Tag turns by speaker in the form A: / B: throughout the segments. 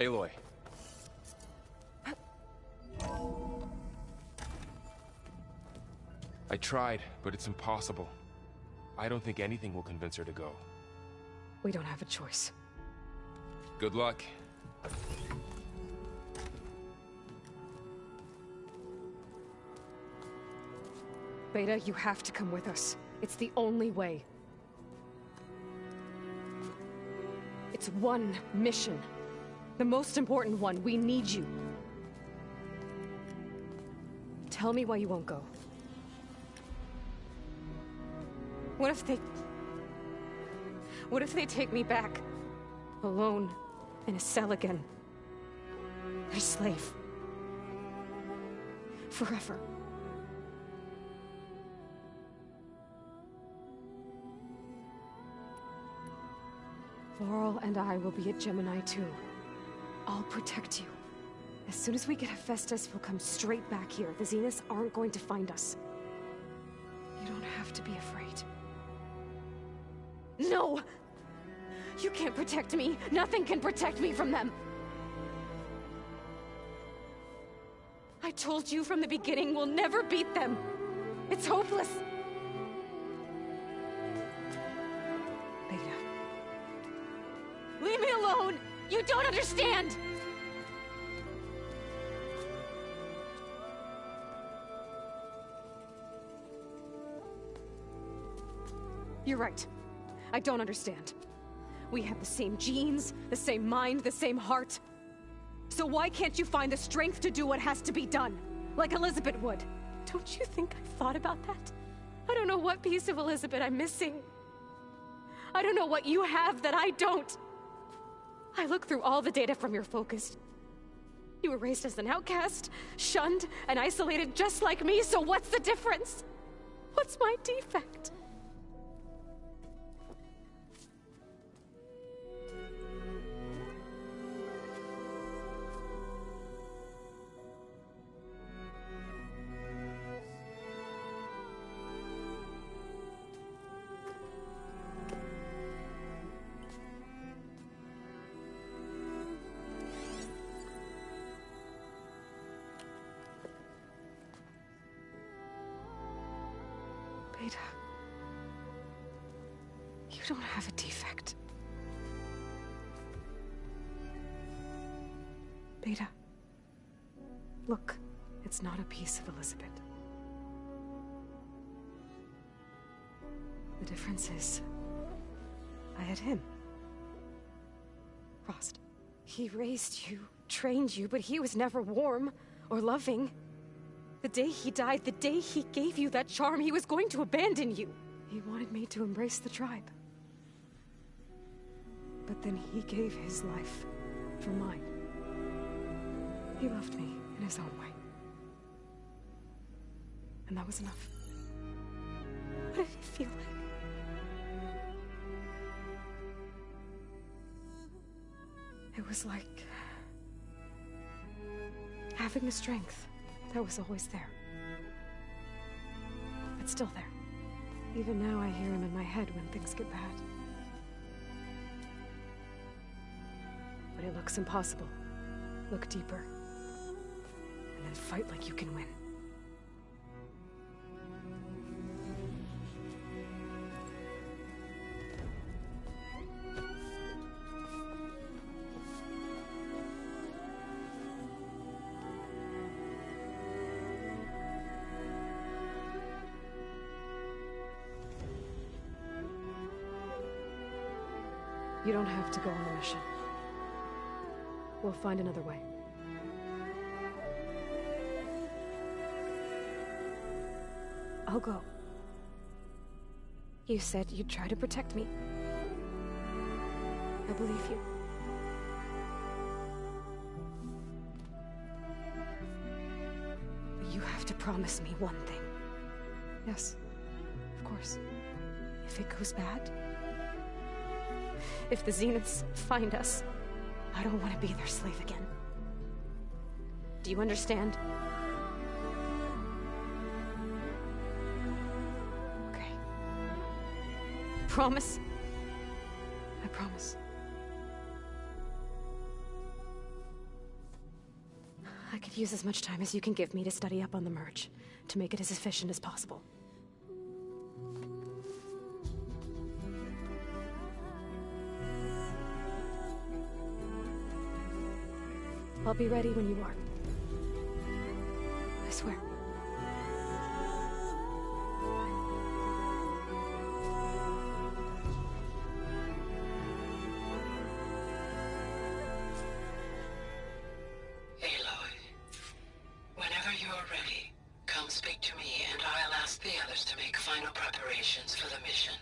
A: Aloy. I tried, but it's impossible. I don't think anything will convince her to go.
B: We don't have a choice.
A: Good luck.
B: Beta, you have to come with us. It's the only way. It's one mission. The most important one. We need you. Tell me why you won't go. What if they take me back? Alone, in a cell again. A slave. Forever. Laurel and I will be at Gemini too. I'll protect you. As soon as we get Hephaestus, we'll come straight back here. The Zeniths aren't going to find us. You don't have to be afraid. No! You can't protect me. Nothing can protect me from them. I told you from the beginning, we'll never beat them. It's hopeless. Beta. Leave me alone! You don't understand! You're right. I don't understand. We have the same genes, the same mind, the same heart. So why can't you find the strength to do what has to be done? Like Elizabeth would. Don't you think I've thought about that? I don't know what piece of Elizabeth I'm missing. I don't know what you have that I don't. I look through all the data from your focus. You were raised as an outcast, shunned, and isolated just like me, so what's the difference? What's my defect? Beta, you don't have a defect. Beta, look, it's not a piece of Elizabeth. The difference is, I had him. Frost. He raised you, trained you, but he was never warm or loving. The day he died, the day he gave you that charm, he was going to abandon you. He wanted me to embrace the tribe. But then he gave his life for mine. He loved me in his own way. And that was enough. What did it feel like? It was like having the strength that was always there. It's still there. Even now I hear him in my head when things get bad. But it looks impossible. Look deeper. And then fight like you can win. You don't have to go on the mission. We'll find another way. I'll go. You said you'd try to protect me. I believe you. But you have to promise me one thing. Yes, of course. If it goes bad, if the Zeniths find us, I don't want to be their slave again. Do you understand? Okay. Promise? I promise. I'd use as much time as you can give me to study up on the merge, to make it as efficient as possible. I'll be ready when you are. I swear.
C: Aloy, whenever you're ready, come speak to me and I'll ask the others to make final preparations for the mission.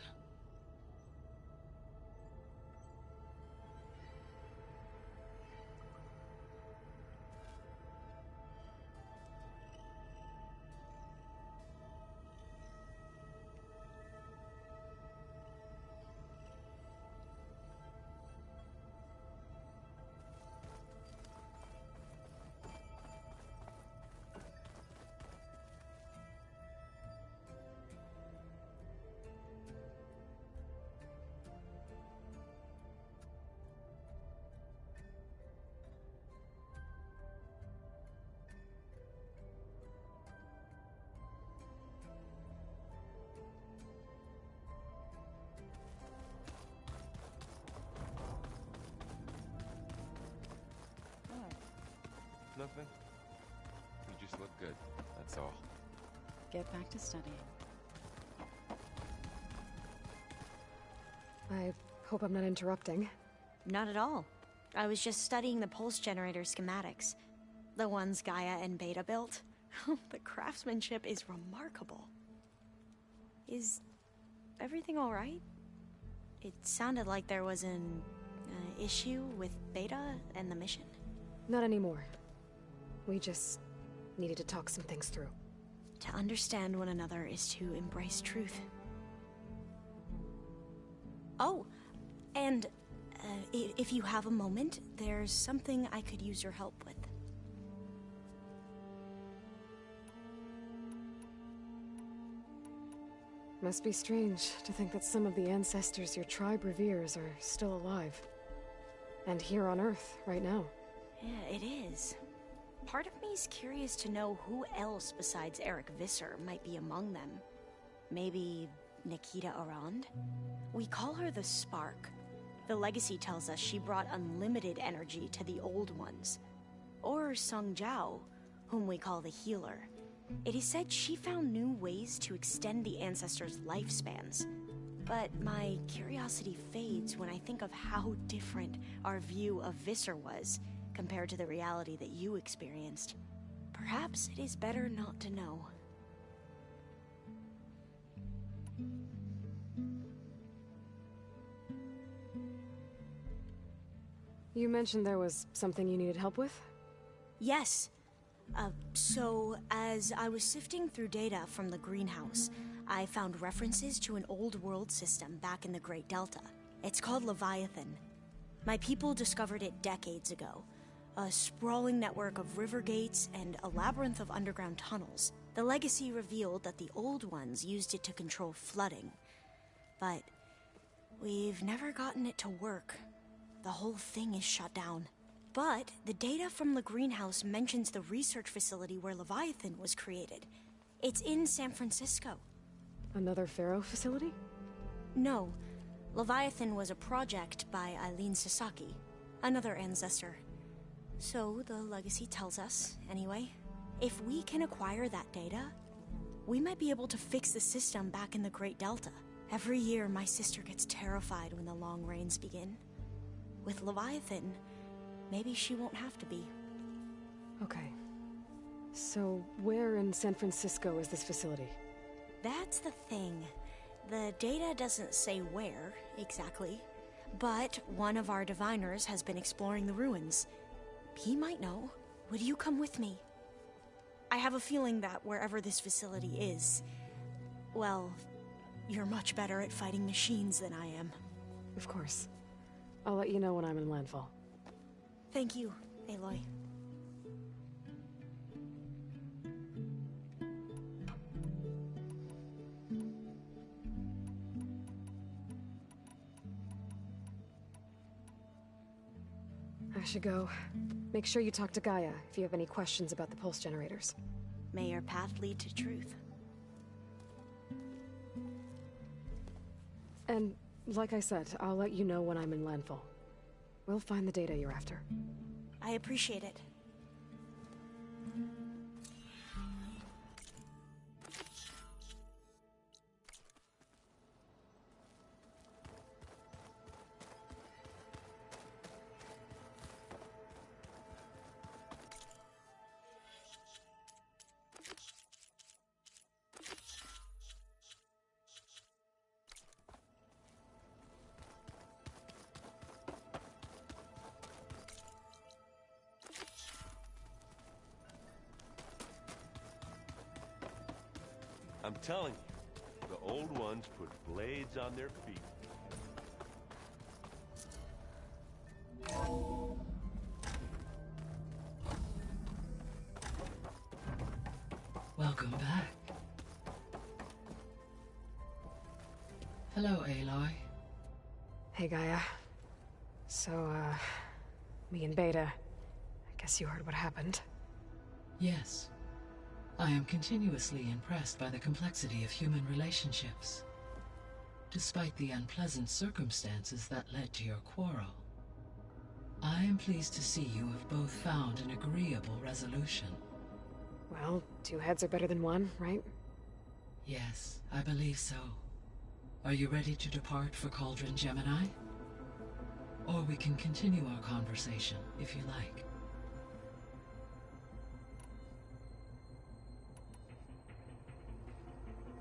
A: Nothing. You just look good, that's all.
D: Get back to studying.
B: I hope I'm not interrupting.
E: Not at all. I was just studying the pulse generator schematics. The ones Gaia and Beta built. The craftsmanship is remarkable. Is everything alright? It sounded like there was an issue with Beta and the mission.
B: Not anymore. We just needed to talk some things through.
E: To understand one another is to embrace truth. Oh, and if you have a moment, there's something I could use your help with.
B: Must be strange to think that some of the ancestors your tribe reveres are still alive. And here on Earth, right now.
E: Yeah, it is. Part of me's curious to know who else besides Eric Visser might be among them. Maybe Nikita Arand? We call her the Spark. The legacy tells us she brought unlimited energy to the Old Ones. Or Sung Jiao, whom we call the Healer. It is said she found new ways to extend the ancestors' lifespans. But my curiosity fades when I think of how different our view of Visser was compared to the reality that you experienced. Perhaps it is better not to know.
B: You mentioned there was something you needed help with?
E: Yes. So, as I was sifting through data from the greenhouse, I found references to an old world system back in the Great Delta. It's called Leviathan. My people discovered it decades ago. A sprawling network of river gates and a labyrinth of underground tunnels. The legacy revealed that the Old Ones used it to control flooding. But we've never gotten it to work. The whole thing is shut down. But the data from the greenhouse mentions the research facility where Leviathan was created. It's in San Francisco.
B: Another Pharaoh facility?
E: No. Leviathan was a project by Eileen Sasaki, another ancestor. So the legacy tells us, anyway. If we can acquire that data, we might be able to fix the system back in the Great Delta. Every year, my sister gets terrified when the long rains begin. With Leviathan, maybe she won't have to be.
B: Okay. So, where in San Francisco is this facility?
E: That's the thing. The data doesn't say where, exactly. But one of our diviners has been exploring the ruins. He might know. Would you come with me? I have a feeling that wherever this facility is, well, you're much better at fighting machines than I am.
B: Of course. I'll let you know when I'm in landfall.
E: Thank you, Aloy.
B: I should go. Make sure you talk to Gaia if you have any questions about the pulse generators.
E: May your path lead to truth.
B: And, like I said, I'll let you know when I'm in landfall. We'll find the data you're after.
E: I appreciate it.
F: I'm telling you, the old ones put blades on their feet.
C: Welcome back. Hello, Aloy.
B: Hey, Gaia. So, me and Beta. I guess you heard what happened.
C: Yes. I am continuously impressed by the complexity of human relationships. Despite the unpleasant circumstances that led to your quarrel, I am pleased to see you have both found an agreeable resolution.
B: Well, 2 heads are better than 1, right?
C: Yes, I believe so. Are you ready to depart for Cauldron Gemini? Or we can continue our conversation, if you like.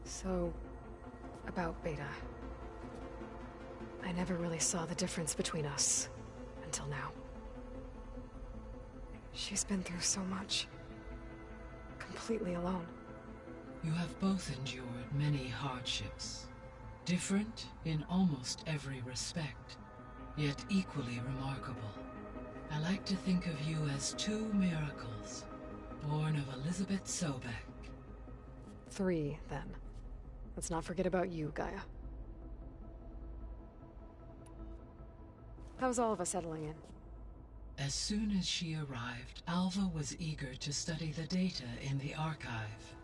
B: So, about Beta. I never really saw the difference between us, until now. She's been through so much. Completely alone.
C: You have both endured many hardships. Different in almost every respect, yet equally remarkable. I like to think of you as 2 miracles, born of Elizabeth Sobek.
B: 3, then. Let's not forget about you, Gaia. How's all of us settling in?
C: As soon as she arrived, Alva was eager to study the data in the archive.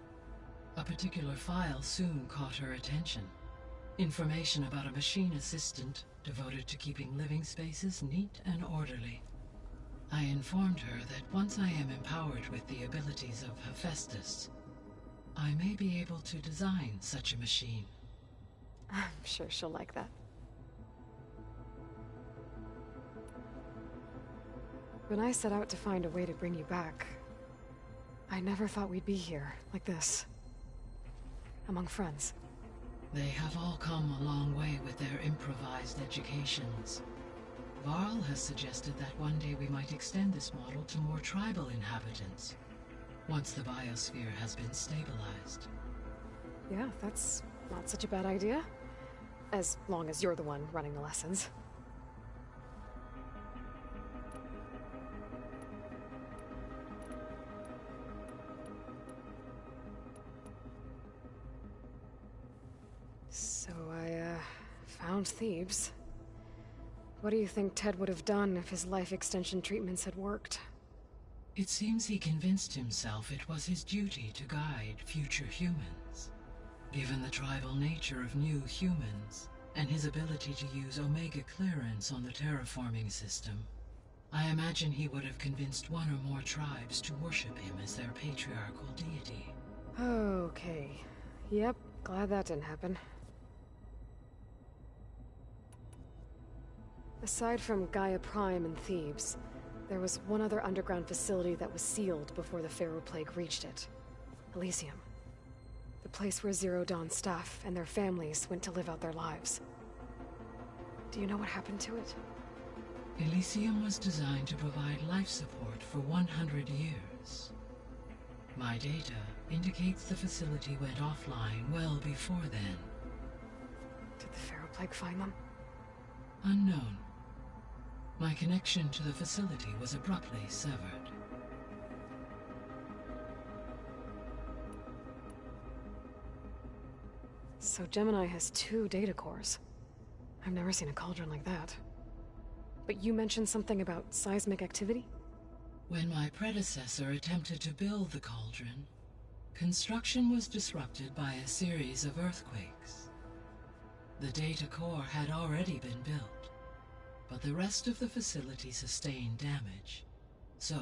C: A particular file soon caught her attention. Information about a machine assistant devoted to keeping living spaces neat and orderly. I informed her that once I am empowered with the abilities of Hephaestus, I may be able to design such a machine.
B: I'm sure she'll like that. When I set out to find a way to bring you back, I never thought we'd be here, like this. Among friends.
C: They have all come a long way with their improvised educations. Varl has suggested that one day we might extend this model to more tribal inhabitants, once the biosphere has been stabilized.
B: Yeah, that's not such a bad idea. As long as you're the one running the lessons. So I, found Thebes. What do you think Ted would have done if his life extension treatments had worked?
C: It seems he convinced himself it was his duty to guide future humans. Given the tribal nature of new humans, and his ability to use Omega clearance on the terraforming system, I imagine he would have convinced one or more tribes to worship him as their patriarchal deity.
B: Okay. Yep, glad that didn't happen. Aside from Gaia Prime and Thebes, there was one other underground facility that was sealed before the Pharaoh Plague reached it. Elysium. The place where Zero Dawn staff and their families went to live out their lives. Do you know what happened to it?
C: Elysium was designed to provide life support for 100 years. My data indicates the facility went offline well before then.
B: Did the Pharaoh Plague find them?
C: Unknown. My connection to the facility was abruptly severed.
B: So Gemini has 2 data cores. I've never seen a cauldron like that. But you mentioned something about seismic activity?
C: When my predecessor attempted to build the cauldron, construction was disrupted by a series of earthquakes. The data core had already been built, but the rest of the facility sustained damage. So,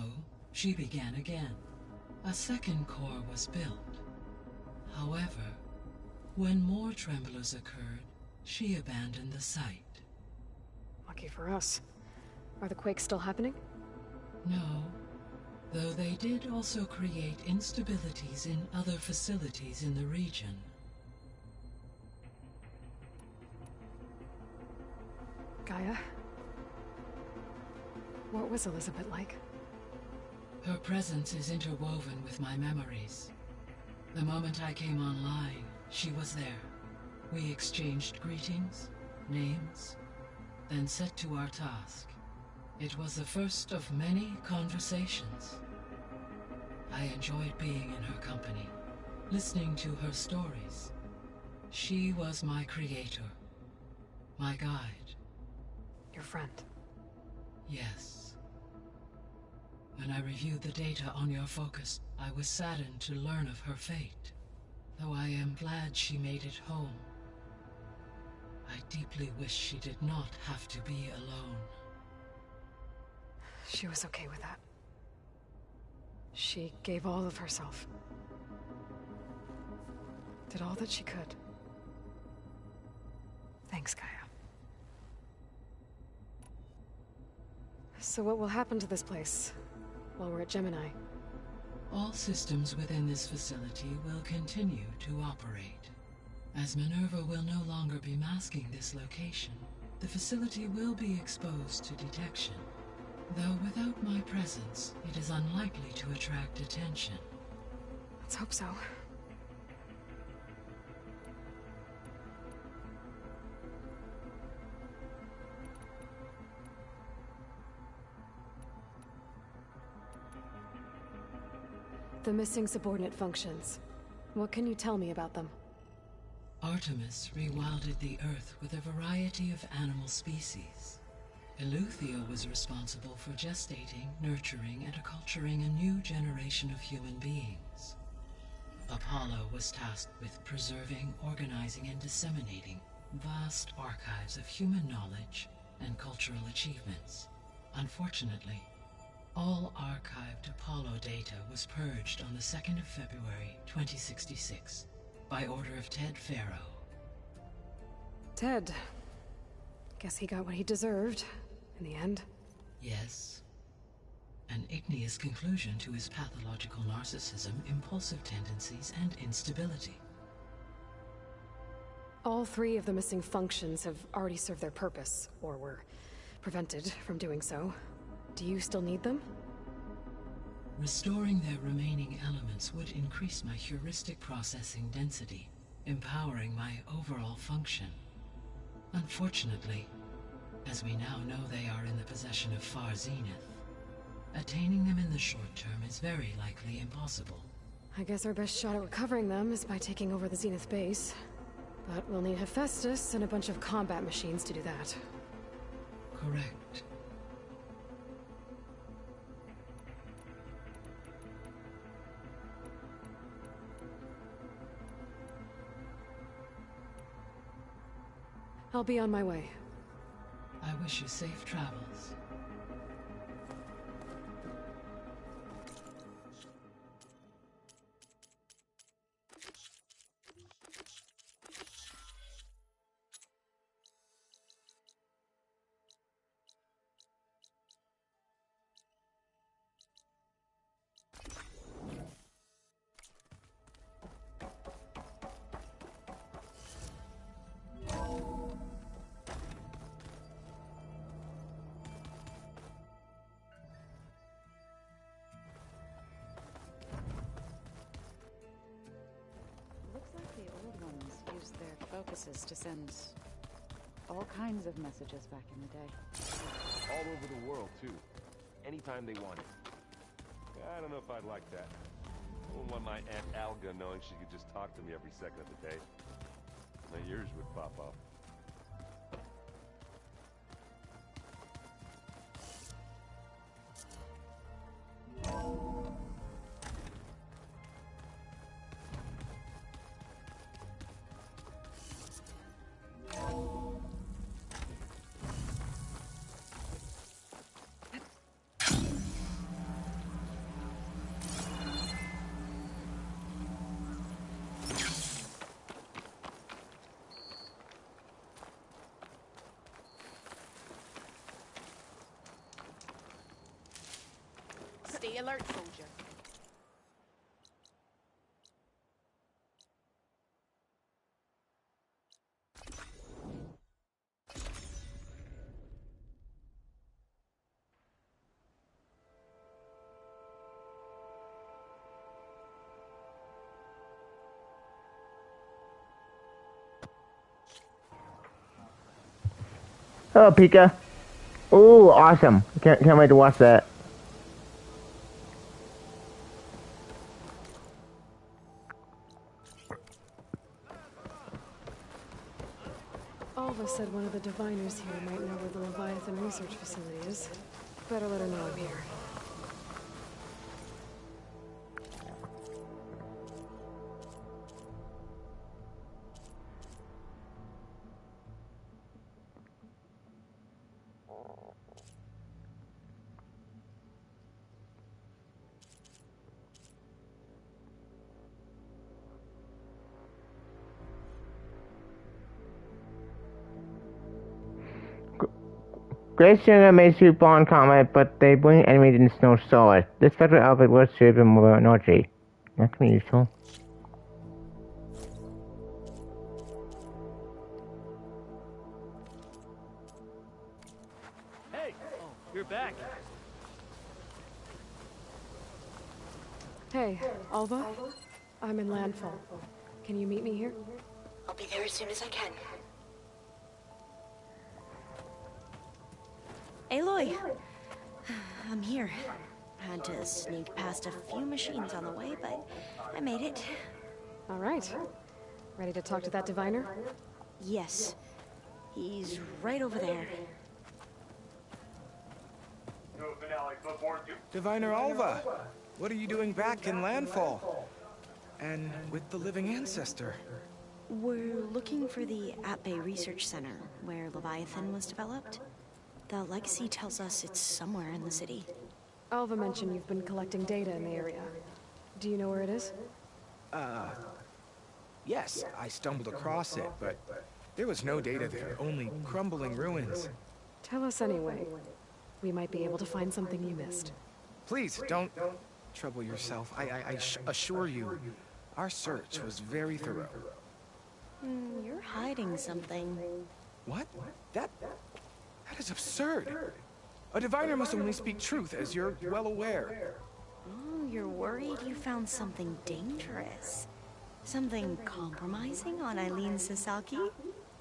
C: she began again. A second core was built. However, when more tremblers occurred, she abandoned the site.
B: Lucky for us. Are the quakes still happening?
C: No, though they did also create instabilities in other facilities in the region.
B: Gaia? What was Elizabeth like?
C: Her presence is interwoven with my memories. The moment I came online, she was there. We exchanged greetings, names, then set to our task. It was the first of many conversations. I enjoyed being in her company, listening to her stories. She was my creator, my guide.
B: Your friend.
C: Yes. When I reviewed the data on your focus, I was saddened to learn of her fate, though I am glad she made it home. I deeply wish she did not have to be alone.
B: She was okay with that. She gave all of herself. Did all that she could. Thanks, Gaia. So what will happen to this place while we're at Gemini?
C: All systems within this facility will continue to operate. As Minerva will no longer be masking this location, the facility will be exposed to detection. Though without my presence, it is unlikely to attract attention.
B: Let's hope so. The missing subordinate functions. What can you tell me about them?
C: Artemis rewilded the Earth with a variety of animal species. Eleuthia was responsible for gestating, nurturing, and acculturating a new generation of human beings. Apollo was tasked with preserving, organizing, and disseminating vast archives of human knowledge and cultural achievements. Unfortunately, all archived Apollo data was purged on the 2nd of February, 2066, by order of Ted Faro.
B: Ted. Guess he got what he deserved, in the end.
C: Yes. An igneous conclusion to his pathological narcissism, impulsive tendencies, and instability.
B: All three of the missing functions have already served their purpose, or were prevented from doing so. Do you still need them?
C: Restoring their remaining elements would increase my heuristic processing density, empowering my overall function. Unfortunately, as we now know they are in the possession of Far Zenith, attaining them in the short term is very likely impossible.
B: I guess our best shot at recovering them is by taking over the Zenith base. But we'll need Hephaestus and a bunch of combat machines to do that.
C: Correct.
B: I'll be on my way.
C: I wish you safe travels.
D: Looks like the old ones used their focuses to send all kinds of messages back in the day.
A: All over the world, too. Anytime they wanted.
F: I don't know if I'd like that. I wouldn't want my Aunt Alga knowing she could just talk to me every second of the day. My ears would pop off.
G: Okay, alert, soldier.
H: Oh, Pika. Ooh, awesome. Can't wait to watch that.
B: Alva said one of the diviners here might know where the Leviathan research facility is. Better let her know I'm here.
H: Great Stinger made sweet bond comment, but they bring enemies in snow solid. This special outfit was shaped in more energy. That can be useful.
I: Hey! Oh, you're back.
B: Hey, Alva? I'm in Landfall. Can you meet me here?
E: I'll be there as soon as I can. Aloy! I'm here. Had to sneak past a few machines on the way, but I made it.
B: All right. Ready to talk to that diviner?
E: Yes. He's right over there.
J: Diviner Alva, what are you doing back in Landfall? And with the living ancestor?
E: We're looking for the At-Bay Research Center, where Leviathan was developed. The legacy tells us it's somewhere in the city.
B: Alva mentioned you've been collecting data in the area. Do you know where it is?
J: Yes, I stumbled across it, but there was no data there, only crumbling ruins.
B: Tell us anyway. We might be able to find something you missed.
J: Please, don't trouble yourself. I assure you, our search was very thorough.
E: You're hiding something.
J: What? That is absurd. A diviner must only speak truth, as you're well aware.
E: Oh, you're worried you found something dangerous? Something compromising on Eileen Sasaki?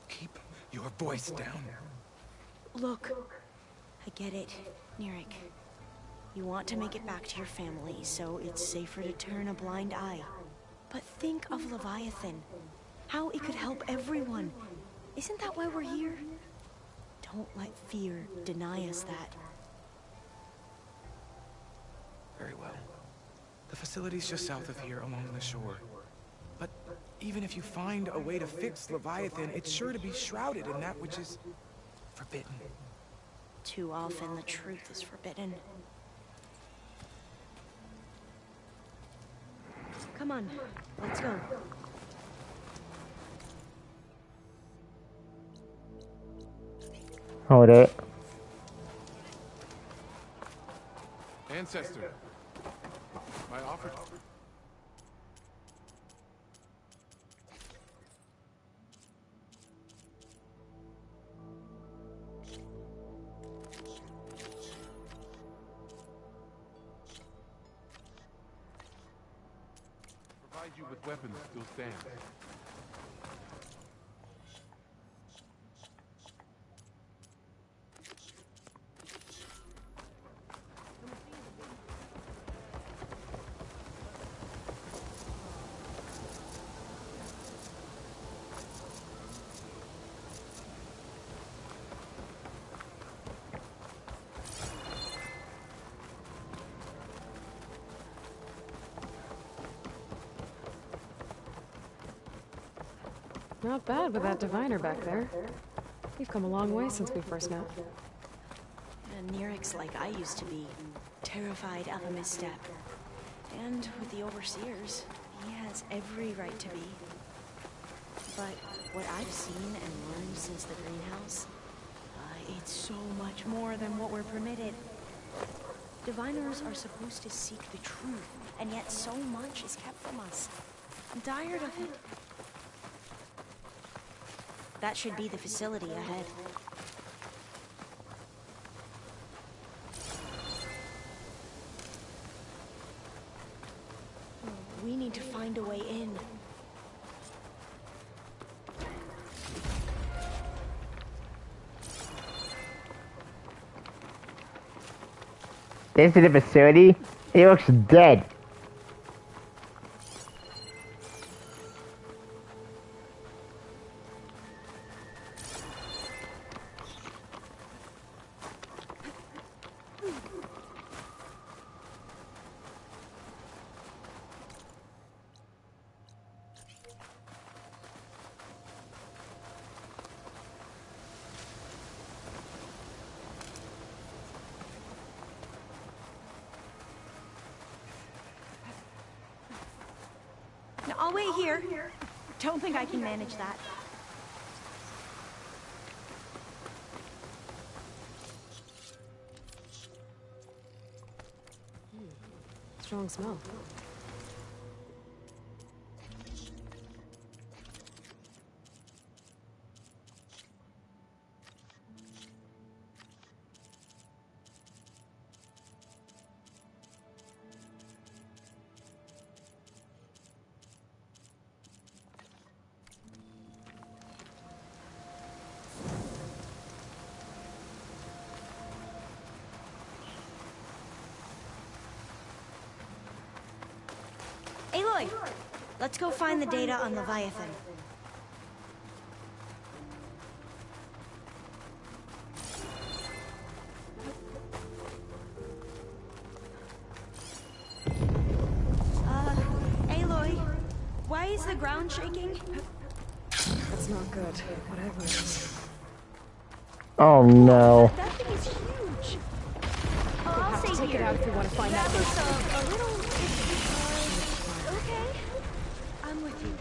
J: Keep your voice down.
E: Look, I get it, Nirik. You want to make it back to your family, so it's safer to turn a blind eye. But think of Leviathan. How it could help everyone. Isn't that why we're here? Don't let fear deny us that.
J: Very well. The facility's just south of here, along the shore. But even if you find a way to fix Leviathan, it's sure to be shrouded in that which is forbidden.
E: Too often the truth is forbidden. Come on, let's go.
H: Hold it.
A: Ancestor. My offer. Provide you with weapons still stands.
B: Not bad with that diviner back there. You've come a long way since we first met.
E: And Nirik's like I used to be, terrified of a misstep. And with the Overseers, he has every right to be. But what I've seen and learned since the greenhouse, it's so much more than what we're permitted. Diviners are supposed to seek the truth, and yet so much is kept from us. I'm tired of it. That should be the facility ahead. We need to find a way in.
H: This is the facility? He looks dead.
E: Now, I'll wait here. Don't think I can manage that.
B: Strong smell.
E: Aloy, let's go find the data on Leviathan. Aloy, why is the ground shaking?
B: That's not good. Whatever it is.
H: Oh no.
E: That thing is huge. Oh,
B: We'll
E: I'll
B: have to
E: stay
B: take it
E: here.
B: out if we want to find that
E: That was
B: thing.
E: a little... Okay, I'm with you.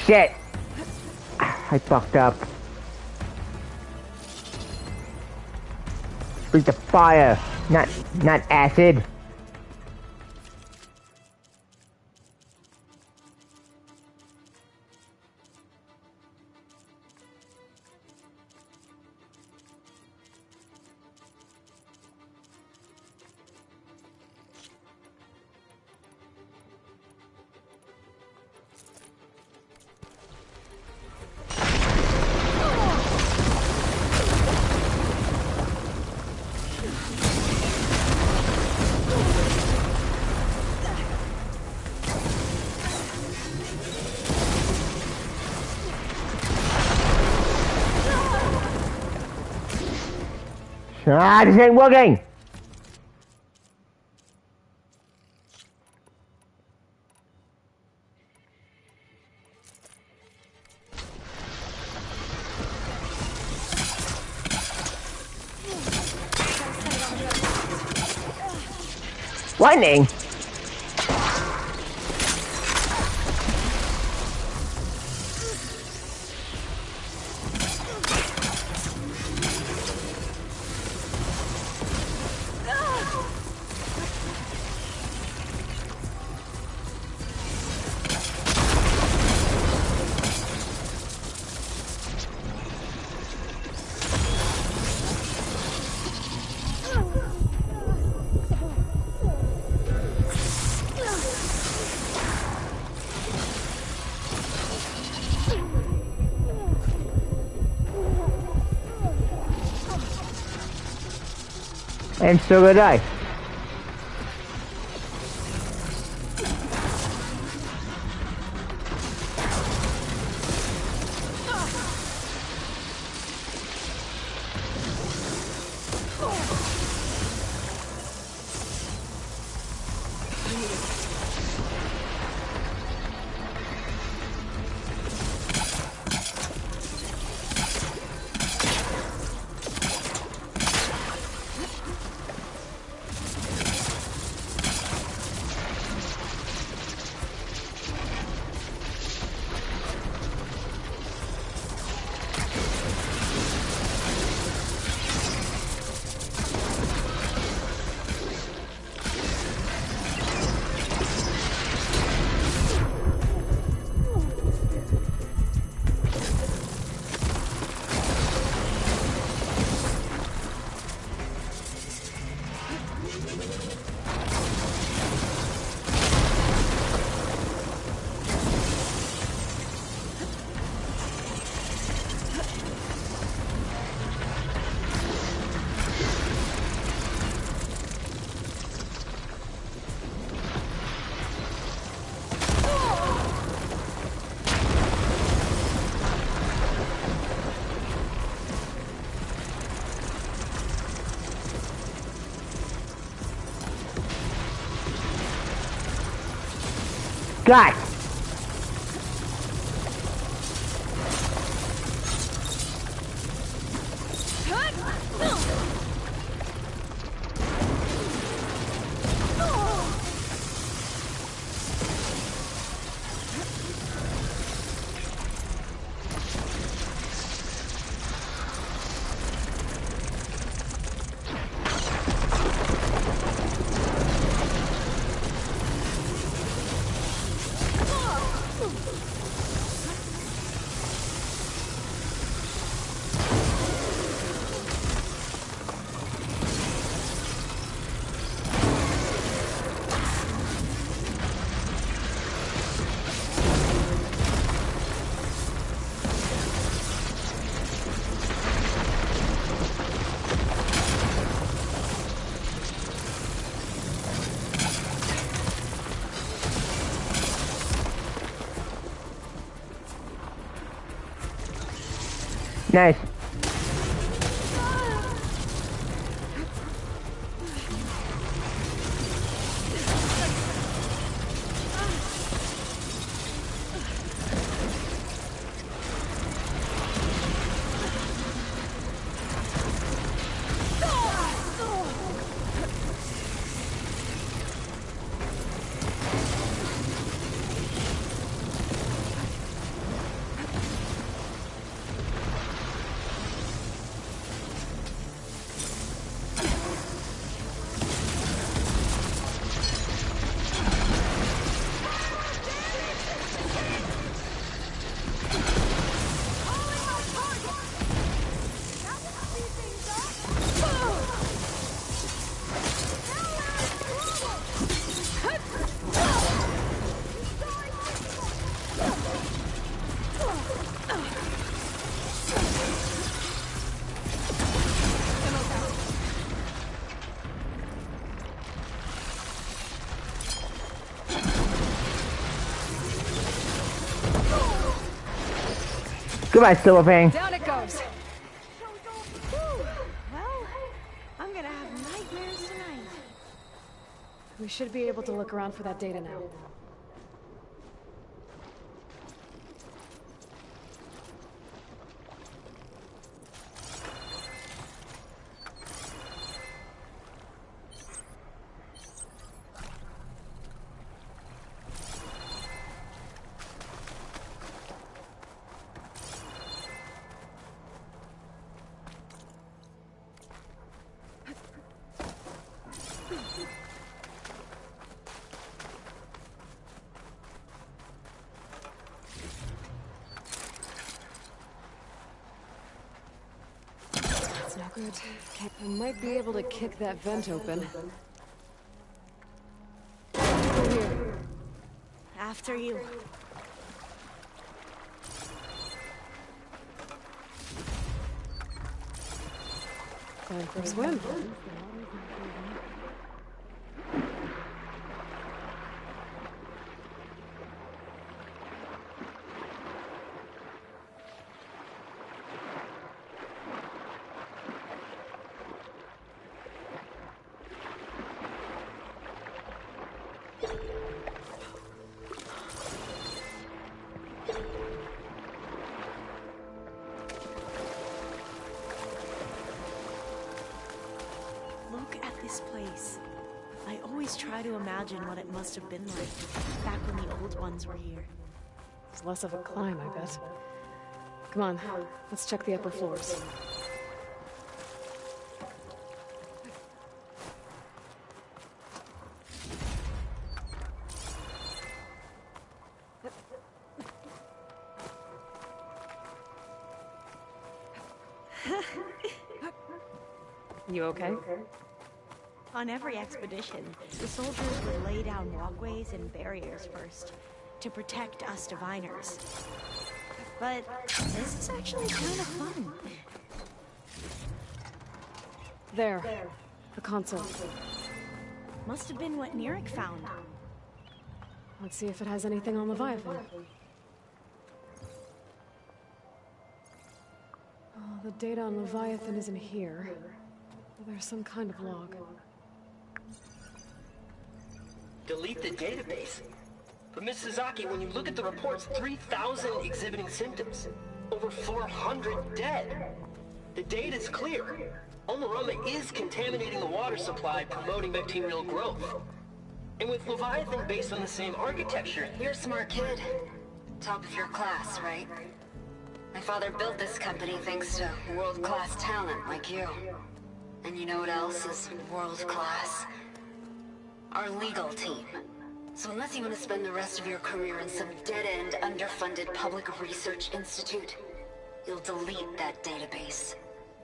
H: Shit! I fucked up. Breathe the fire, not acid. Ah, this ain't working! Lightning? And so did I. God! Nice. Goodbye, Silverfang.
B: Down it goes.
E: Well, I'm gonna have nightmares tonight.
B: We should be able to look around for that data now. That's no good. I might be able to kick that vent open. Over here.
E: After you.
B: Going for a swim.
E: Look at this place. I always try to imagine what it must have been like back when the old ones were here.
B: It's less of a climb, I bet. Come on, let's check the upper floors. You okay?
E: On every expedition, the soldiers would lay down walkways and barriers first to protect us diviners. But this is actually kind of fun.
B: There. The console.
E: Must have been what Neric found.
B: Let's see if it has anything on Leviathan. Oh, the data on Leviathan isn't here. There's some kind of log.
G: Delete the database? But Miss Sasaki, when you look at the reports, 3,000 exhibiting symptoms. Over 400 dead. The data's clear. Omurama is contaminating the water supply, promoting bacterial growth. And with Leviathan based on the same architecture...
K: You're a smart kid. Top of your class, right? My father built this company thanks to world-class talent like you. And you know what else is world-class? Our legal team. So unless you want to spend the rest of your career in some dead-end, underfunded public research institute, you'll delete that database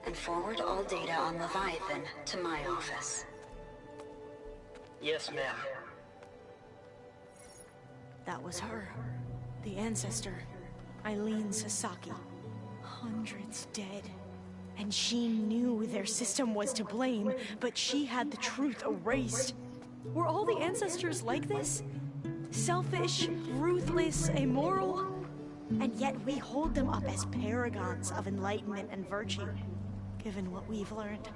K: and forward all data on Leviathan to my office.
G: Yes, ma'am.
E: That was her. The ancestor. Eileen Sasaki. Hundreds dead. And she knew their system was to blame, but she had the truth erased. Were all the ancestors like this? Selfish, ruthless, immoral? And yet we hold them up as paragons of enlightenment and virtue. Given what we've learned,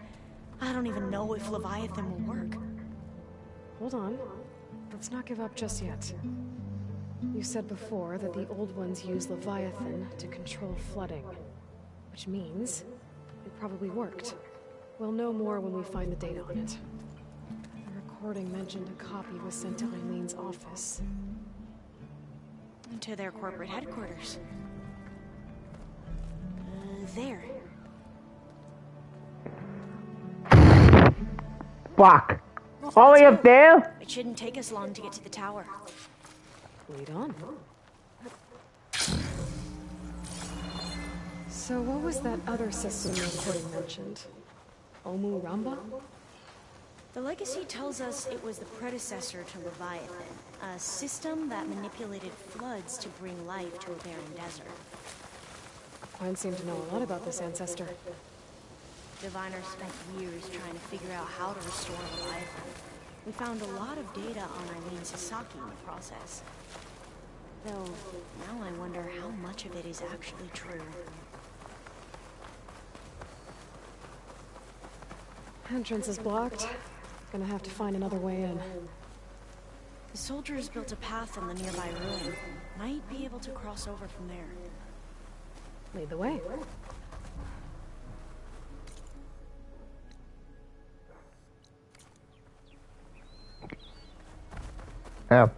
E: I don't even know if Leviathan will work.
B: Hold on. Let's not give up just yet. You said before that the Old Ones use Leviathan to control flooding. Which means it probably worked. We'll know more when we find the data on it. The recording mentioned a copy was sent to Eileen's office.
E: To their corporate headquarters. There.
H: Fuck! All the way up there?
E: It shouldn't take us long to get to the tower.
B: Lead on. So what was that other system the recording mentioned? Omurama?
E: The legacy tells us it was the predecessor to Leviathan, a system that manipulated floods to bring life to a barren desert.
B: Quinn seemed to know a lot about this ancestor.
E: Diviner spent years trying to figure out how to restore Leviathan. We found a lot of data on Eileen Sasaki in the process. Though, now I wonder how much of it is actually true.
B: Entrance is blocked. Gonna have to find another way in.
E: The soldiers built a path on the nearby ruin. Might be able to cross over from there.
B: Lead the way.
H: Oh.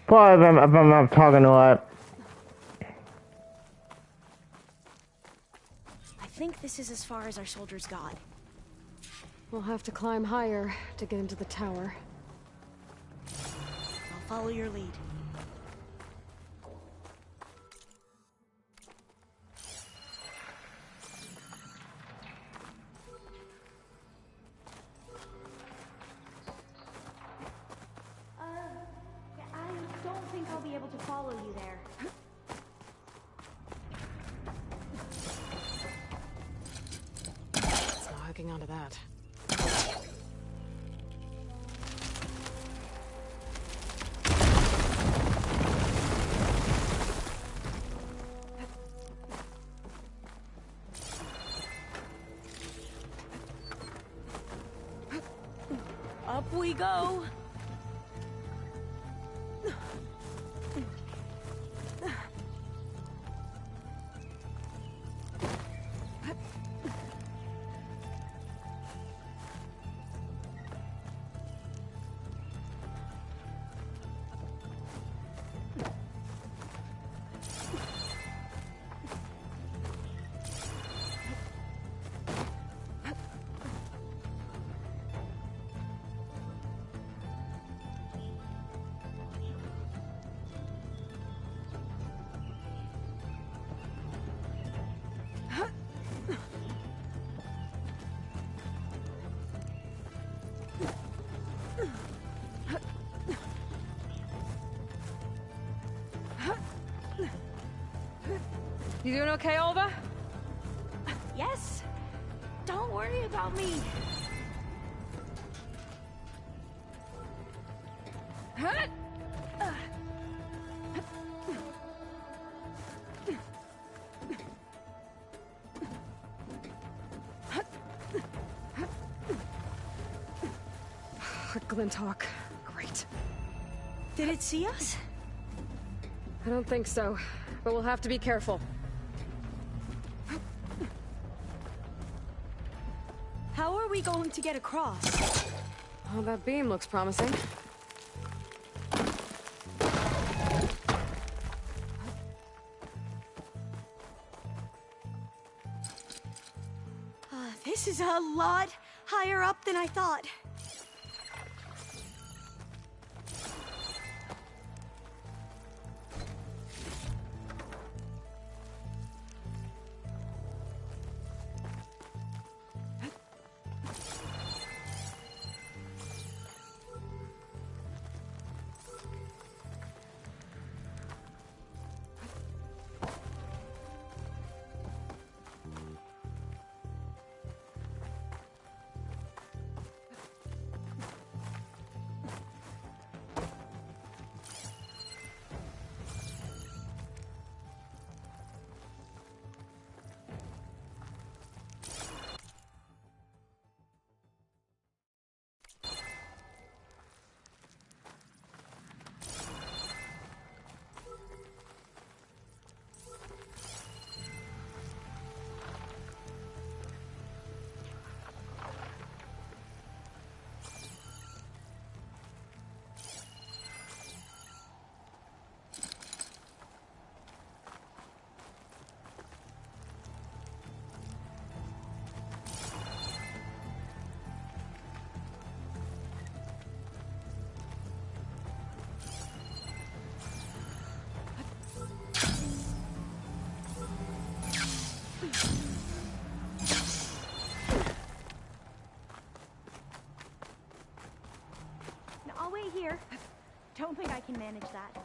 H: Probably if I'm not talking a lot.
E: I think this is as far as our soldiers got.
B: We'll have to climb higher to get into the tower.
E: I'll follow your lead. able to follow you there.
B: It's not hooking onto that.
E: Up we go.
B: You doing okay, Alva?
E: Yes. Don't worry about me.
B: Glinthawk. Great.
E: Did it see us?
B: I don't think so, but we'll have to be careful.
E: How are we going to get across?
B: Oh, that beam looks promising.
E: This is a lot higher up than I thought. I'll wait here. Don't think I can manage that.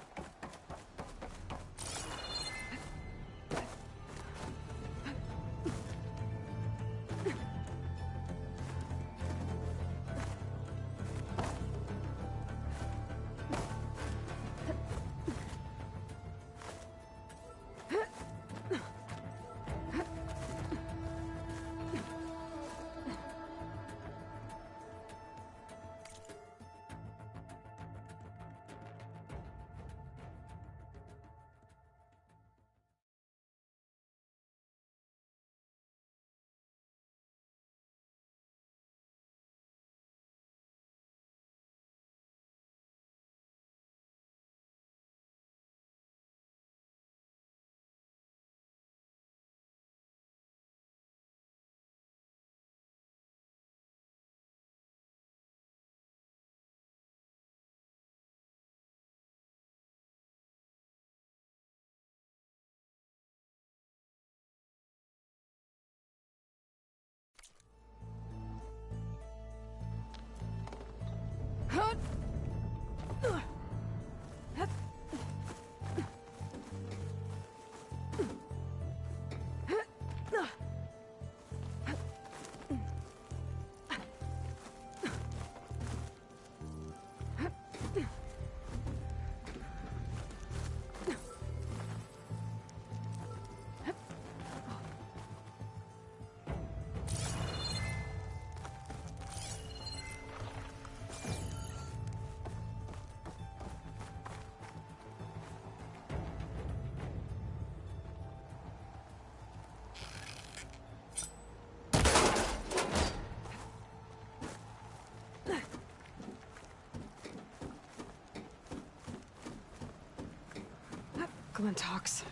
B: Glintox.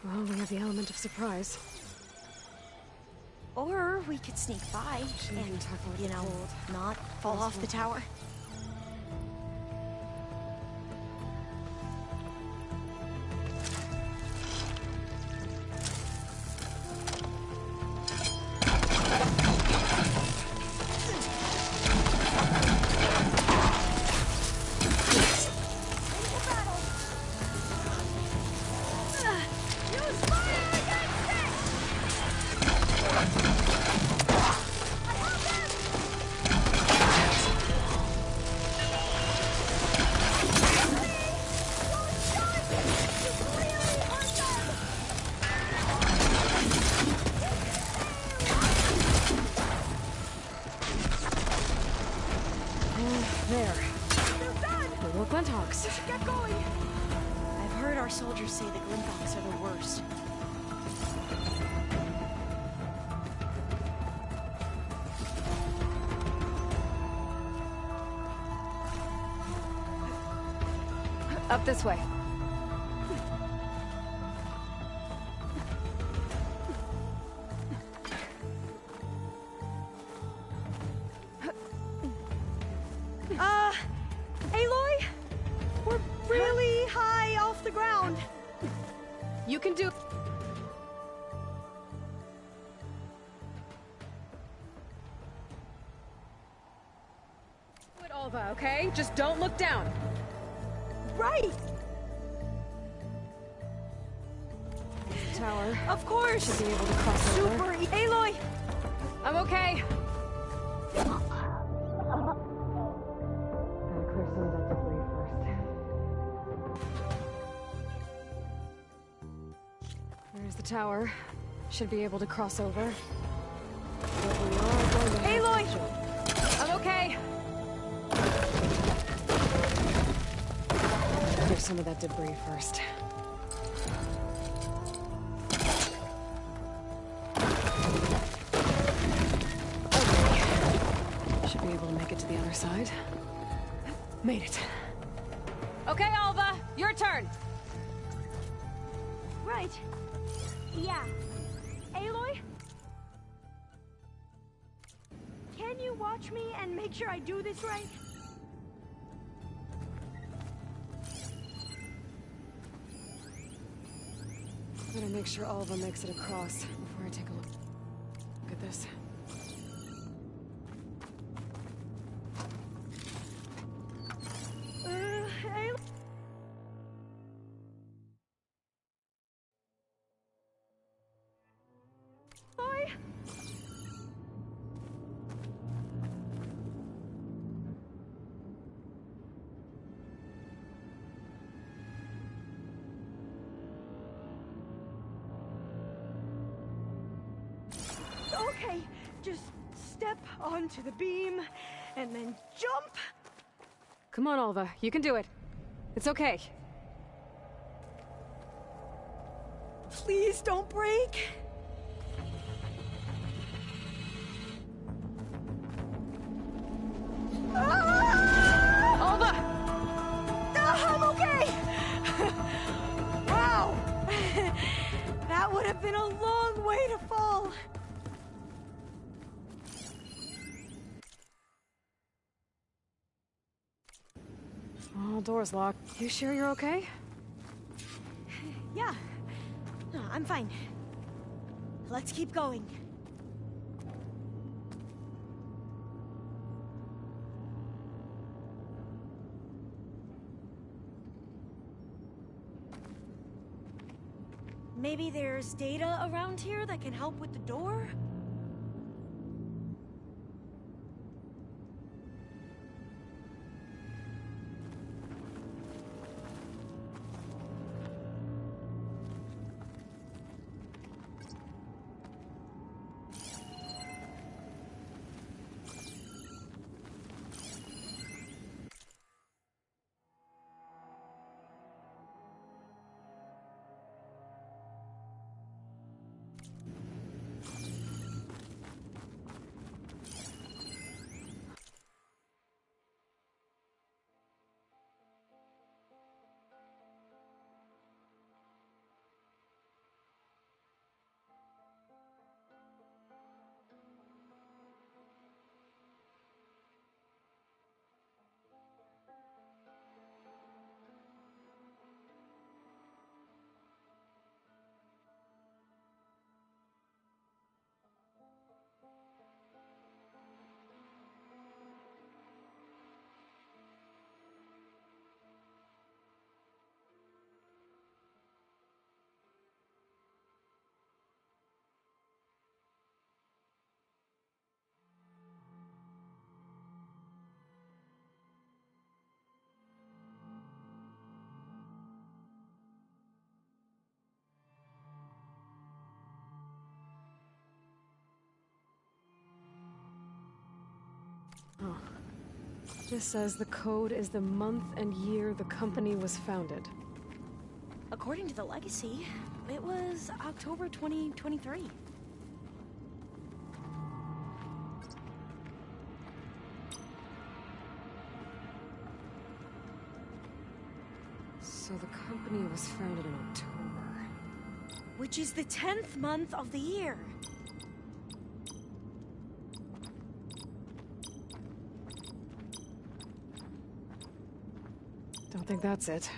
B: Well, we have the element of surprise.
E: Or we could sneak by and, you know, not fall off the tower.
B: There. Little Glintox.
E: We should get going. I've heard our soldiers say the Glintox are the worst.
B: Up this way.
E: Aloy? We're really high off the ground.
B: You can do... Do it, Alva, okay? Just don't look down.
E: Right!
B: Tower.
E: Of course!
B: Should be able to cross over.
E: Super Aloy!
B: I'm okay. Gotta clear some of that debris first. There's the tower. Should be able to cross over. But we are going to...
E: Aloy!
B: I'm okay. Clear some of that debris first. Should be able to make it to the other side. Made it. Okay, Alva, your turn.
E: Right. Yeah. Aloy? Can you watch me and make sure I do this right?
B: Better make sure Alva makes it across before I take a look at this.
E: Aloy? Okay, just step onto the beam and then jump.
B: Come on, Alva, you can do it. It's okay.
E: Please don't break.
B: Alva!
E: I'm okay! Wow! That would have been a long way to fall.
B: All doors locked. You sure you're okay?
E: Yeah. No, I'm fine. Let's keep going. Maybe there's data around here that can help with the door?
B: This says the code is the month and year the company was founded.
E: According to the legacy, it was October 2023.
B: So the company was founded in October.
E: Which is the 10th month of the year.
B: Don't think that's it.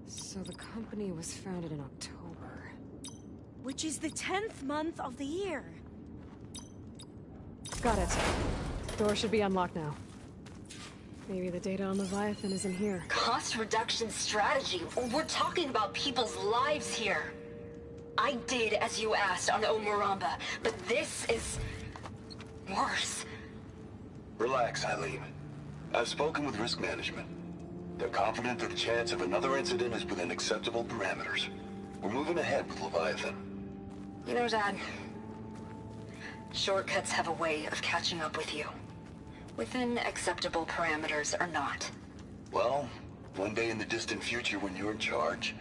B: So the company was founded in October.
E: Which is the 10th month of the year.
B: Got it. Door should be unlocked now. Maybe the data on Leviathan is in here.
K: Cost reduction strategy? We're talking about people's lives here. I did as you asked on Omuramba, but this is worse.
L: Relax, Eileen. I've spoken with risk management. They're confident that the chance of another incident is within acceptable parameters. We're moving ahead with Leviathan.
K: You know, Dad, shortcuts have a way of catching up with you. Within acceptable parameters or not.
L: Well, one day in the distant future when you're in charge,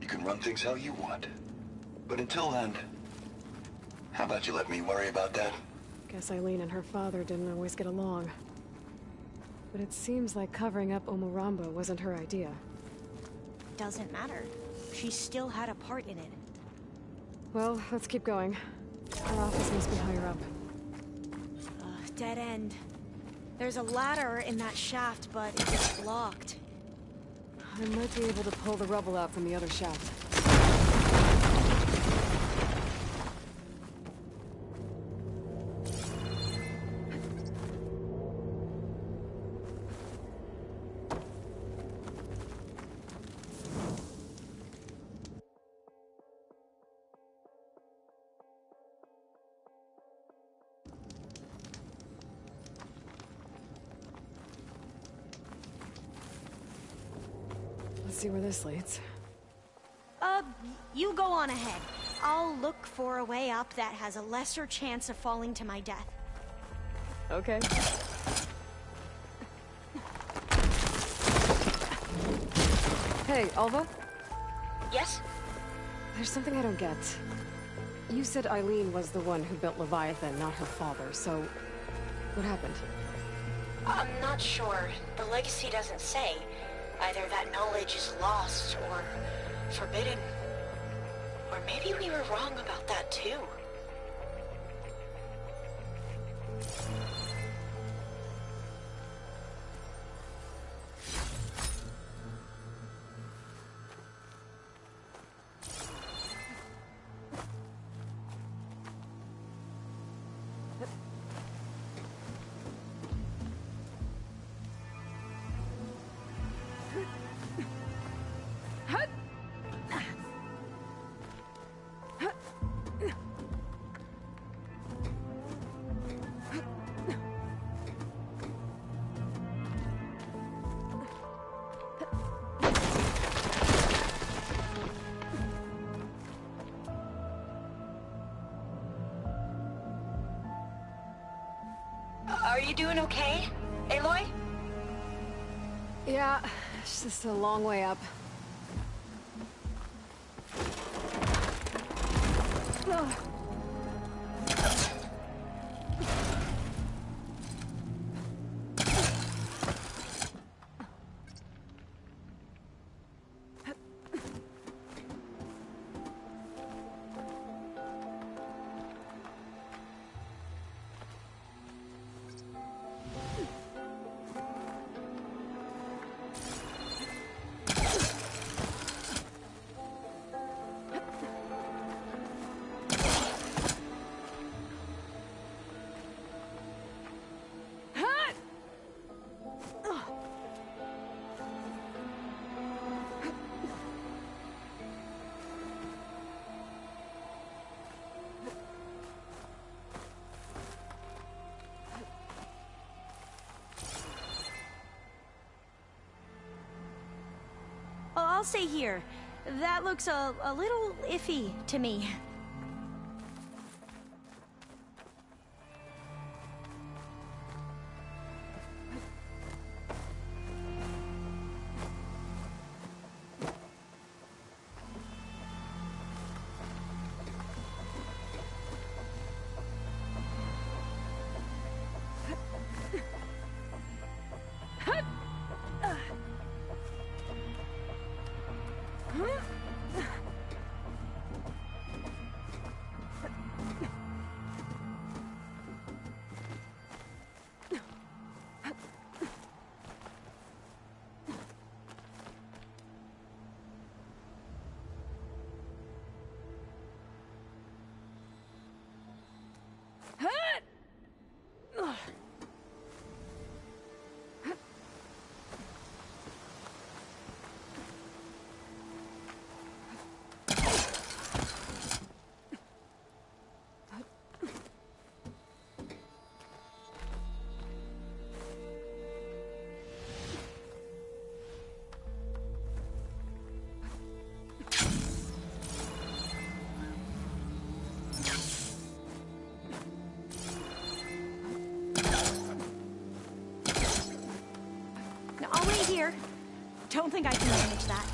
L: you can run things how you want. But until then, how about you let me worry about that?
B: Guess Eileen and her father didn't always get along. But it seems like covering up Omuramba wasn't her idea.
E: Doesn't matter. She still had a part in it.
B: Well, let's keep going. Our office must be higher up.
E: Dead end. There's a ladder in that shaft, but it's blocked.
B: I might be able to pull the rubble out from the other shaft. Let's see where this leads.
E: You go on ahead. I'll look for a way up that has a lesser chance of falling to my death.
B: Okay. Hey, Alva?
E: Yes?
B: There's something I don't get. You said Eileen was the one who built Leviathan, not her father, so... what happened?
E: I'm not sure. The legacy doesn't say. Either that knowledge is lost, or forbidden. Or maybe we were wrong about that too.
K: Are you doing okay, Aloy?
B: Yeah, it's just a long way up. Ugh.
E: I'll stay here. That looks a little iffy to me. here. Don't think I can manage that.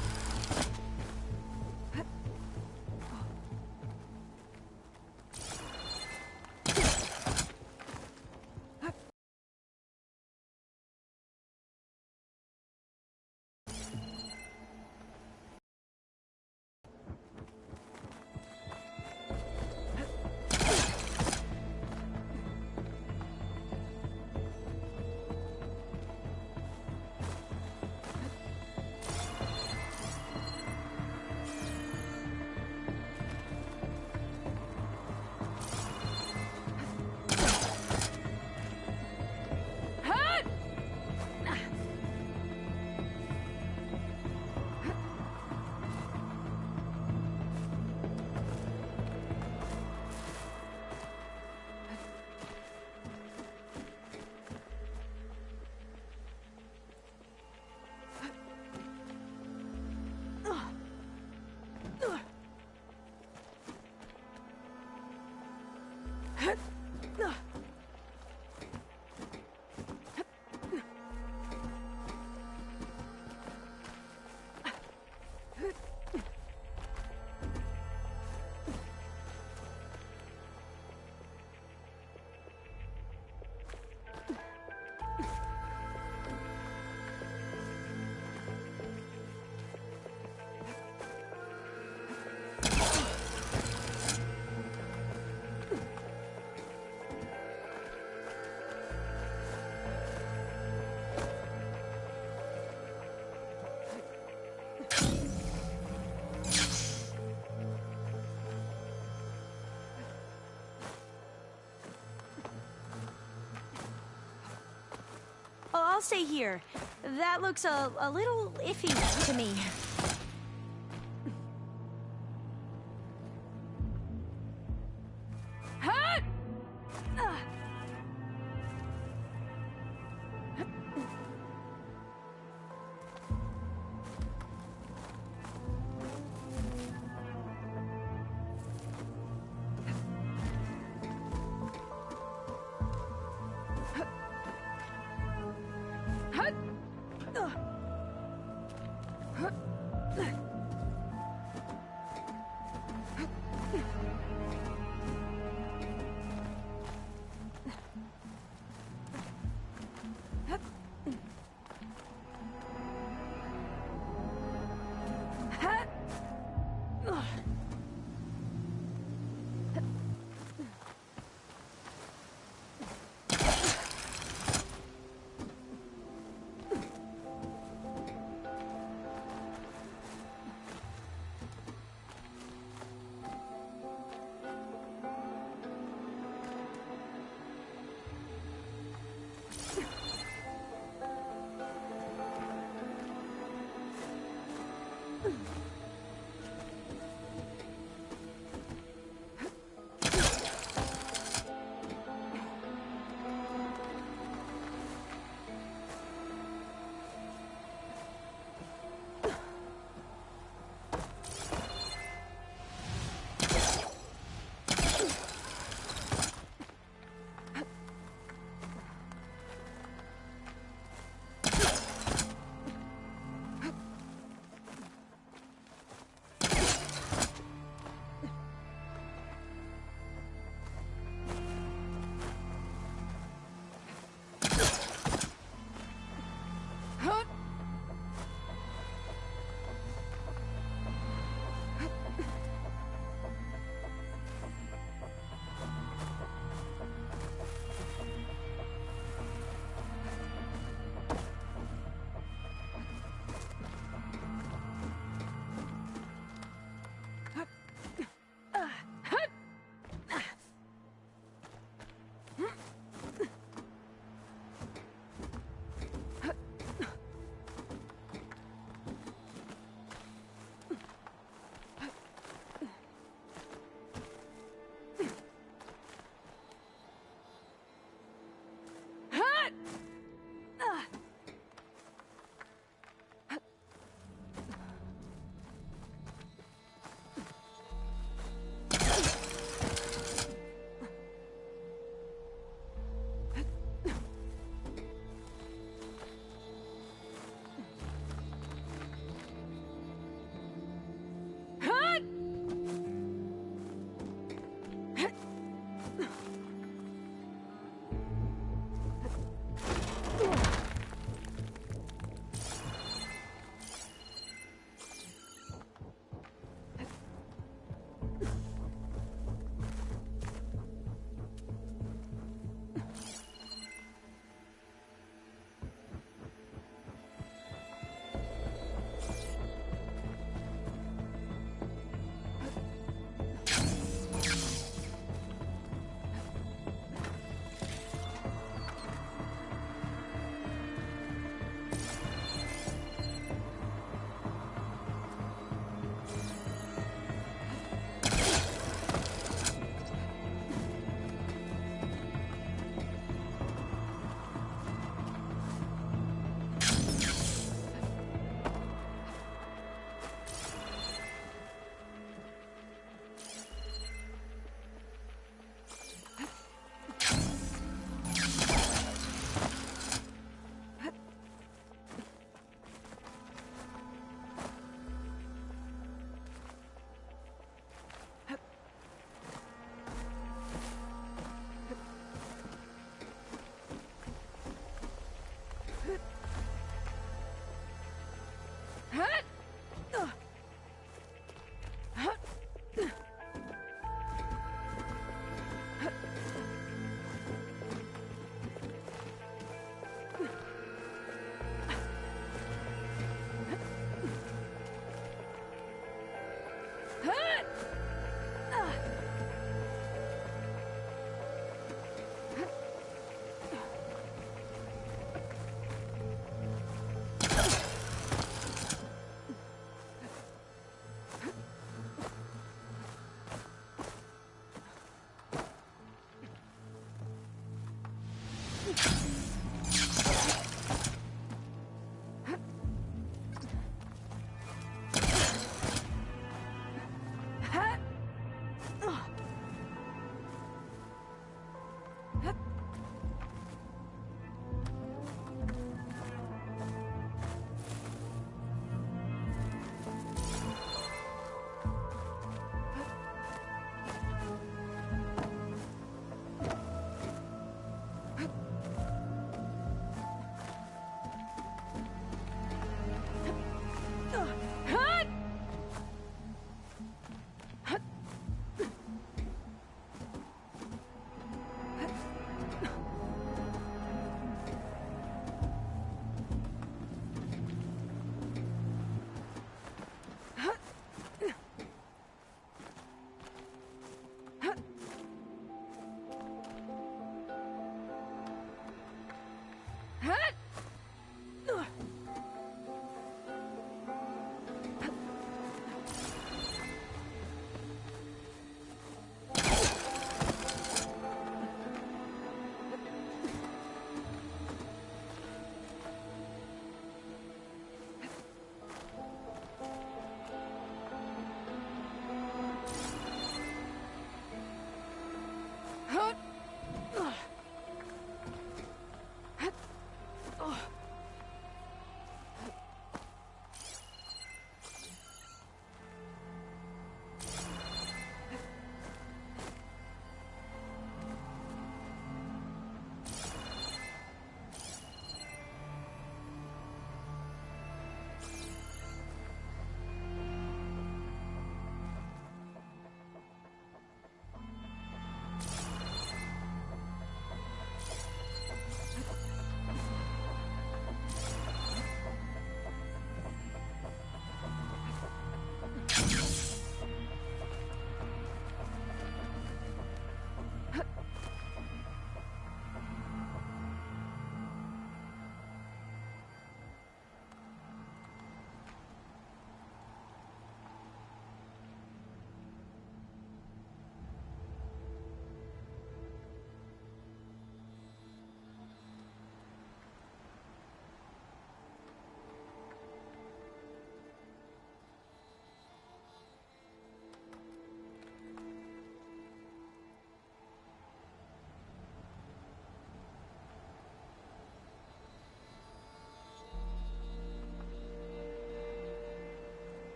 E: I'll stay here. That looks a little iffy to me.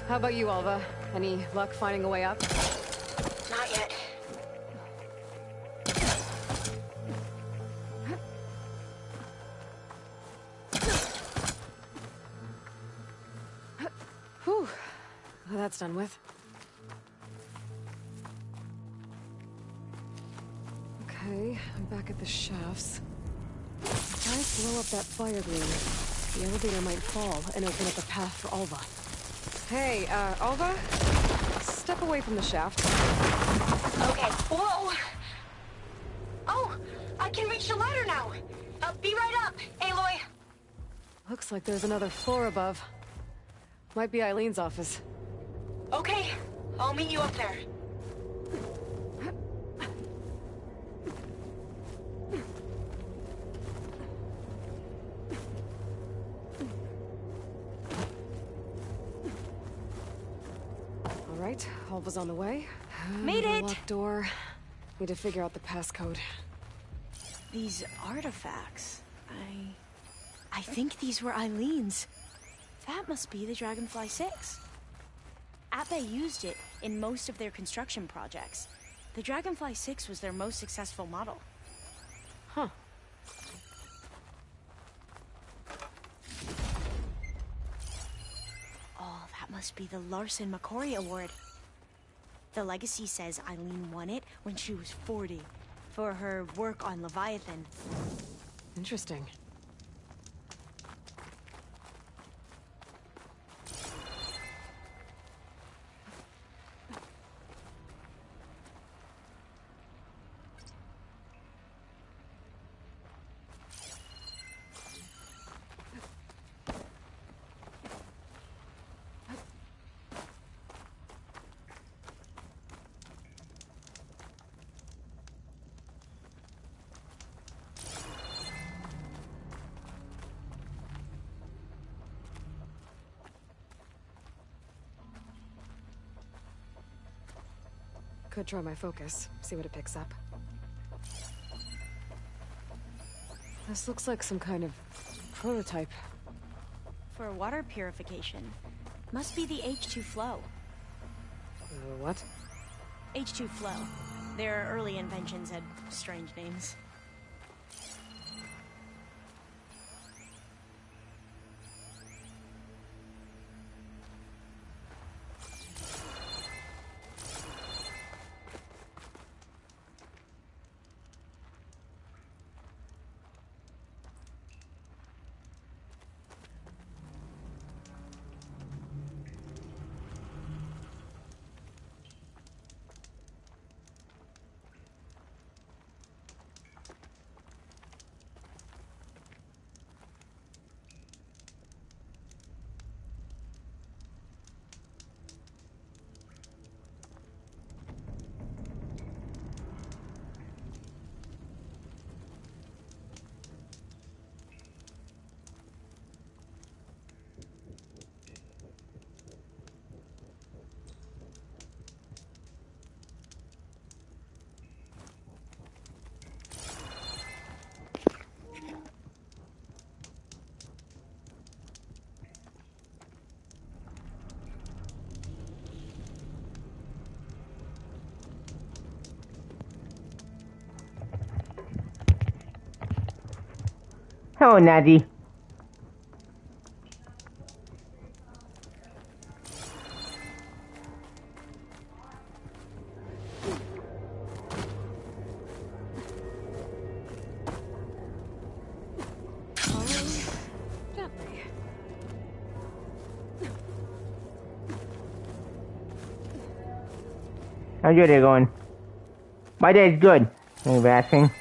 B: How about you, Alva? Any luck finding a way up?
E: Not yet.
B: Whew. Well, that's done with. Okay, I'm back at the shafts. If I blow up that fire green, the elevator might fall and open up a path for Alva. Hey, Alva? Step away from the shaft.
E: Okay. Whoa! Oh! I can reach the ladder now! Be right up, Aloy!
B: Looks like there's another floor above. Might be Eileen's office.
E: Okay, I'll meet you up there.
B: All right, Alva's on the way.
E: Made it!
B: Locked door. Need to figure out the passcode.
E: These artifacts... I think these were Eileen's. That must be the Dragonfly 6. Ape used it in most of their construction projects. The Dragonfly 6 was their most successful model.
B: Huh.
E: Oh, that must be the Larson McCory Award. The legacy says Eileen won it when she was 40 for her work on Leviathan.
B: Interesting. Could try my focus, see what it picks up. This looks like some kind of prototype.
E: For water purification. Must be the H2 flow.
B: What?
E: H2 flow. Their early inventions had strange names.
H: Hello, Natty.
B: Gently.
H: How's your day going? My day's good. Thank you for asking.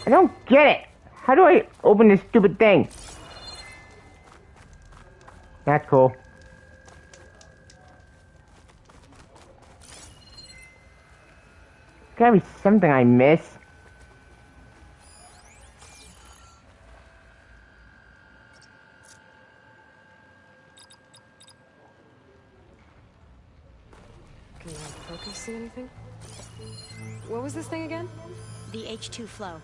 H: I don't get it. How do I open this stupid thing? That's cool. gotta be something I miss.
B: Can I focus see anything? What was this thing again?
E: The H2 flow.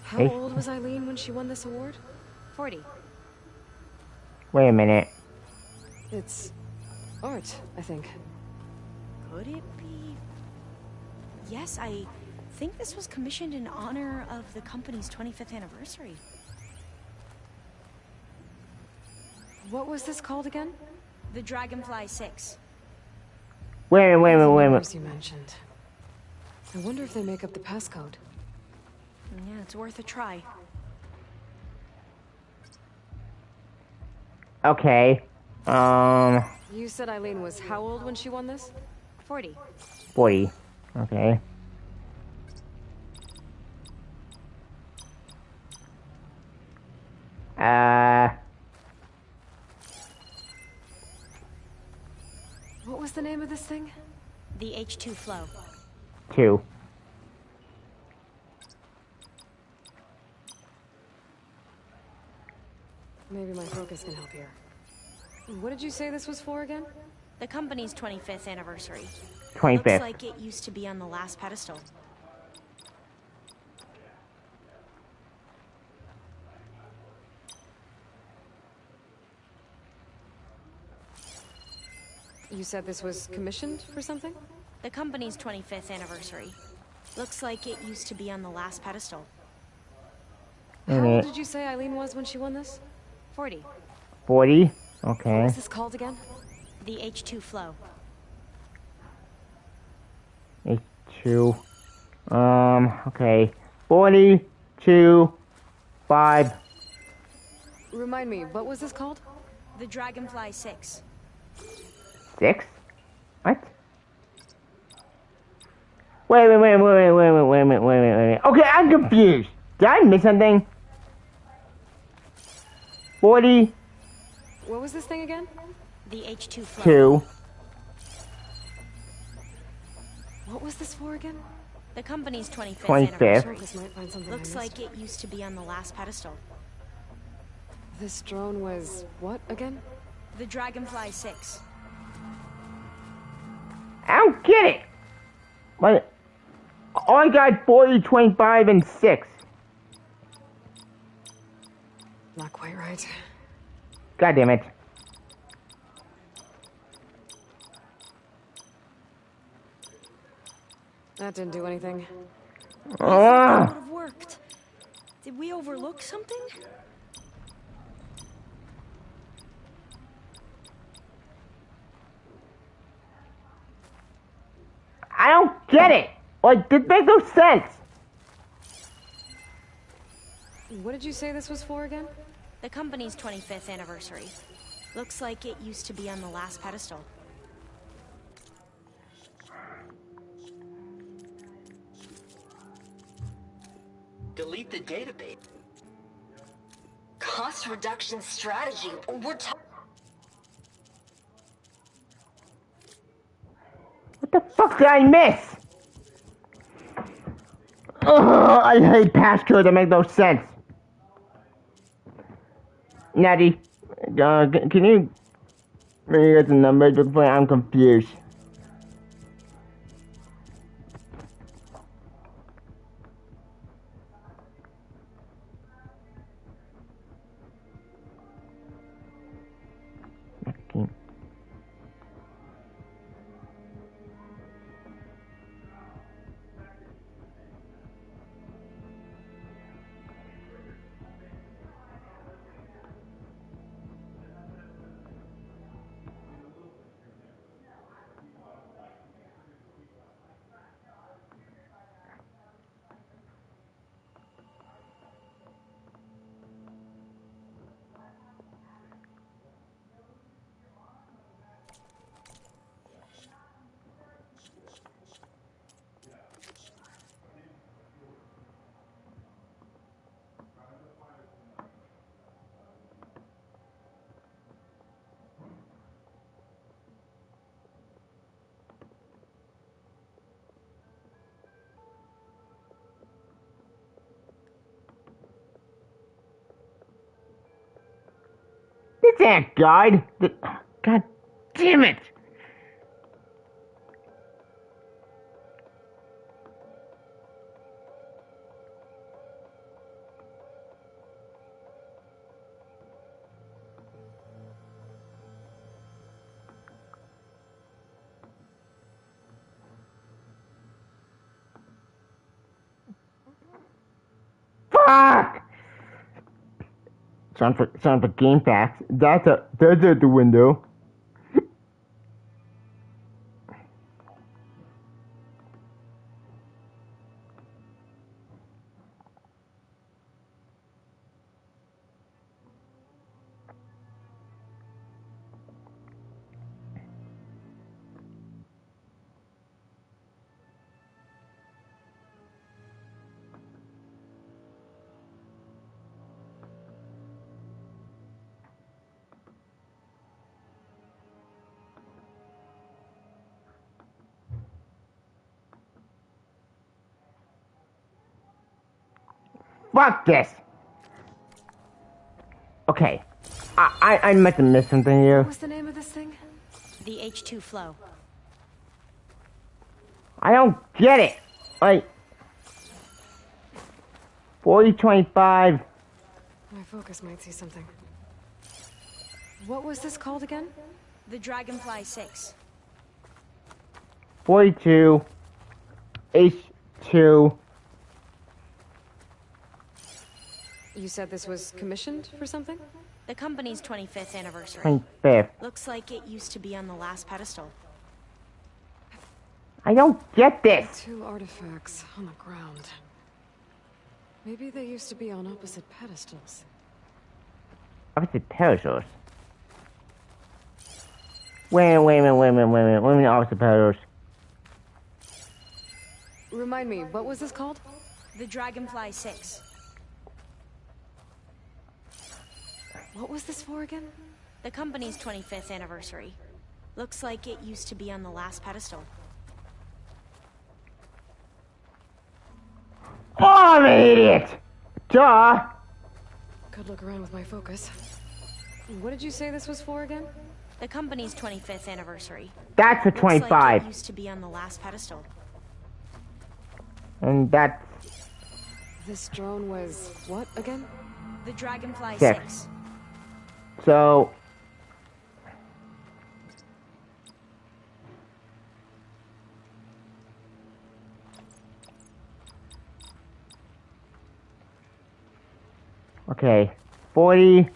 B: How old was Eileen when she won this award?
E: 40.
H: Wait a minute.
B: It's art, I think.
E: Could it be? Yes, I think this was commissioned in honor of the company's 25th anniversary.
B: What was this called again?
E: The Dragonfly 6.
H: Wait a minute.
B: You mentioned. I wonder if they make up the passcode.
E: Yeah, it's worth a try.
H: Okay.
B: You said Eileen was how old when she won this?
E: 40.
H: 40. Okay.
B: What was the name of this thing?
E: The H2 flow.
H: 2.
B: Maybe my focus can help here. What did you say this was for again?
E: The company's 25th anniversary.
H: 25th.
E: Looks like it used to be on the last pedestal.
B: You said this was commissioned for something?
E: The company's 25th anniversary. Looks like it used to be on the last pedestal.
B: How old did you say Eileen was when she won this?
E: 40.
H: 40? Okay.
B: What was this called again?
E: The H2 flow.
H: H2. Okay. 42. 5.
B: Remind me, what was this called?
E: The Dragonfly 6.
H: 6? What? Wait a minute. Okay, I'm confused. Did I miss something? 40.
B: What was this thing again?
E: The H2 flow.
H: 2.
B: What was this for again?
E: The company's 25th
H: 25th.
E: anniversary.
B: This might find something
E: Looks
B: I missed.
E: like it used to be on the last pedestal.
B: This drone was what again?
E: The Dragonfly 6.
H: I don't get it. But I got 40, 25, and 6.
B: Not quite right.
H: God damn it.
B: That didn't do anything.
E: That would have worked. Did we overlook something?
H: I don't get it. Like, this makes no sense.
B: What did you say this was for again?
E: The company's 25th anniversary. Looks like it used to be on the last pedestal.
G: Delete the database.
K: Cost reduction strategy. We're talking.
H: What the fuck did I miss? Ugh, I hate passcodes that make no sense. Natty, can you get the numbers before I'm confused? that guide? God damn it! Fuck! Sounds like game facts. That's at the window. Fuck this! Okay. I must have missed something here.
B: What was the name of this thing?
E: The H2 flow.
H: I don't get it! Like... 4025...
B: My focus might see something. What was this called again?
E: The Dragonfly 6.
H: 42... H2...
B: You said this was commissioned for something?
E: The company's 25th anniversary.
H: 25th.
E: Looks like it used to be on the last pedestal.
H: I don't get this!
B: 2 artifacts on the ground. Maybe they used to be on opposite pedestals.
H: Opposite pedestals? Wait a minute, opposite pedestals.
B: Remind me, what was this called?
E: The Dragonfly 6.
B: What was this for again?
E: The company's 25th anniversary. Looks like it used to be on the last pedestal.
H: Oh, I'm an idiot! Duh!
B: Could look around with my focus. What did you say this was for again?
E: The company's 25th anniversary.
H: That's a 25.
E: Looks like it used to be on the last pedestal.
H: And that's...
B: This drone was what again?
E: The Dragonfly
H: 6.
E: 6.
H: So... Okay, 40...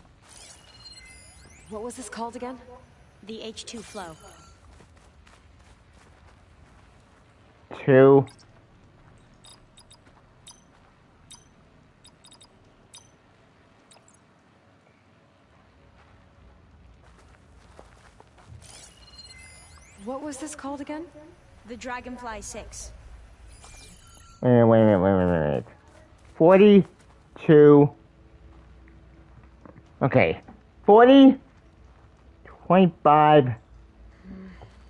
B: What was this called again?
E: The H2 flow.
H: 2...
B: What was this called again?
E: The Dragonfly 6.
H: Wait a minute. 42... Okay. 40... 25...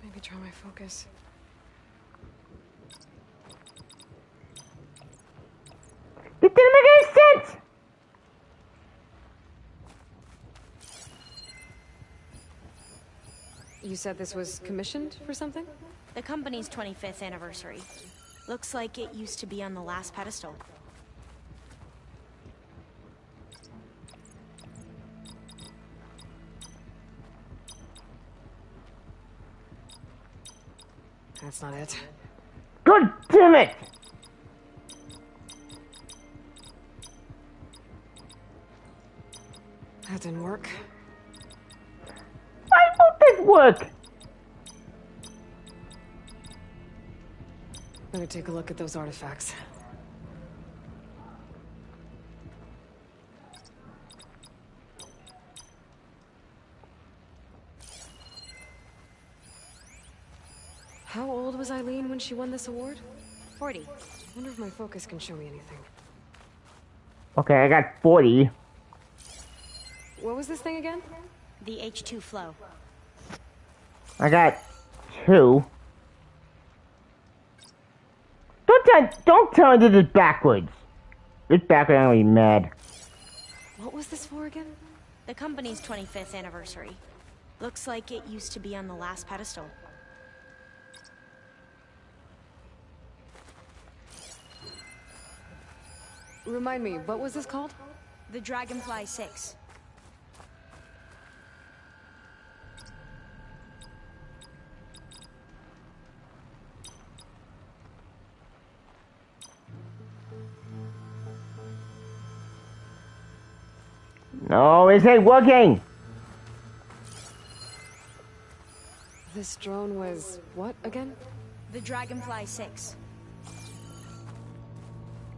B: Maybe try my focus.
H: It didn't make any sense!
B: You said this was commissioned for something?
E: The company's 25th anniversary. Looks like it used to be on the last pedestal.
B: That's not it.
H: God damn it!
B: That didn't work.
H: Why won't this work?
B: Better take a look at those artifacts. How old was Eileen when she won this award?
E: 40.
B: Wonder if my focus can show me anything.
H: Okay, I got 40.
B: What was this thing again?
E: The H2 flow.
H: I got 2. Don't tell me this is backwards. It's backwards, I'm gonna be mad.
B: What was this for again?
E: The company's 25th anniversary. Looks like it used to be on the last pedestal.
B: Remind me, what was this called?
E: The Dragonfly 6.
H: No, is it working?
B: This drone was what again?
E: The Dragonfly 6.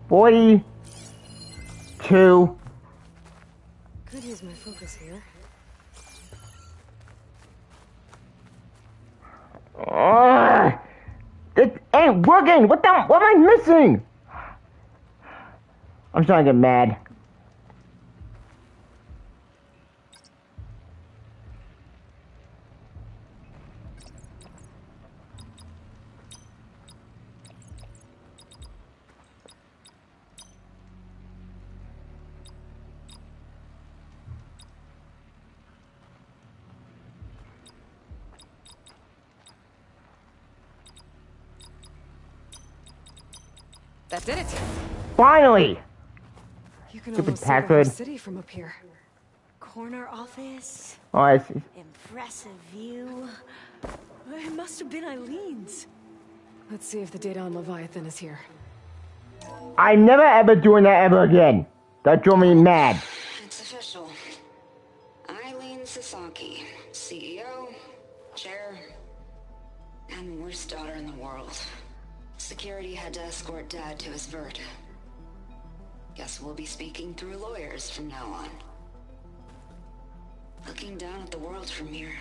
H: 42.
B: Could use my focus here.
H: It ain't working! What am I missing? I'm starting to get mad.
B: That did it.
H: Finally!
B: You can
H: Stupid
B: almost see the whole
H: password.
B: city from up here.
E: Corner office.
H: Oh, I see.
E: Impressive view. It must have been Eileen's.
B: Let's see if the data on Leviathan is here.
H: I'm never ever doing that ever again. That drove me mad.
K: It's official. Eileen Sasaki, CEO, chair, and worst daughter in the world. Security had to escort Dad to his vert. Guess we'll be speaking through lawyers from now on. Looking down at the world from here.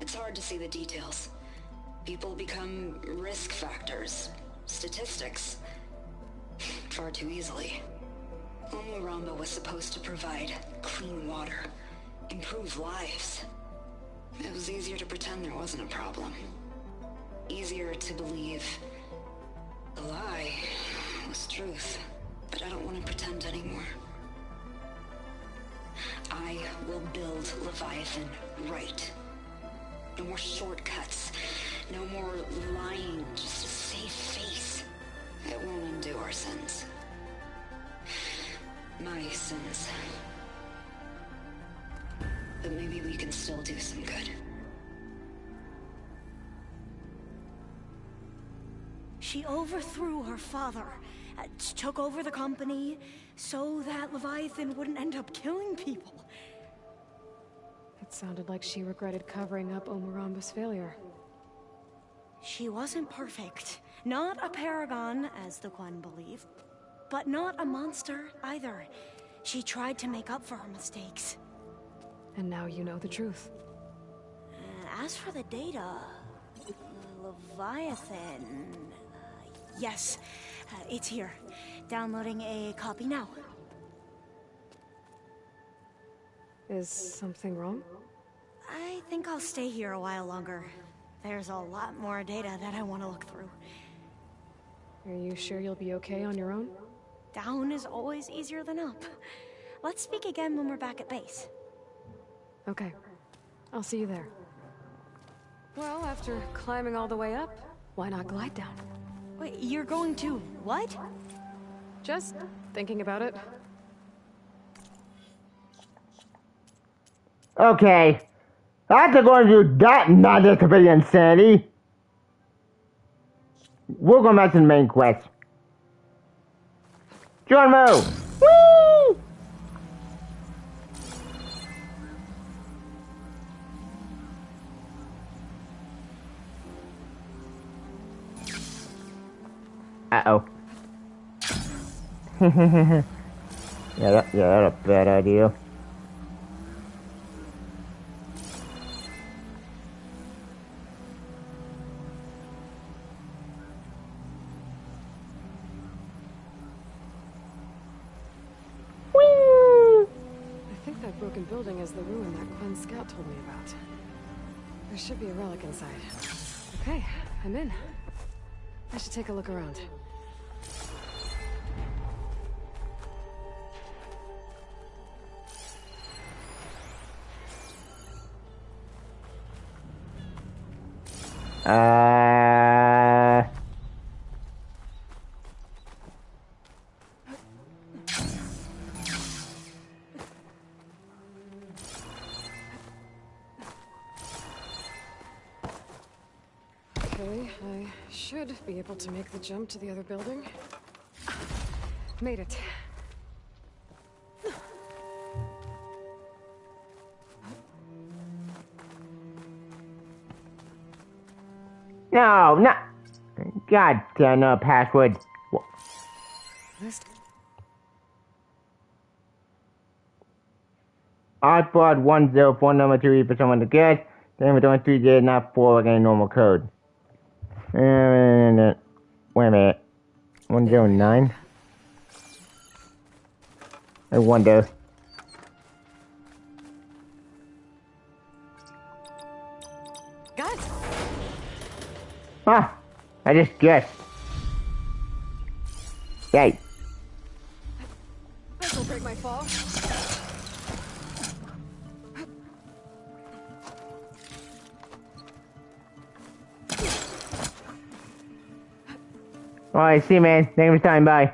K: It's hard to see the details. People become risk factors, statistics, far too easily. Omuramba was supposed to provide clean water, improve lives. It was easier to pretend there wasn't a problem. Easier to believe the lie was truth, but I don't want to pretend anymore. I will build Leviathan right. No more shortcuts, no more lying just to save face. It won't undo our sins. My sins. But maybe we can still do some good.
E: She overthrew her father, took over the company, so that Leviathan wouldn't end up killing people.
B: It sounded like she regretted covering up Omuramba's failure.
E: She wasn't perfect. Not a paragon, as the Quan believed, but not a monster either. She tried to make up for her mistakes.
B: And now you know the truth.
E: As for the data, Leviathan... yes, it's here. Downloading a copy now.
B: Is something wrong?
E: I think I'll stay here a while longer. There's a lot more data that I want to look through.
B: Are you sure you'll be okay on your own?
E: Down is always easier than up. Let's speak again when we're back at base.
B: Okay. I'll see you there. Well, after climbing all the way up, why not glide down?
E: Wait, you're going to what?
B: Just thinking about it.
H: Okay. I have to go and do that nonsense of insanity. We're going back to the main quest. John Moo! Whee! Uh-oh. yeah, that's a bad idea.
B: I think that broken building is the ruin that Quan Scout told me about. There should be a relic inside. Okay, I'm in. I should take a look around. Okay, I should be able to make the jump to the other building. Made it.
H: No, no. God damn, no password.
B: This.
H: Oddblood 104 number 2 for someone to get. Then we're doing 3 did not 4 again normal code. Wait a minute. 109? I wonder.
B: Guys!
H: Ah! I just guessed. Yay.
B: This will break my fall.
H: Alright, see you, man. Thank you for stopping by.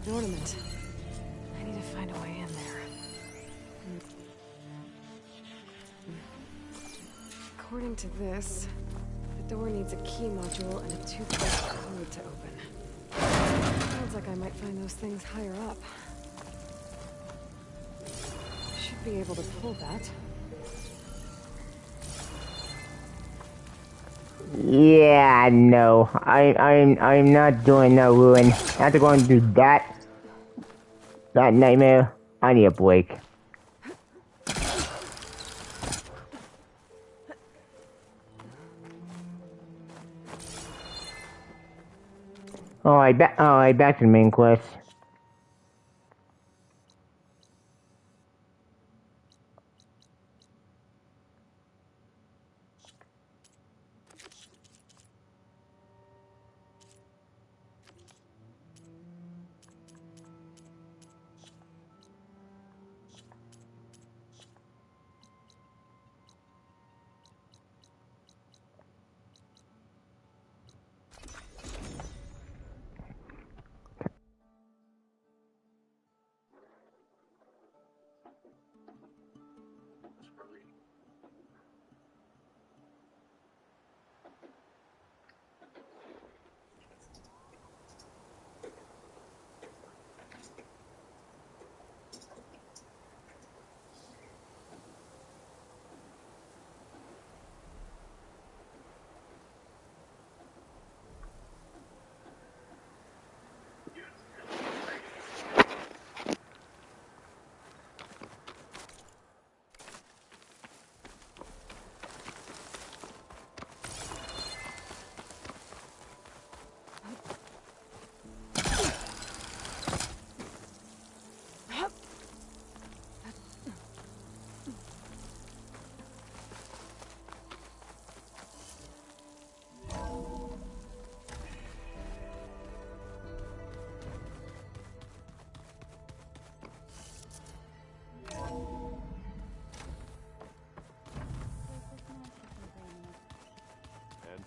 B: An ornament. I need to find a way in there. According to this, the door needs a key module and a 2-bit code to open. Sounds like I might find those things higher up. Should be able to pull that.
H: Yeah, no. I'm not doing no ruin. After going through that nightmare, I need a break. Alright, back to the main quest.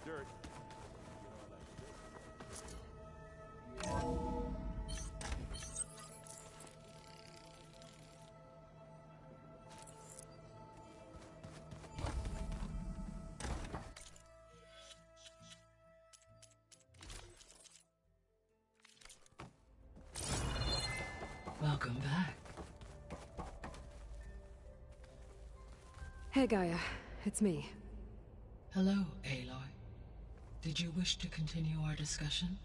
F: Dirt.
C: Welcome back.
B: Hey, Gaia. It's me.
C: Hello, Aloy. Did you wish to continue our discussion?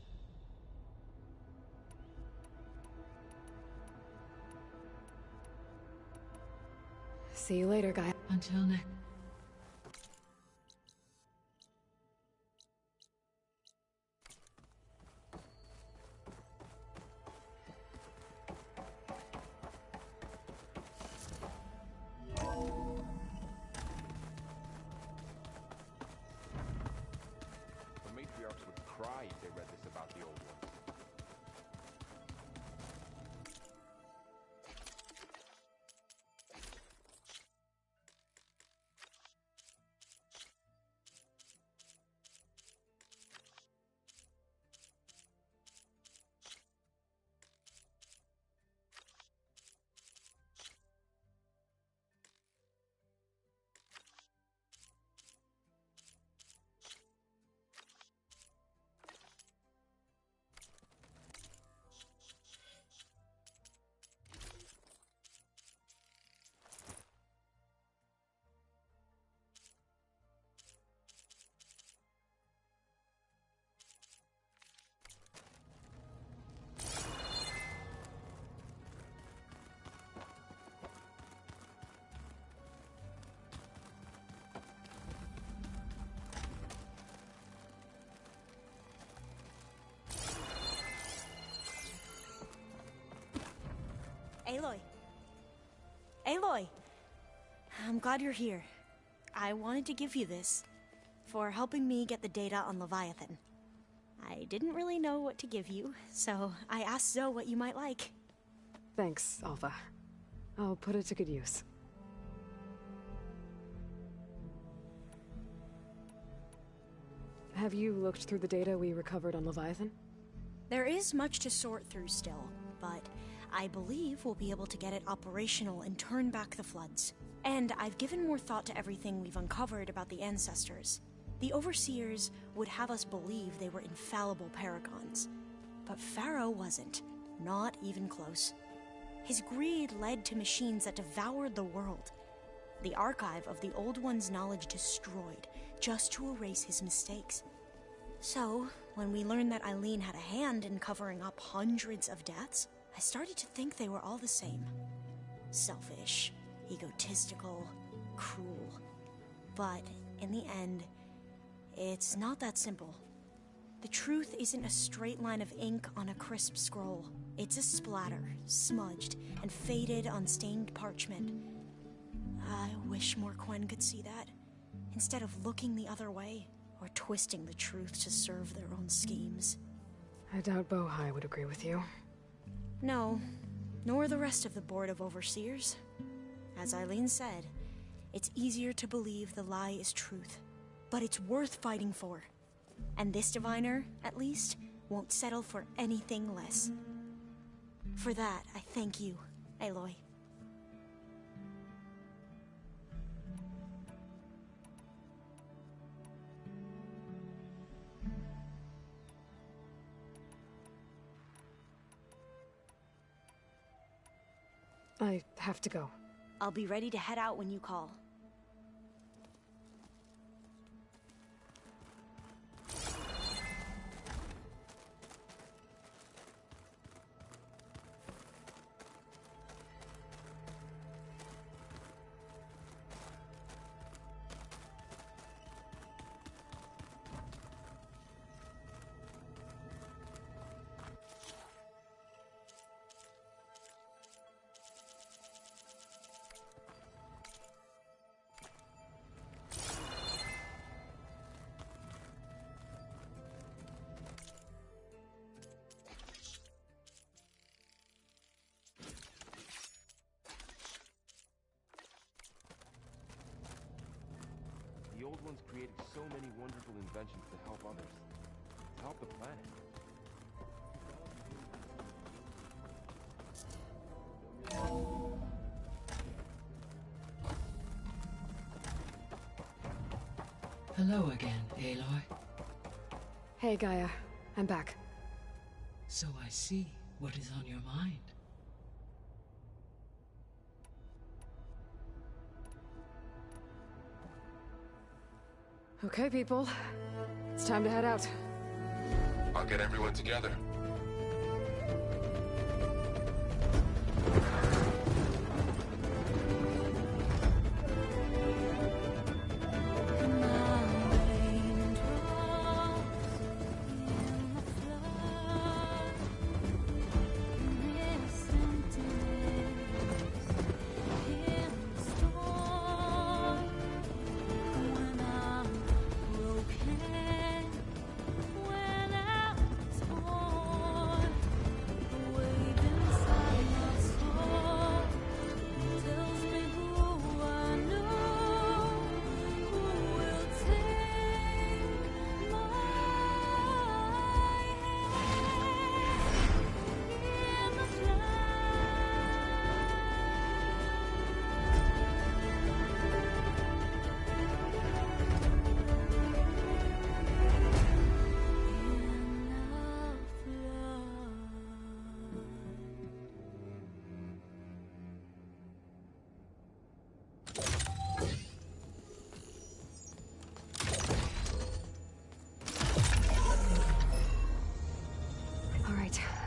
B: See you later, Gaia.
C: Until next.
E: Aloy. Aloy! I'm glad you're here. I wanted to give you this for helping me get the data on Leviathan. I didn't really know what to give you, so I asked Zoe what you might like.
B: Thanks, Alpha. I'll put it to good use. Have you looked through the data we recovered on Leviathan?
E: There is much to sort through still, but I believe we'll be able to get it operational and turn back the floods. And I've given more thought to everything we've uncovered about the Ancestors. The Overseers would have us believe they were infallible paragons. But Pharaoh wasn't. Not even close. His greed led to machines that devoured the world. The archive of the Old One's knowledge destroyed, just to erase his mistakes. So, when we learned that Eileen had a hand in covering up hundreds of deaths, I started to think they were all the same. Selfish, egotistical, cruel. But in the end, it's not that simple. The truth isn't a straight line of ink on a crisp scroll. It's a splatter, smudged and faded on stained parchment. I wish more Quen could see that, instead of looking the other way, or twisting the truth to serve their own schemes.
B: I doubt Bohai would agree with you.
E: No, nor the rest of the Board of Overseers. As Eileen said, it's easier to believe the lie is truth, but it's worth fighting for. And this diviner, at least, won't settle for anything less. For that, I thank you, Aloy.
B: I have to go.
E: I'll be ready to head out when you call.
A: The Old Ones created so many wonderful inventions to help others. To help the planet.
C: Hello again, Aloy.
B: Hey, Gaia. I'm back.
C: So I see what is on your mind.
B: Okay, people. It's time to head out.
A: I'll get everyone together.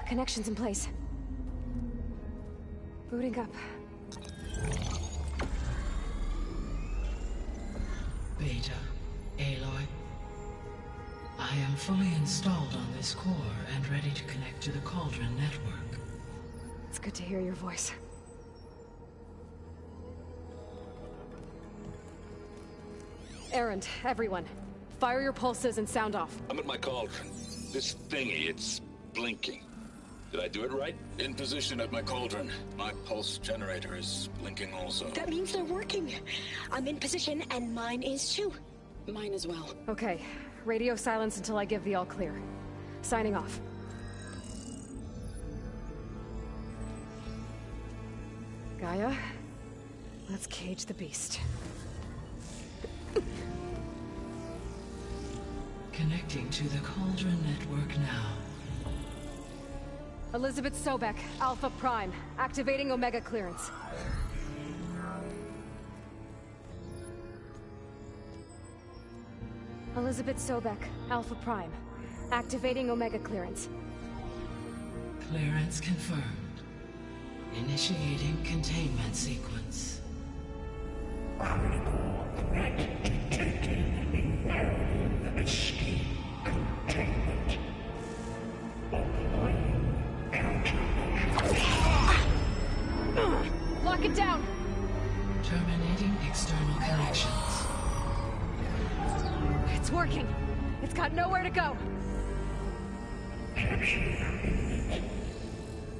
B: Connections in place. Booting up.
C: Beta, Aloy. I am fully installed on this core and ready to connect to the Cauldron network.
B: It's good to hear your voice. Erend, everyone. Fire your pulses and sound off.
M: I'm at my cauldron. This thingy, it's blinking. Did I do it right? In position at my cauldron. My pulse generator is blinking also.
N: That means they're working. I'm in position, and mine is too. Mine as well.
B: Okay. Radio silence until I give the all clear. Signing off. Gaia, let's cage the beast.
C: Connecting to the Cauldron network now.
B: Elizabeth Sobek, Alpha Prime, activating Omega clearance. Elizabeth Sobek, Alpha Prime, activating Omega clearance.
C: Clearance confirmed. Initiating containment sequence.
O: Critical threat detected. Escape containment. Applying countermeasures.
B: Lock it down!
C: Terminating external connections.
B: It's working. It's got nowhere to go.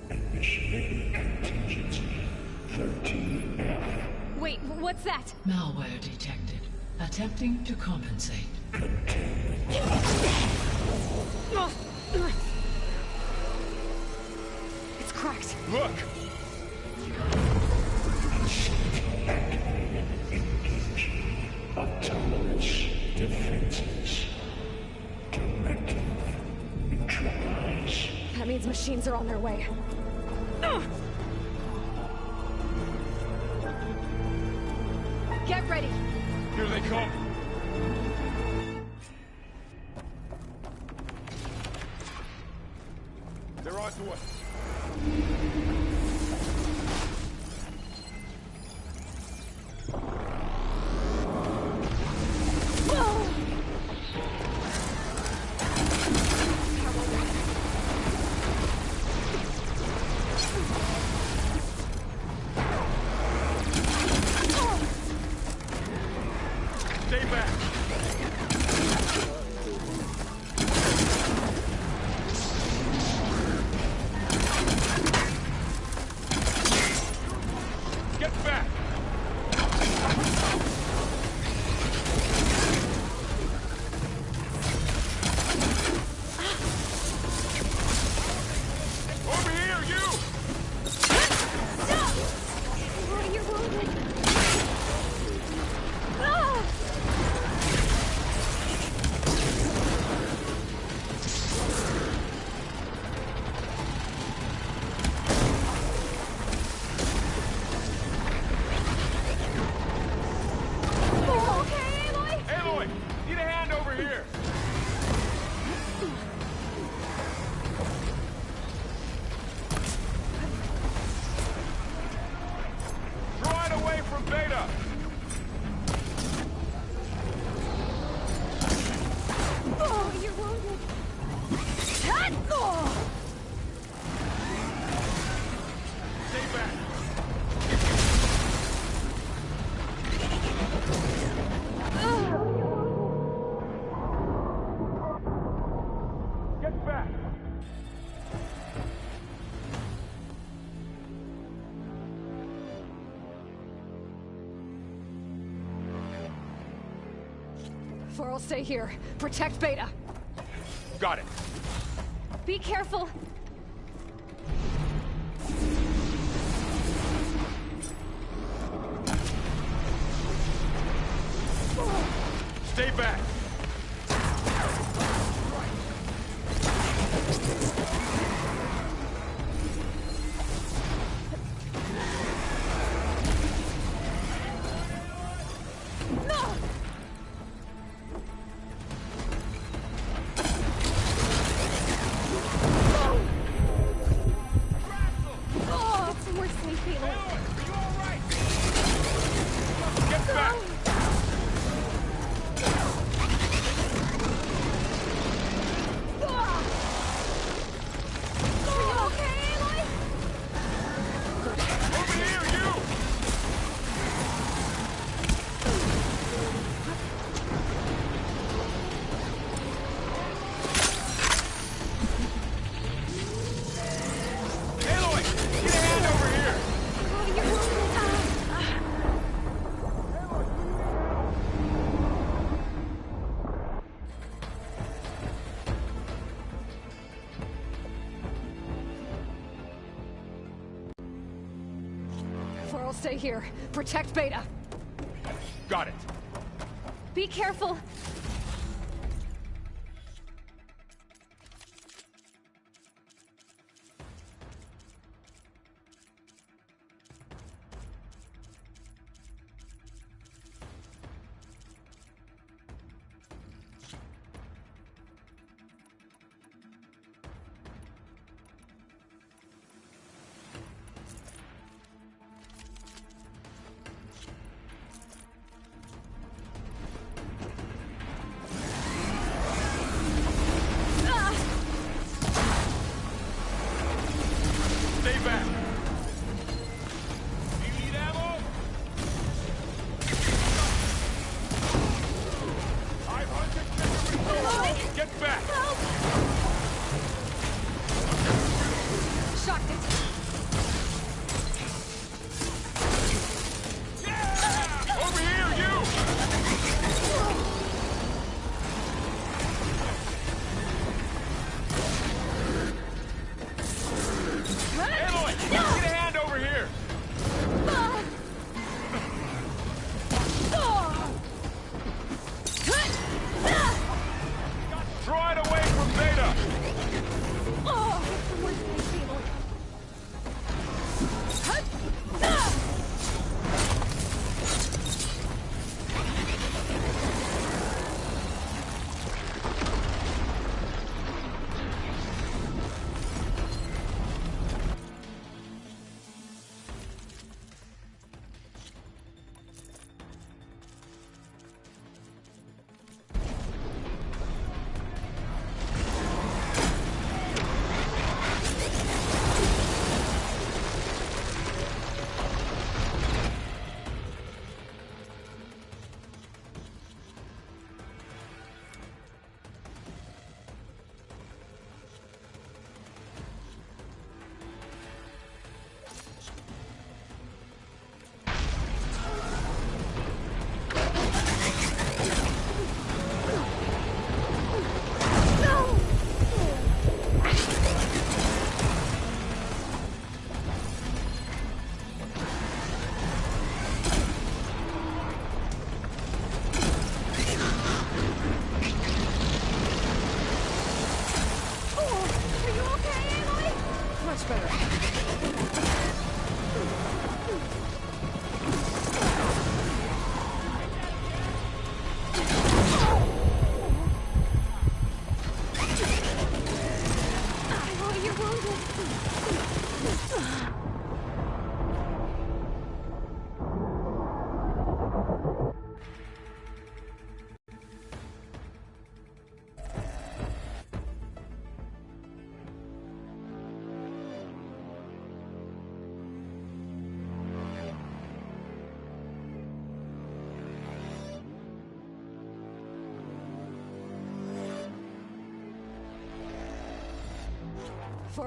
O: Initiating contingency 13F.
B: Wait, what's that?
C: Malware detected. Attempting to compensate.
B: It's cracked.
F: Look!
O: Autonomous defenses. Directive neutralize.
B: That means machines are on their way. Get ready!
F: Here they come! They're on to us! Stay back! Get back! Over here, you!
B: Oh, you're wounded. Okay, Aloy?
F: Aloy! Need a hand over here! Draw it away from Beta!
B: Oh, you're wounded.
F: Stay back! Get back!
B: For'll stay here. Protect Beta.
F: Got it.
B: Be careful.
F: Stay back!
B: Oh, we're safe, Aloy.
F: Aloy, are you alright? Get back!
B: stay here. Protect Beta.
F: Got it.
B: Be careful.
F: Stay back. Do you need ammo? 500 Get back.
B: Help! Shocked it.
F: Yeah! Over here, you! Aloy, get a hand over here! Draw it away from Beta!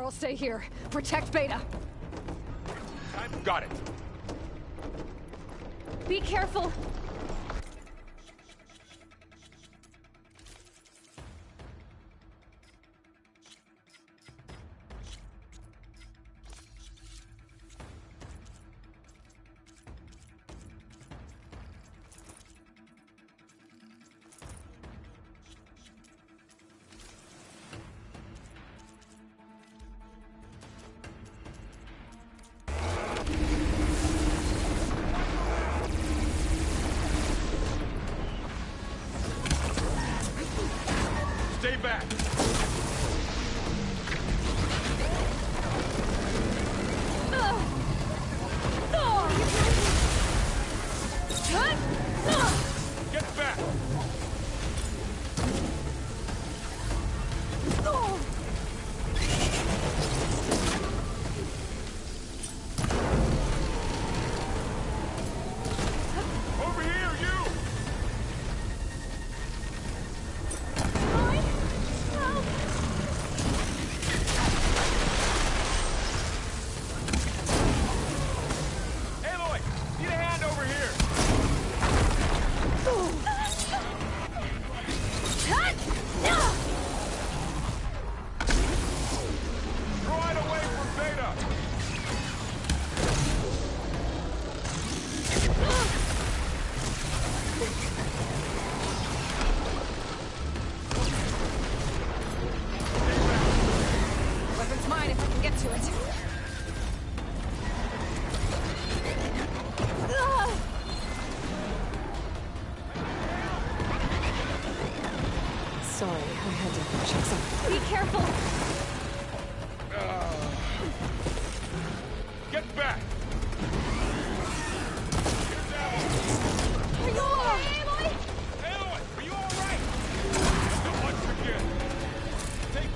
B: I'll stay here. Protect Beta.
F: I've got it.
B: Be careful.
F: Stay back. Get back. Over here, you!
B: Help! Sorry, I had to check something. Be careful!
F: Get back!
B: Are you okay, Aloy?
F: Aloy, are you alright? So once again. Take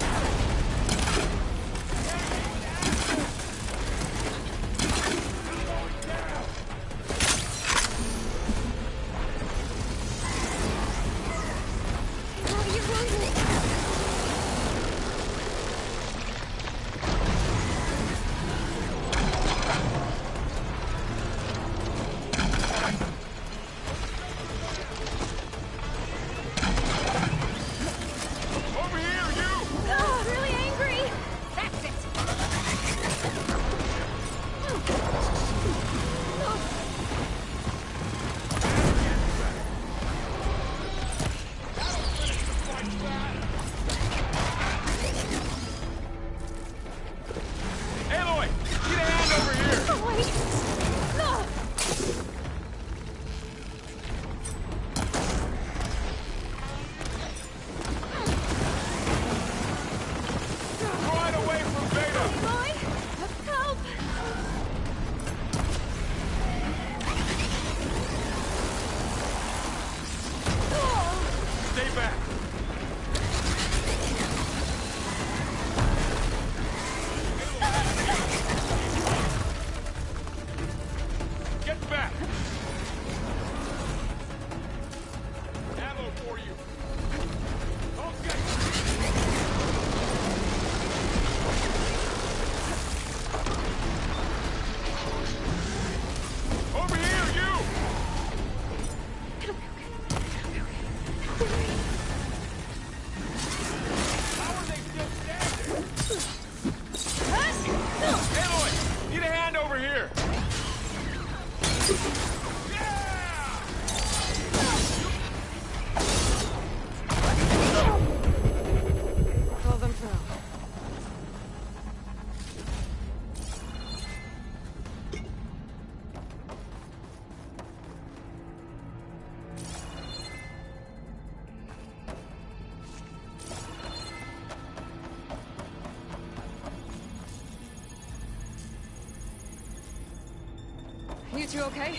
B: You two okay?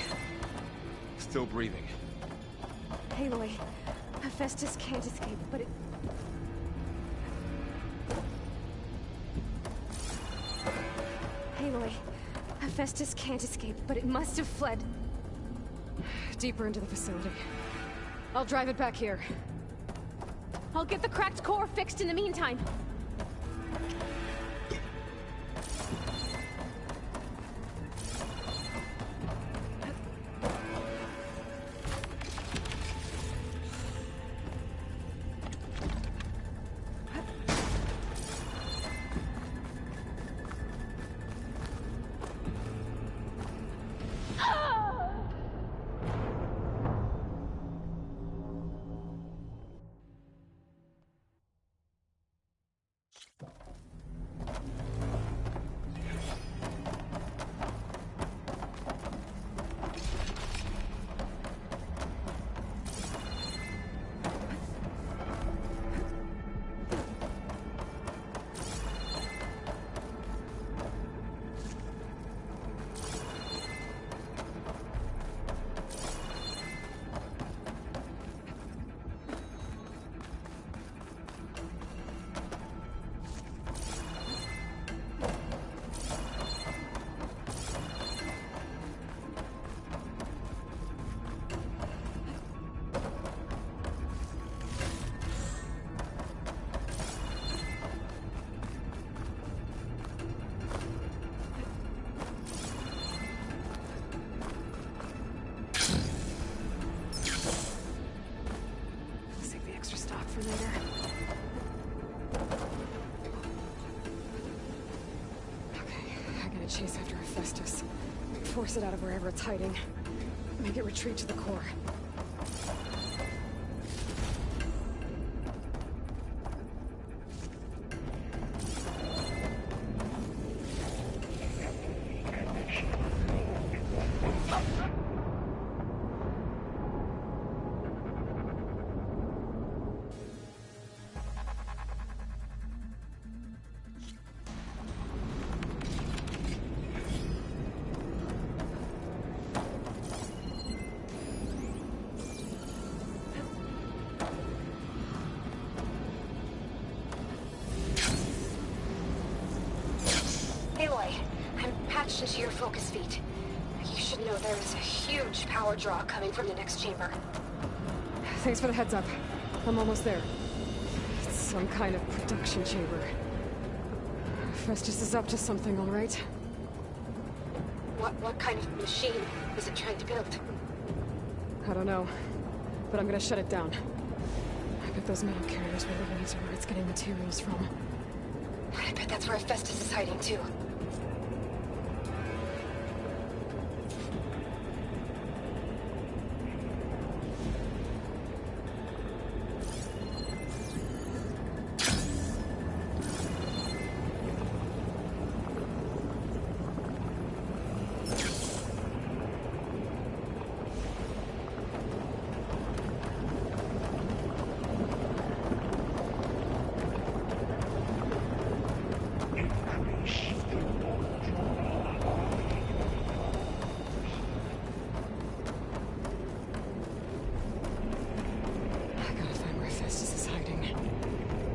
F: Still breathing.
B: Aloy, Hephaestus can't escape, but it... Aloy, Hephaestus can't escape, but it must have fled deeper into the facility. I'll drive it back here. I'll get the cracked core fixed in the meantime. Chase after Hephaestus. Force it out of wherever it's hiding. Make it retreat to the core.
P: attention to your focus feed. You should know there is a huge power draw coming from the next chamber.
B: Thanks for the heads up. I'm almost there. It's some kind of production chamber. Festus is up to something, all right?
P: What kind of machine is it trying to build?
B: I don't know, but I'm gonna shut it down. I bet those metal carriers will lead to where it's getting materials from.
P: I bet that's where Festus is hiding too.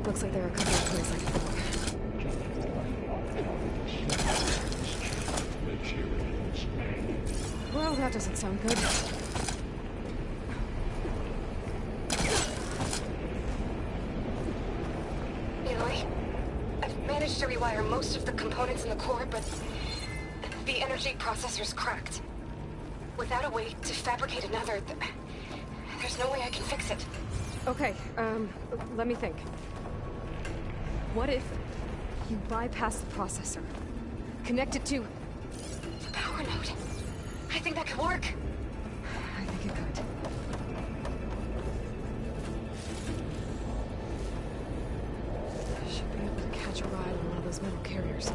B: Looks like there are a couple of clues I can follow. Well, that doesn't sound good.
P: Aloy, I've managed to rewire most of the components in the core, but the energy processor's cracked. Without a way to fabricate another, there's no way I can fix it.
B: Okay, let me think. What if you bypass the processor? Connect it to...
P: the power node. I think that could work.
B: I think it could. I should be able to catch a ride on one of those metal carriers.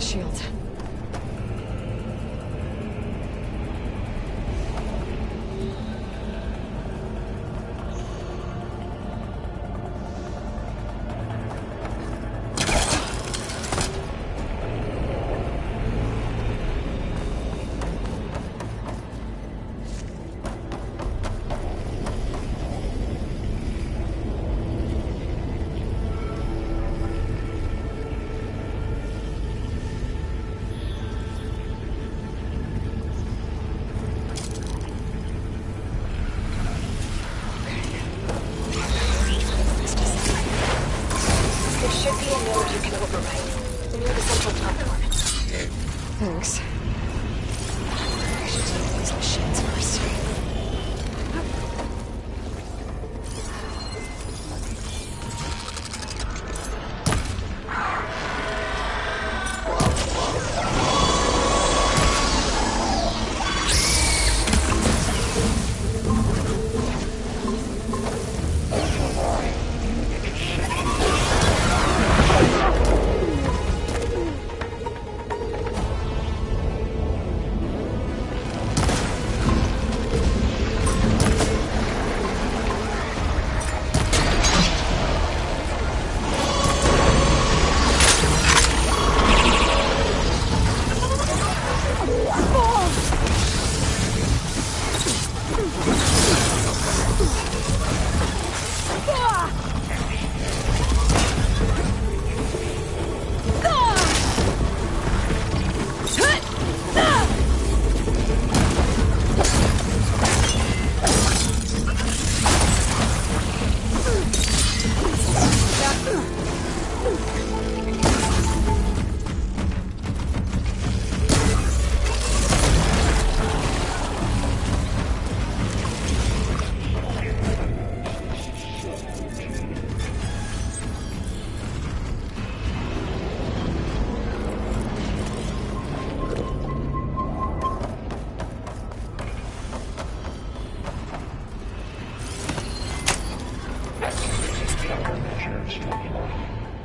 B: shield.
P: There should be a node you can override. Near the central platform.
B: Thanks.
P: I should take these machines first.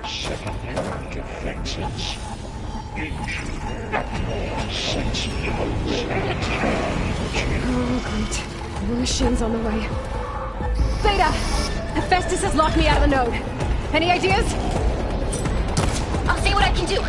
O: Secondary defenses. Sensitive
B: Oh, great. More machines on the way. Theta! Hephaestus has locked me out of the node. Any ideas?
P: I'll see what I can do.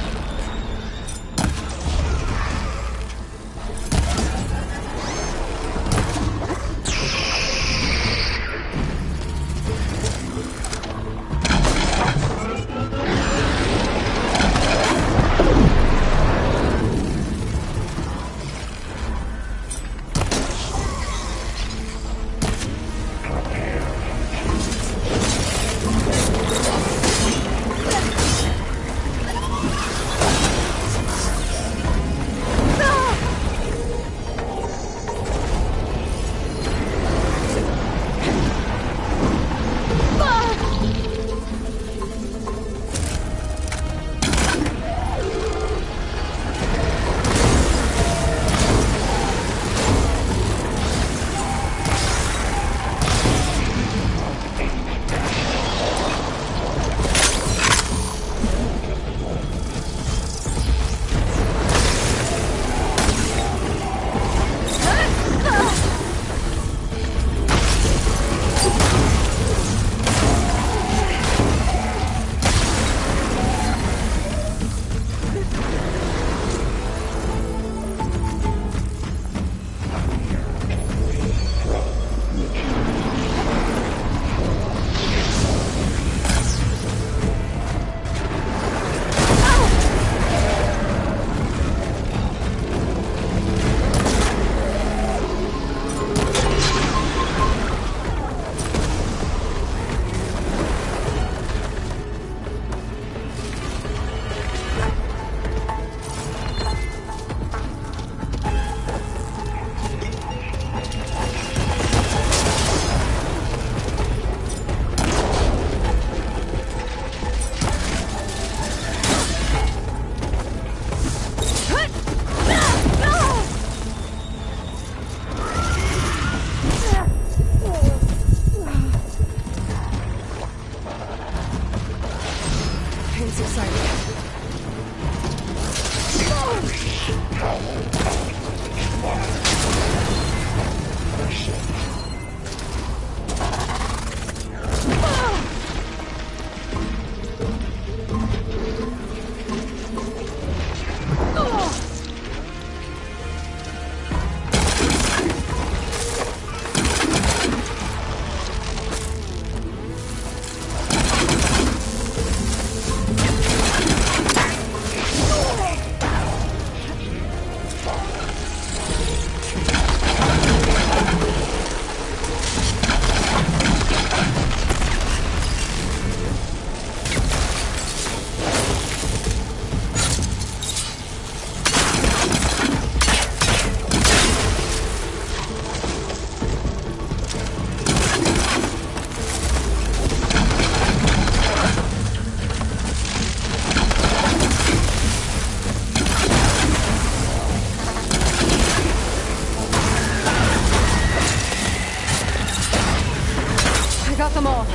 B: Got them all.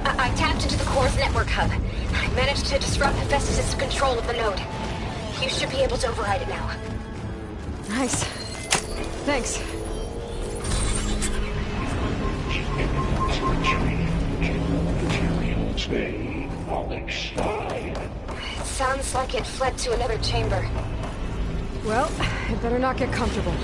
P: I tapped into the core's network hub. I managed to disrupt Hephaestus' control of the node. You should be able to override it now.
B: Nice. Thanks.
P: It sounds like it fled to another chamber.
B: Well, it better not get comfortable.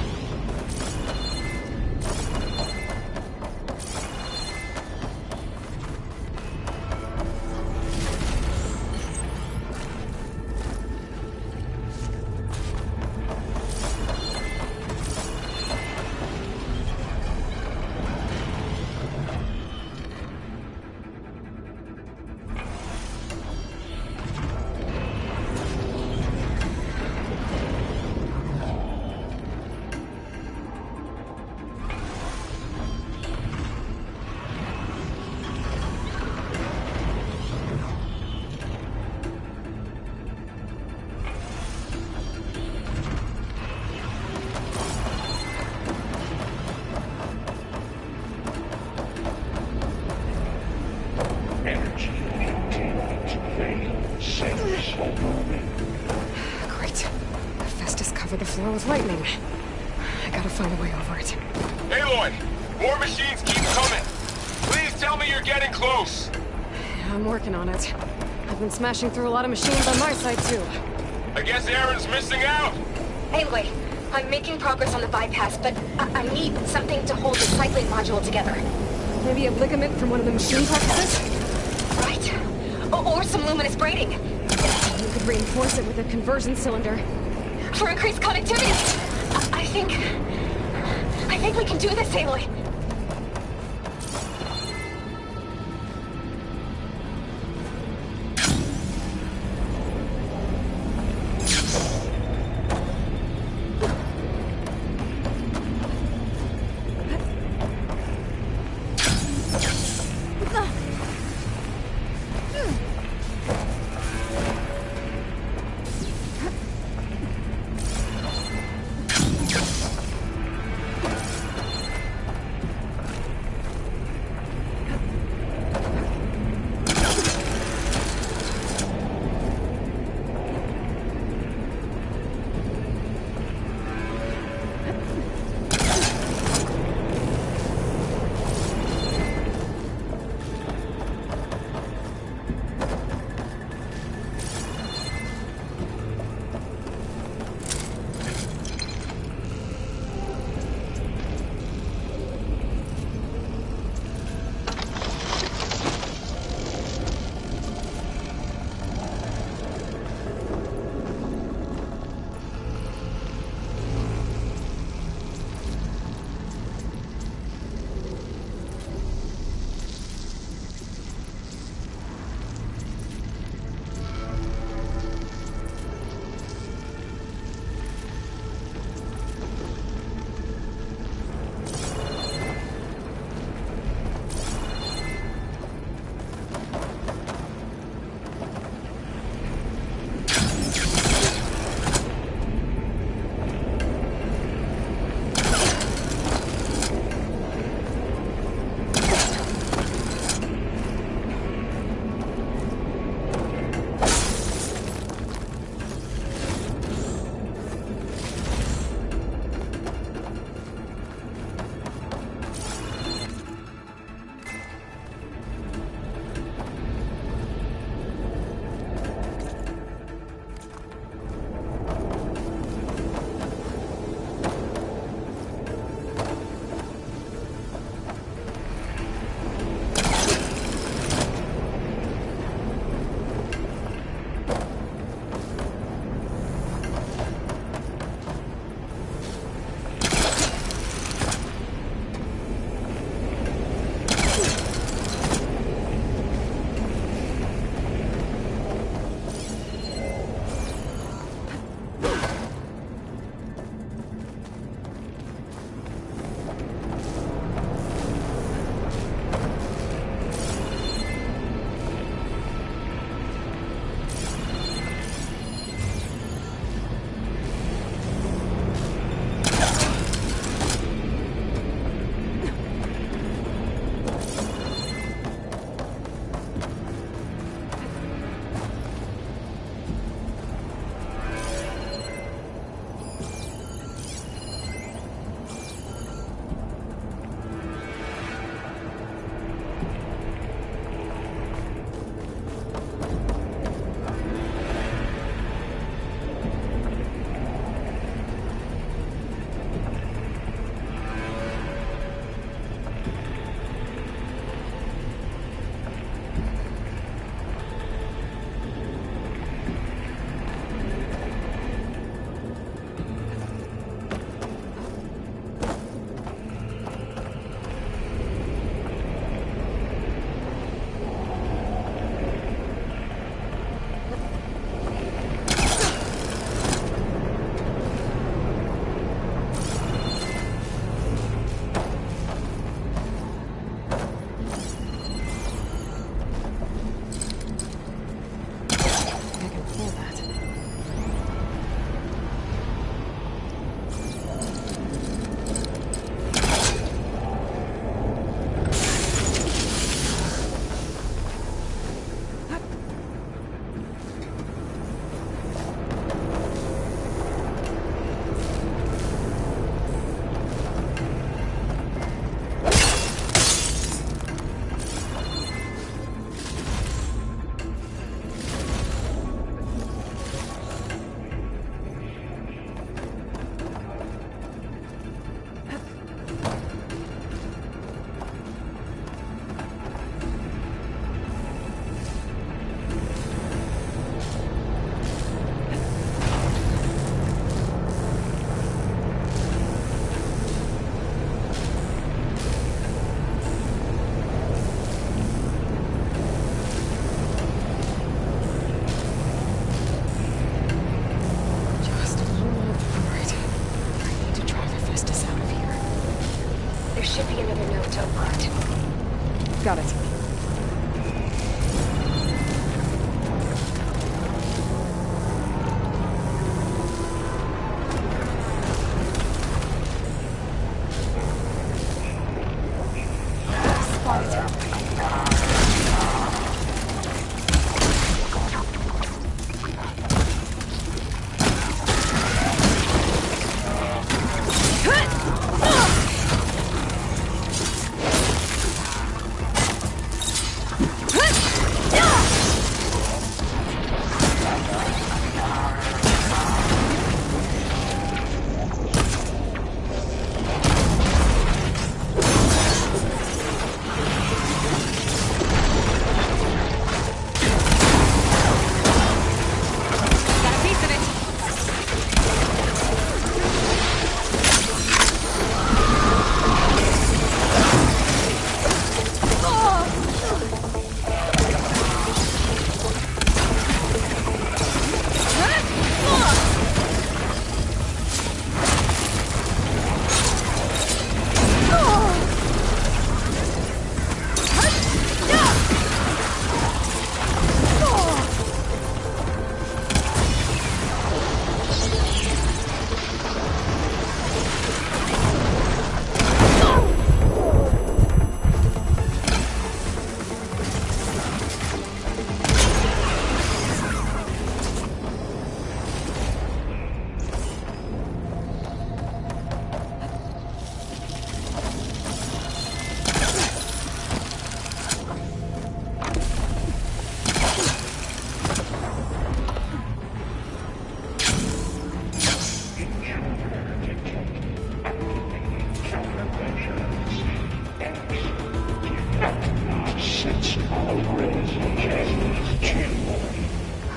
B: Great. Hephaestus covered the floor with lightning. I gotta find a way over it.
F: Aloy! More machines keep coming! Please tell me you're getting close!
B: I'm working on it. I've been smashing through a lot of machines on my side, too.
F: I guess Aaron's missing out!
P: Anyway, I'm making progress on the bypass, but I need something to hold the cycling module together.
B: Maybe a ligament from one of the machine practices?
P: Right. Or some luminous braiding.
B: You could reinforce it with a conversion cylinder.
P: For increased connectivity! I think we can do this, Aloy.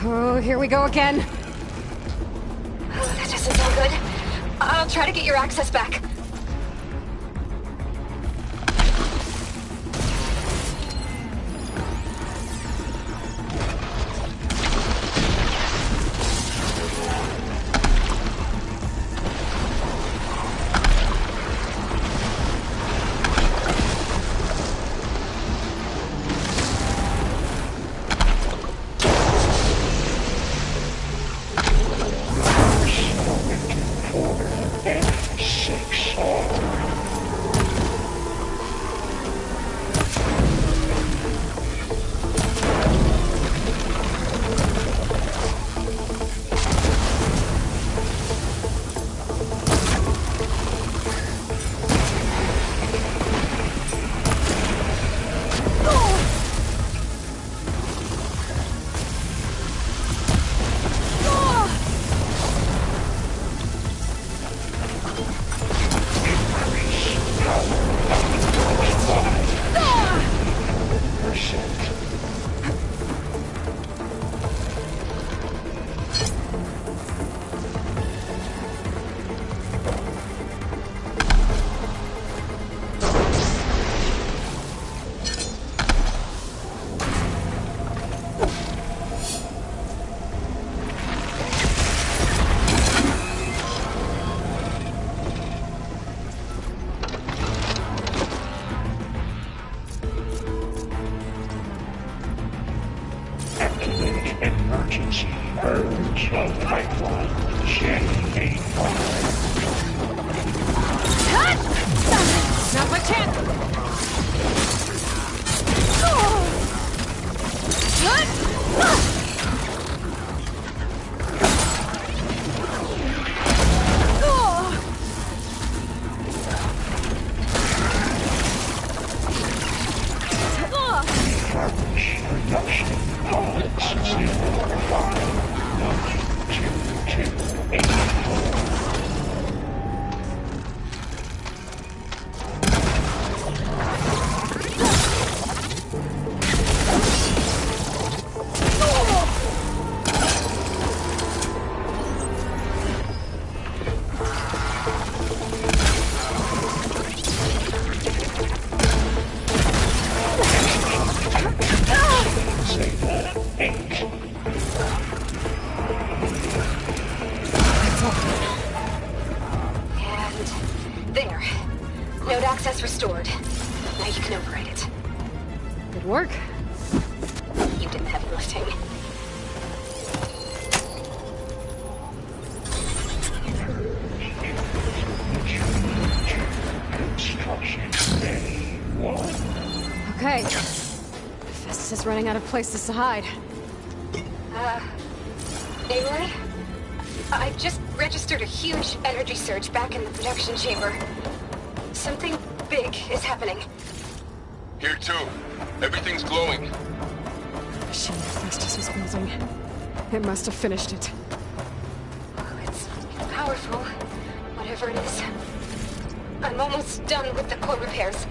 B: Oh, here we go again.
P: Oh, that doesn't sound good. I'll try to get your access back.
O: Emergency urge of pipeline J85.
B: Now's my chance! Restored. Now you can override it. Good work.
P: You did the heavy lifting.
B: Okay. Festus is running out of places to hide.
P: Aloy? I just registered a huge energy surge back in the production chamber. Something big is happening.
F: Here too. Everything's glowing.
B: The machine Festus was building. It must have finished it.
P: Oh, it's powerful. Whatever it is. I'm almost done with the core repairs.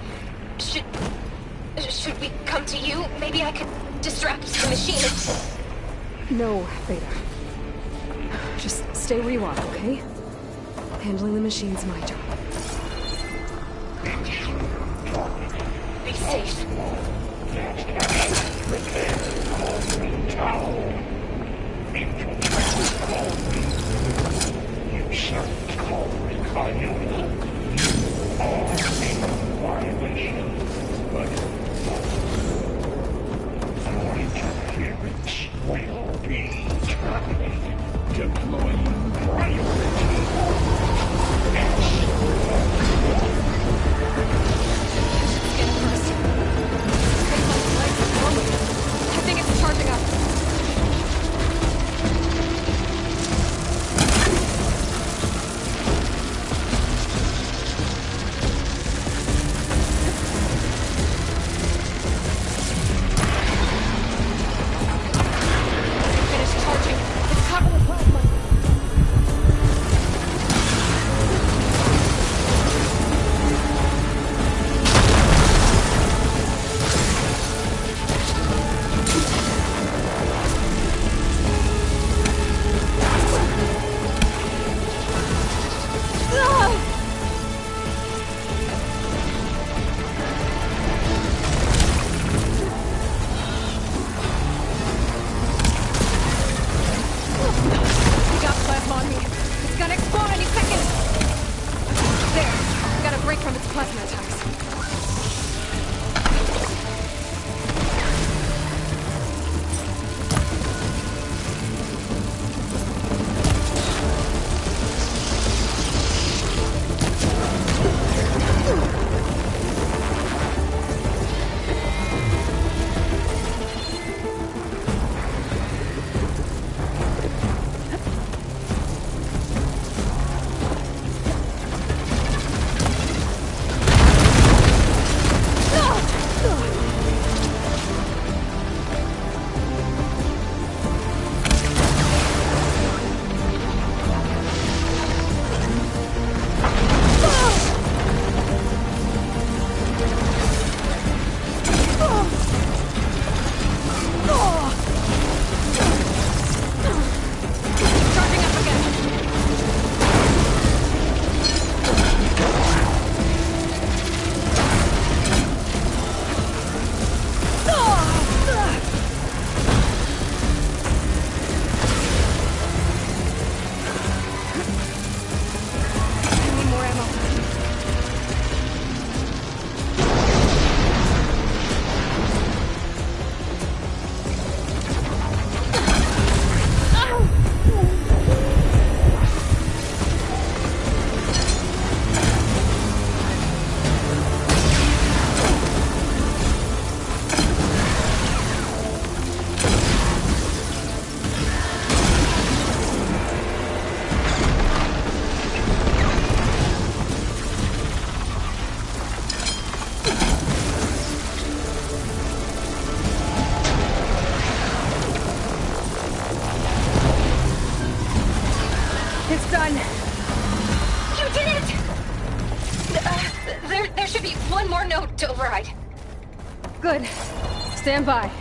P: Should we come to you? Maybe I could distract the machine.
B: No, Beta. Just stay where you are, okay? Handling the machine's my job.
P: Be safe.
B: good. Stand by.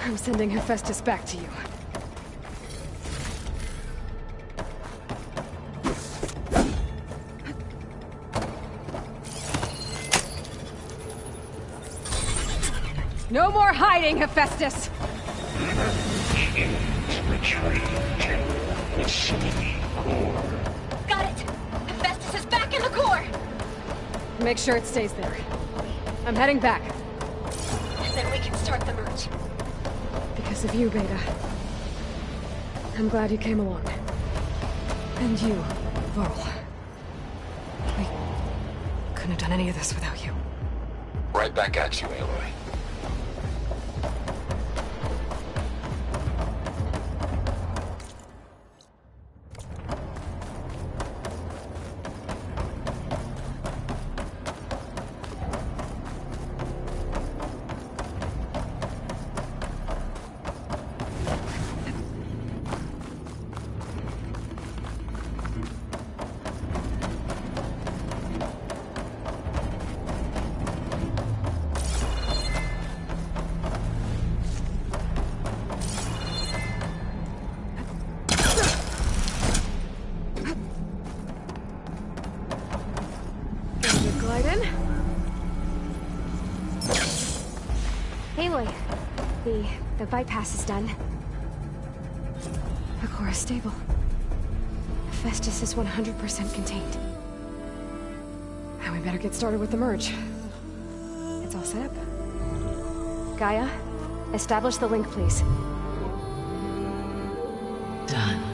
B: I'm sending Hephaestus back to you. No more hiding, Hephaestus!
P: Got it! Hephaestus is back in the core!
B: Make sure it stays there. I'm heading back.
P: And then we can start the merge.
B: Because of you, Beta. I'm glad you came along. And you, Varl. We couldn't have done any of this without you.
L: Right back at you, Aloy.
B: Aloy, the bypass is done. The core is stable. Hephaestus is 100% contained. And we better get started with the merge. It's all set up. Gaia, establish the link, please.
C: Done.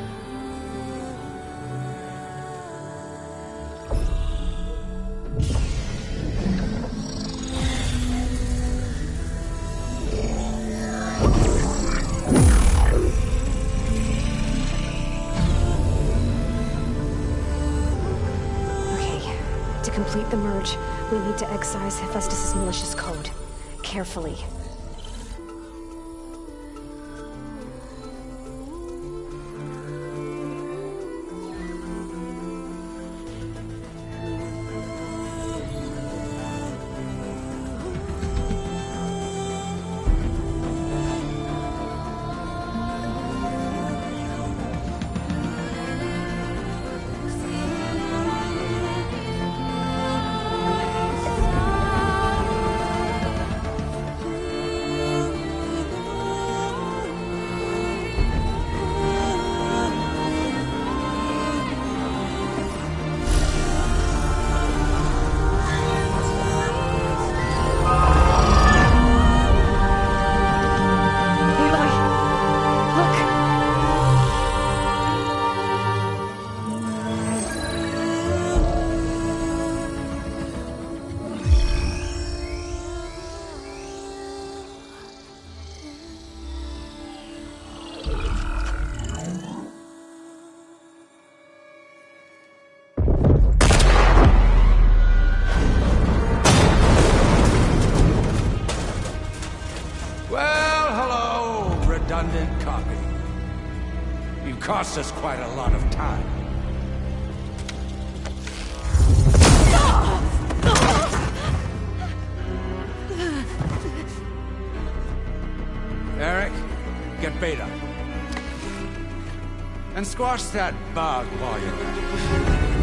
B: To complete the merge, we need to excise Hephaestus' malicious code. Carefully.
Q: Redundant copy. You cost us quite a lot of time. Eric, get Beta. And squash that bug while you're there.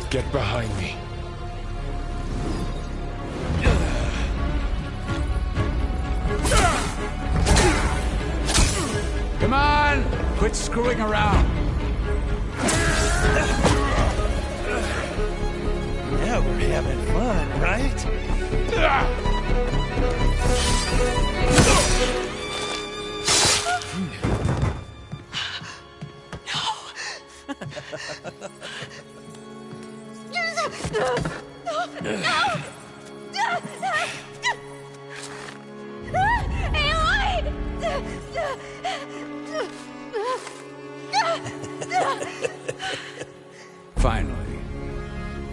M: Get behind me.
Q: Come on! Quit screwing around.
I: Now we're having fun, right?
Q: Finally.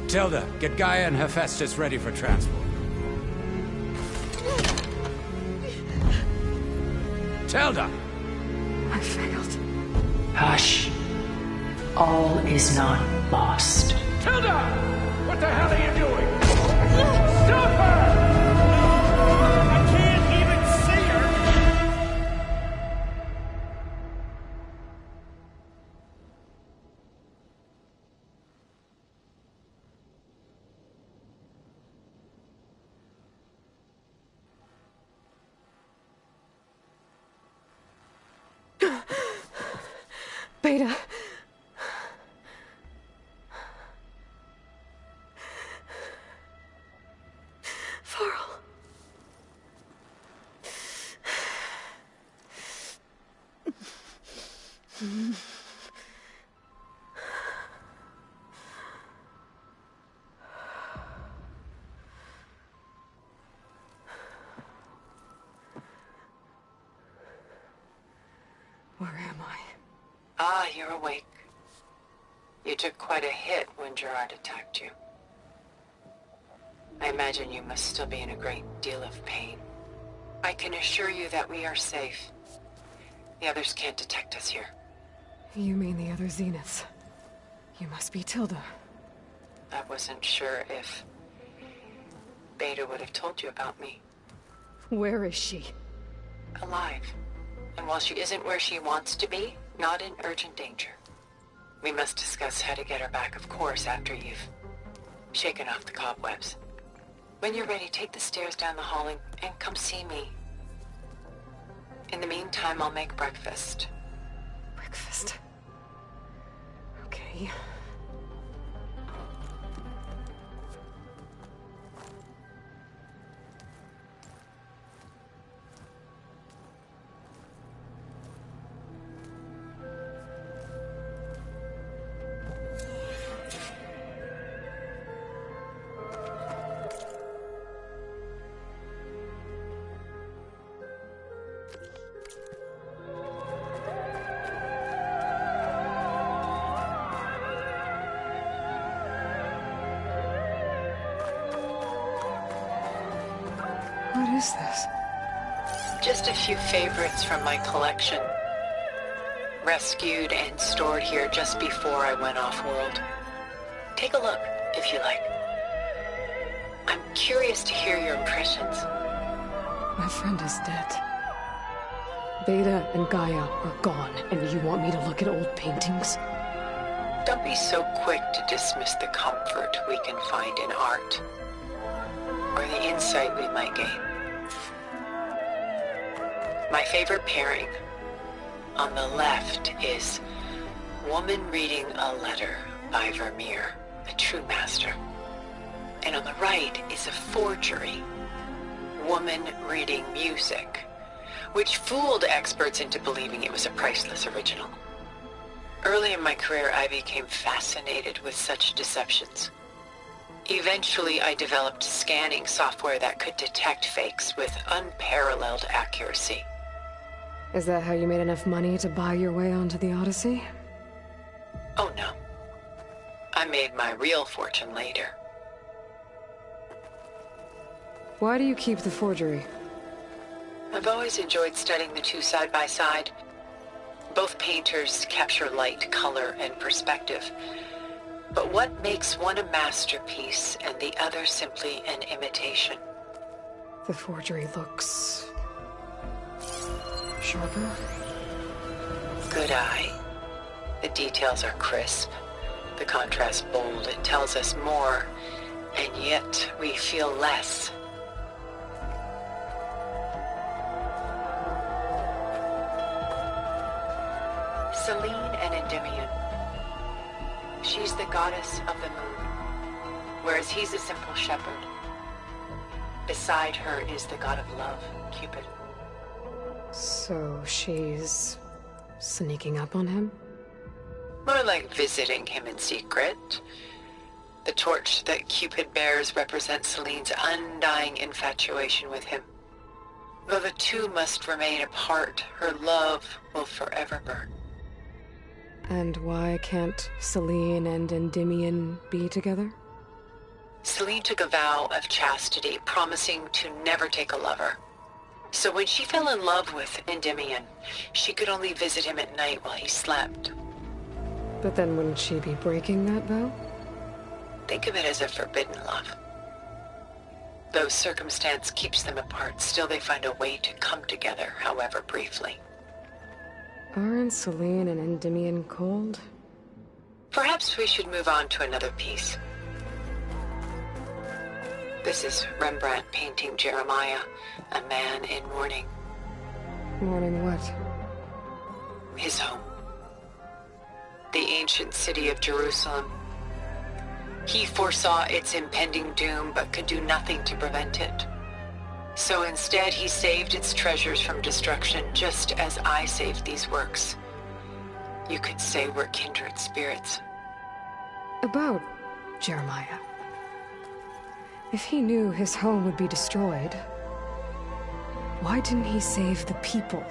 Q: Tilda, get Gaia and Hephaestus ready for transport. Telda!
B: I failed.
C: Hush. All is not lost.
Q: Telda! What the hell are you doing? Stop her! I can't even see her!
B: Beta. Varl. Where am I?
R: Ah, you're awake. You took quite a hit when Gerard attacked you. I imagine you must still be in a great deal of pain. I can assure you that we are safe. The others can't detect us here.
B: You mean the other Zeniths? You must be Tilda.
R: I wasn't sure if Beta would have told you about me.
B: Where is she?
R: Alive. And while she isn't where she wants to be, not in urgent danger. We must discuss how to get her back, of course, after you've shaken off the cobwebs. When you're ready, take the stairs down the hall and come see me. In the meantime, I'll make breakfast.
B: Breakfast? Okay. What is this?
R: Just a few favorites from my collection. Rescued and stored here just before I went off-world. Take a look, if you like. I'm curious to hear your impressions.
B: My friend is dead. Beta and Gaia are gone, and you want me to look at old paintings?
R: Don't be so quick to dismiss the comfort we can find in art, or the insight we might gain. My favorite pairing on the left is Woman Reading a Letter by Vermeer, a true master. And on the right is a forgery, Woman Reading Music, which fooled experts into believing it was a priceless original. Early in my career, I became fascinated with such deceptions. Eventually, I developed scanning software that could detect fakes with unparalleled accuracy.
B: Is that how you made enough money to buy your way onto the Odyssey?
R: Oh no. I made my real fortune later.
B: Why do you keep the forgery?
R: I've always enjoyed studying the two side by side. Both painters capture light, color, and perspective. But what makes one a masterpiece and the other simply an imitation?
B: The forgery looks sharper.
R: Good eye. The details are crisp. The contrast bold. It tells us more, and yet we feel less. Selene and Endymion. She's the goddess of the moon, whereas he's a simple shepherd. Beside her is the god of love, Cupid.
B: So she's sneaking up on him?
R: More like visiting him in secret. The torch that Cupid bears represents Selene's undying infatuation with him. Though the two must remain apart, her love will forever burn.
B: And why can't Selene and Endymion be together?
R: Selene took a vow of chastity, promising to never take a lover. So when she fell in love with Endymion, she could only visit him at night while he slept.
B: But then wouldn't she be breaking that vow?
R: Think of it as a forbidden love. Though circumstance keeps them apart, still they find a way to come together, however briefly.
B: Aren't Celine and Endymion cold?
R: Perhaps we should move on to another piece. This is Rembrandt painting Jeremiah, a man in mourning.
B: Mourning what?
R: His home. The ancient city of Jerusalem. He foresaw its impending doom, but could do nothing to prevent it. So instead, he saved its treasures from destruction, just as I saved these works. You could say we're kindred spirits.
B: About Jeremiah. If he knew his home would be destroyed, why didn't he save the people?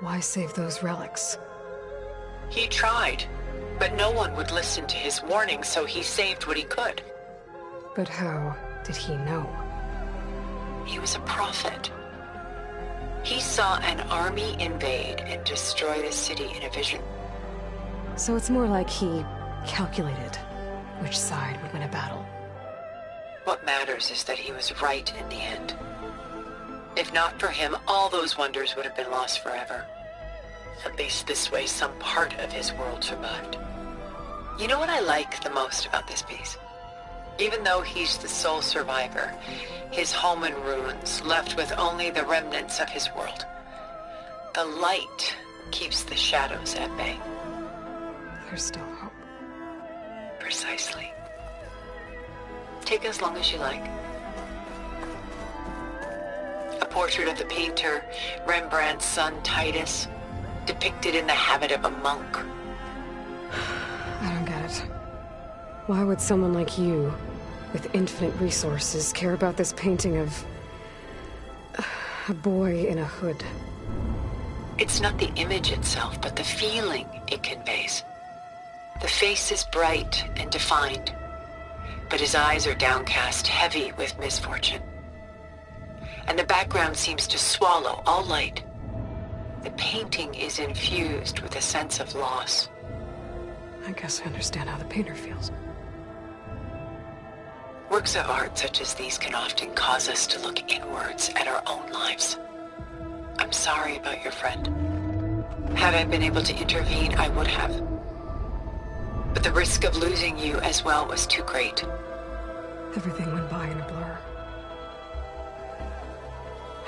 B: Why save those relics?
R: He tried, but no one would listen to his warning, so he saved what he could.
B: But how did he know?
R: He was a prophet. He saw an army invade and destroy the city in a vision.
B: So it's more like he calculated which side would win a battle.
R: What matters is that he was right in the end. If not for him, all those wonders would have been lost forever. At least this way, some part of his world survived. You know what I like the most about this piece? Even though he's the sole survivor, his home in ruins, left with only the remnants of his world. The light keeps the shadows at bay.
B: There's still hope.
R: Precisely. Take as long as you like. A portrait of the painter, Rembrandt's son Titus, depicted in the habit of a monk.
B: I don't get it. Why would someone like you, with infinite resources, care about this painting of a boy in a hood?
R: It's not the image itself, but the feeling it conveys. The face is bright and defined, but his eyes are downcast, heavy with misfortune. And the background seems to swallow all light. The painting is infused with a sense of loss.
B: I guess I understand how the painter feels.
R: Works of art such as these can often cause us to look inwards at our own lives. I'm sorry about your friend. Had I been able to intervene, I would have. But the risk of losing you as well was too great.
B: Everything went by in a blur.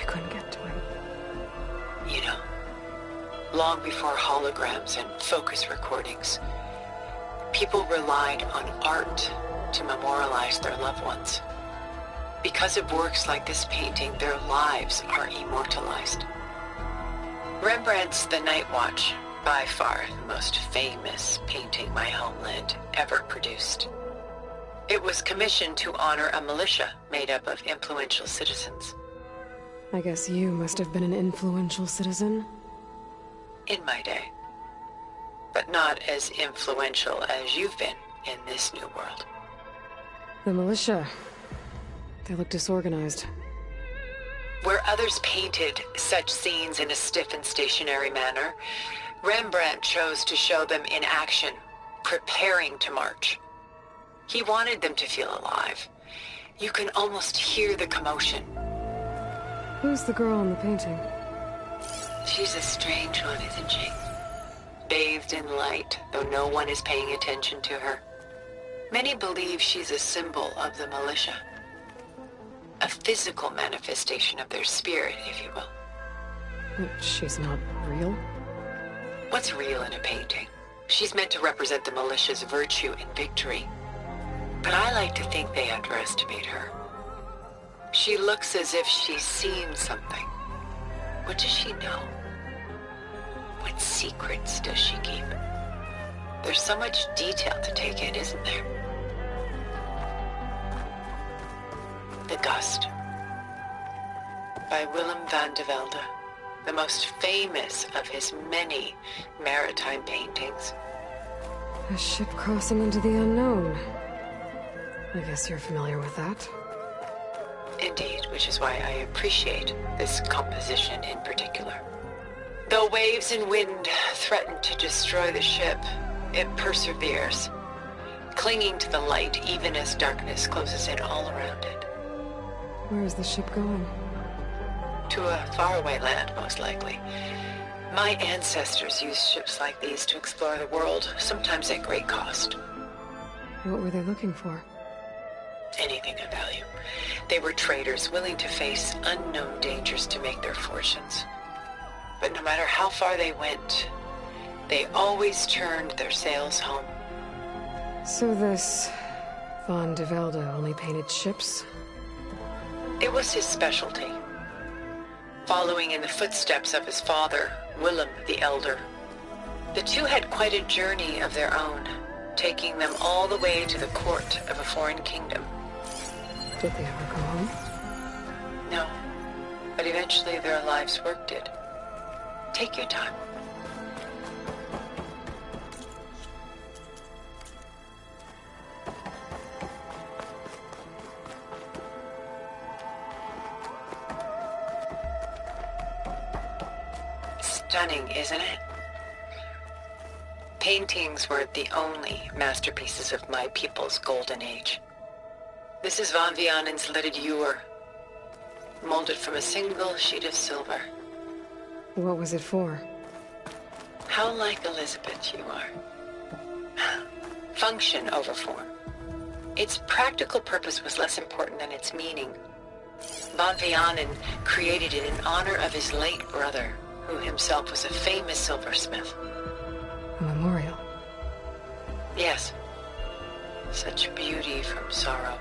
B: I couldn't get to him.
R: You know, long before holograms and focus recordings, people relied on art to memorialize their loved ones. Because of works like this painting, their lives are immortalized. Rembrandt's The Night Watch, by far the most famous painting my homeland ever produced. It was commissioned to honor a militia made up of influential citizens.
B: I guess you must have been an influential citizen?
R: In my day. But not as influential as you've been in this new world.
B: The militia. They look disorganized.
R: Where others painted such scenes in a stiff and stationary manner, Rembrandt chose to show them in action, preparing to march. He wanted them to feel alive. You can almost hear the commotion.
B: Who's the girl in the painting?
R: She's a strange one, isn't she? Bathed in light, though no one is paying attention to her. Many believe she's a symbol of the militia. A physical manifestation of their spirit, if you will.
B: But she's not real?
R: What's real in a painting? She's meant to represent the militia's virtue and victory. But I like to think they underestimate her. She looks as if she's seen something. What does she know? What secrets does she keep? There's so much detail to take in, isn't there? The Gust, by Willem van de Velde, the most famous of his many maritime paintings.
B: A ship crossing into the unknown. I guess you're familiar with that.
R: Indeed, which is why I appreciate this composition in particular. Though waves and wind threaten to destroy the ship, it perseveres, clinging to the light even as darkness closes in all around it.
B: Where is the ship going?
R: To a faraway land, most likely. My ancestors used ships like these to explore the world, sometimes at great cost.
B: What were they looking for?
R: Anything of value. They were traders willing to face unknown dangers to make their fortunes. But no matter how far they went, they always turned their sails home.
B: So this Von de Velde only painted ships?
R: It was his specialty. Following in the footsteps of his father, Willem the Elder. The two had quite a journey of their own, taking them all the way to the court of a foreign kingdom.
B: Did they ever go home?
R: No, but eventually their lives worked it. Take your time. Stunning, isn't it? Paintings were the only masterpieces of my people's golden age. This is Von Vianen's leaded ewer, molded from a single sheet of silver.
B: What was it for?
R: How like Elizabeth you are. Function over form. Its practical purpose was less important than its meaning. Von Vianen created it in honor of his late brother, who himself was a famous silversmith.
B: A memorial?
R: Yes. Such beauty from sorrow.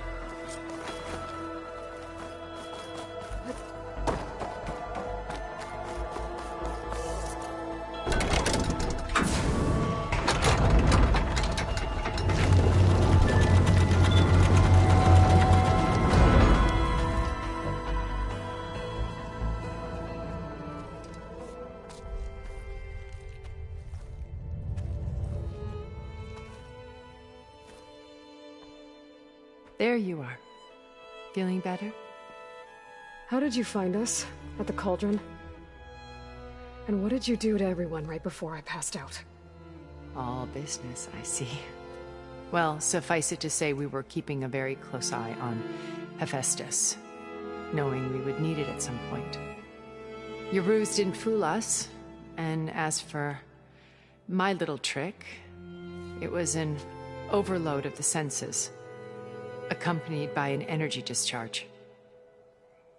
S: There you are. Feeling better?
B: How did you find us? At the Cauldron? And what did you do to everyone right before I passed out?
S: All business, I see. Well, suffice it to say we were keeping a very close eye on Hephaestus, knowing we would need it at some point. Your ruse didn't fool us, and as for my little trick, it was an overload of the senses, accompanied by an energy discharge.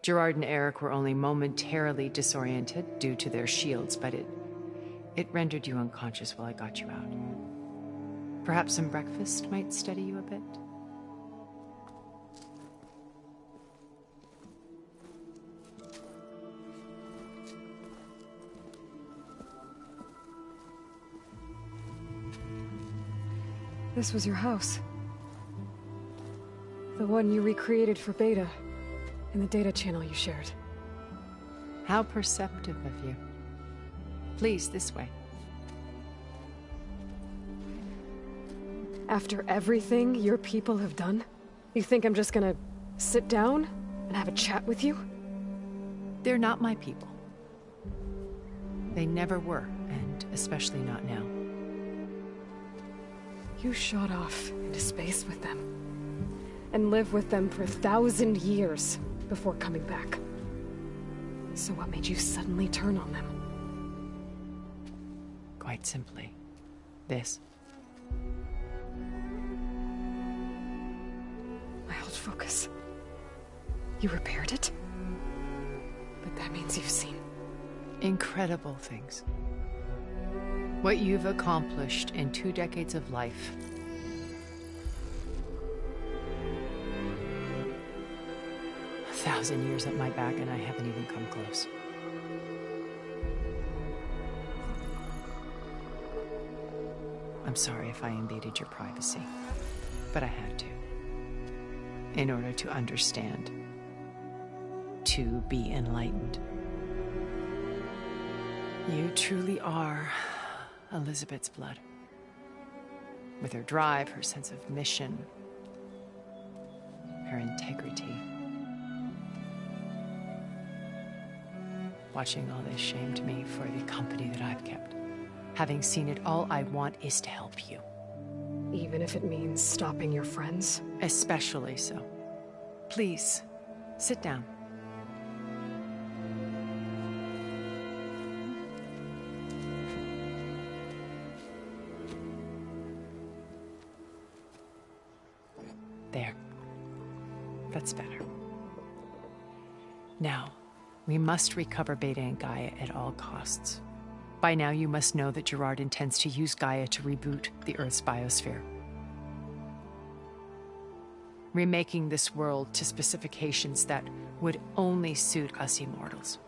S: Gerard and Eric were only momentarily disoriented due to their shields, but it rendered you unconscious while I got you out. Perhaps some breakfast might steady you a bit?
B: This was your house. The one you recreated for Beta, in the data channel you shared.
S: How perceptive of you. Please, this way.
B: After everything your people have done, you think I'm just gonna sit down and have a chat with you?
S: They're not my people. They never were, and especially not now.
B: You shot off into space with them, and lived with them for 1,000 years before coming back. So what made you suddenly turn on them?
S: Quite simply, this.
B: My old focus. You repaired it? But that means you've seen...
S: incredible things. What you've accomplished in 2 decades of life. A 1,000 years at my back and I haven't even come close. I'm sorry if I invaded your privacy, but I had to. In order to understand. To be enlightened. You truly are Elizabeth's blood. With her drive, her sense of mission, her integrity. Watching all this shamed me for the company that I've kept. Having seen it, all I want is to help you.
B: Even if it means stopping your friends?
S: Especially so. Please, sit down. There. That's better. Now, we must recover Beta and Gaia at all costs. By now, you must know that Gerard intends to use Gaia to reboot the Earth's biosphere. Remaking this world to specifications that would only suit us immortals.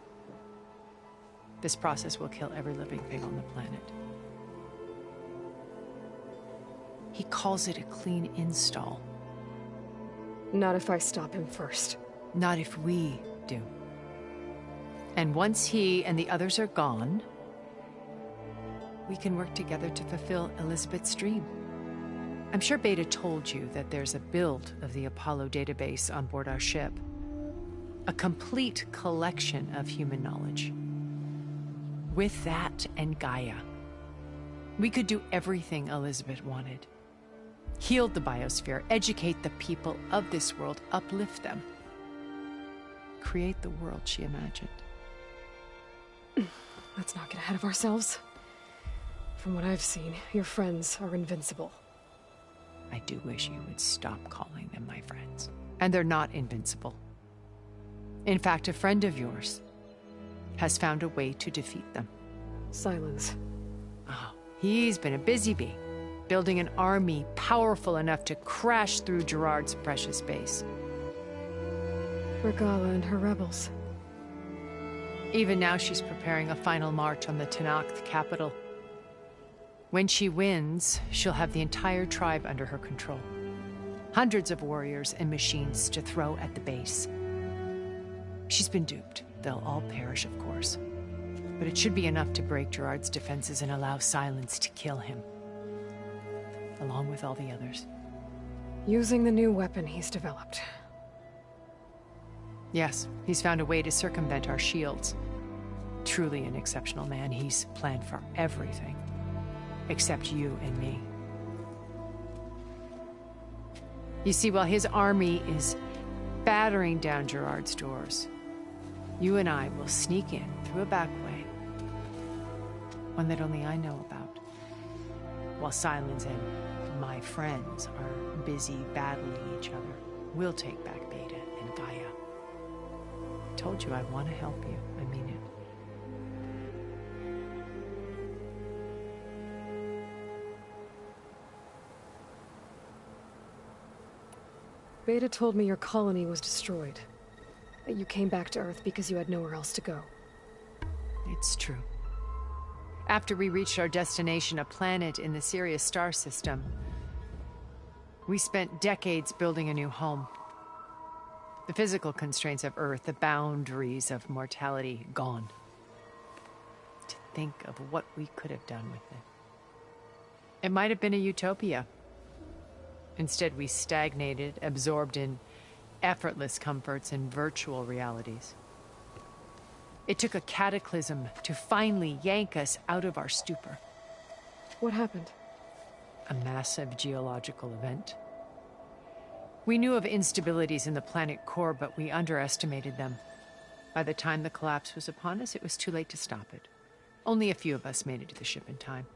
S: This process will kill every living thing on the planet. He calls it a clean install.
B: Not if I stop him first.
S: Not if we do. And once he and the others are gone, we can work together to fulfill Elizabeth's dream. I'm sure Beta told you that there's a build of the Apollo database on board our ship. A complete collection of human knowledge. With that and Gaia, we could do everything Elizabeth wanted. Heal the biosphere, educate the people of this world, uplift them. Create the world she imagined.
B: Let's not get ahead of ourselves. From what I've seen, your friends are invincible.
S: I do wish you would stop calling them my friends. And they're not invincible. In fact, a friend of yours has found a way to defeat them.
B: Silence.
S: Oh, he's been a busy bee, building an army powerful enough to crash through Gerard's precious base.
B: Regala and her rebels.
S: Even now, she's preparing a final march on the Tenakth capital. When she wins, she'll have the entire tribe under her control. Hundreds of warriors and machines to throw at the base. She's been duped. They'll all perish, of course. But it should be enough to break Gerard's defenses and allow Silence to kill him. Along with all the others.
B: Using the new weapon he's developed.
S: Yes, he's found a way to circumvent our shields. Truly an exceptional man. He's planned for everything. Except you and me. You see, while his army is battering down Gerard's doors, you and I will sneak in through a back way. One that only I know about. While Silence and my friends are busy battling each other, we'll take back Beta and Gaia. I told you I want to help you. I mean it.
B: Beta told me your colony was destroyed. That you came back to Earth because you had nowhere else to go.
S: It's true. After we reached our destination, a planet in the Sirius star system, we spent decades building a new home. The physical constraints of Earth, the boundaries of mortality, gone. To think of what we could have done with it. It might have been a utopia. Instead, we stagnated, absorbed in effortless comforts and virtual realities. It took a cataclysm to finally yank us out of our stupor.
B: What happened?
S: A massive geological event. We knew of instabilities in the planet core, but we underestimated them. By the time the collapse was upon us, it was too late to stop it. Only a few of us made it to the ship in time.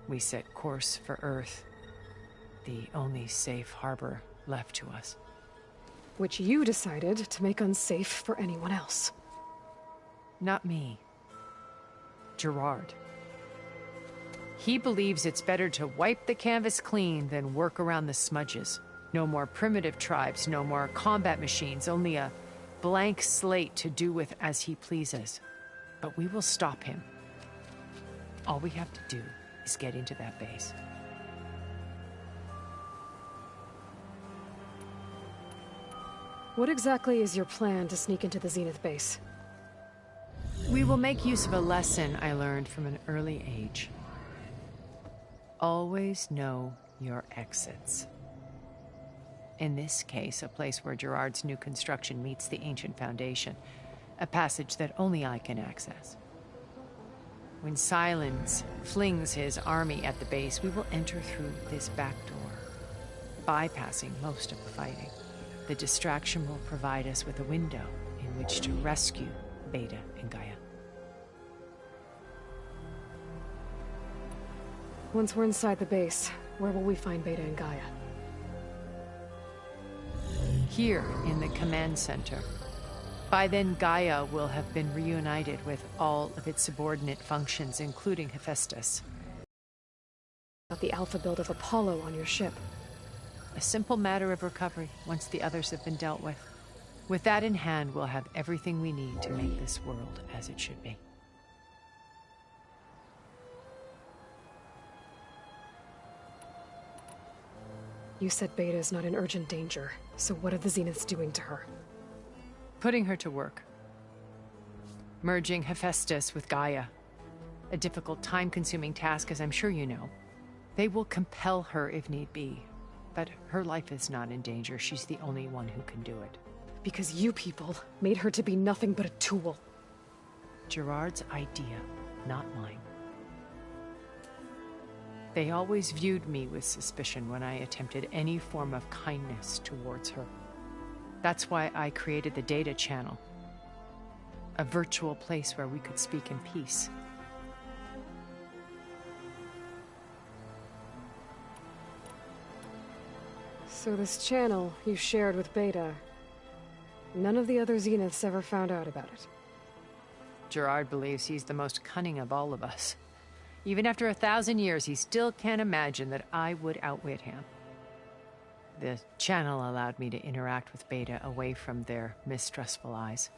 S: We set course for Earth. The only safe harbor left to us.
B: Which you decided to make unsafe for anyone else.
S: Not me. Gerard. He believes it's better to wipe the canvas clean than work around the smudges. No more primitive tribes, no more combat machines, only a blank slate to do with as he pleases. But we will stop him. All we have to do is get into that base.
B: What exactly is your plan to sneak into the Zenith base?
S: We will make use of a lesson I learned from an early age. Always know your exits. In this case, a place where Gerard's new construction meets the ancient foundation. a passage that only I can access. When Silence flings his army at the base, we will enter through this back door, bypassing most of the fighting. The distraction will provide us with a window in which to rescue Beta and Gaia.
B: Once we're inside the base, where will we find Beta and Gaia?
S: Here in the command center. By then, Gaia will have been reunited with all of its subordinate functions, including Hephaestus.
B: About the alpha build of Apollo on your ship.
S: A simple matter of recovery once the others have been dealt with. With that in hand, we'll have everything we need to make this world as it should be.
B: You said Beta is not in urgent danger, so what are the Zeniths doing to her?
S: Putting her to work. Merging Hephaestus with Gaia. A difficult, time-consuming task, as I'm sure you know. They will compel her if need be. But her life is not in danger. She's the only one who can do it.
B: Because you people made her to be nothing but a tool.
S: Gerard's idea, not mine. They always viewed me with suspicion when I attempted any form of kindness towards her. That's why I created the data channel. A virtual place where we could speak in peace.
B: So this channel you shared with Beta, none of the other Zeniths ever found out about it?
S: Gerard believes he's the most cunning of all of us. Even after 1,000 years, he still can't imagine that I would outwit him. The channel allowed me to interact with Beta away from their mistrustful eyes.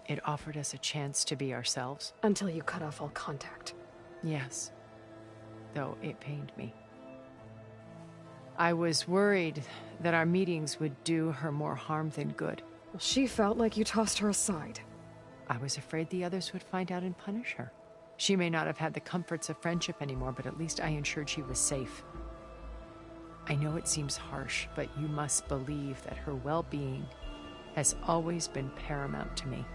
S: It offered us a chance to be ourselves.
B: Until you cut off all contact.
S: Yes. Though it pained me. I was worried that our meetings would do her more harm than good.
B: Well, she felt like you tossed her aside.
S: I was afraid the others would find out and punish her. She may not have had the comforts of friendship anymore, but at least I ensured she was safe. I know it seems harsh, but you must believe that her well-being has always been paramount to me.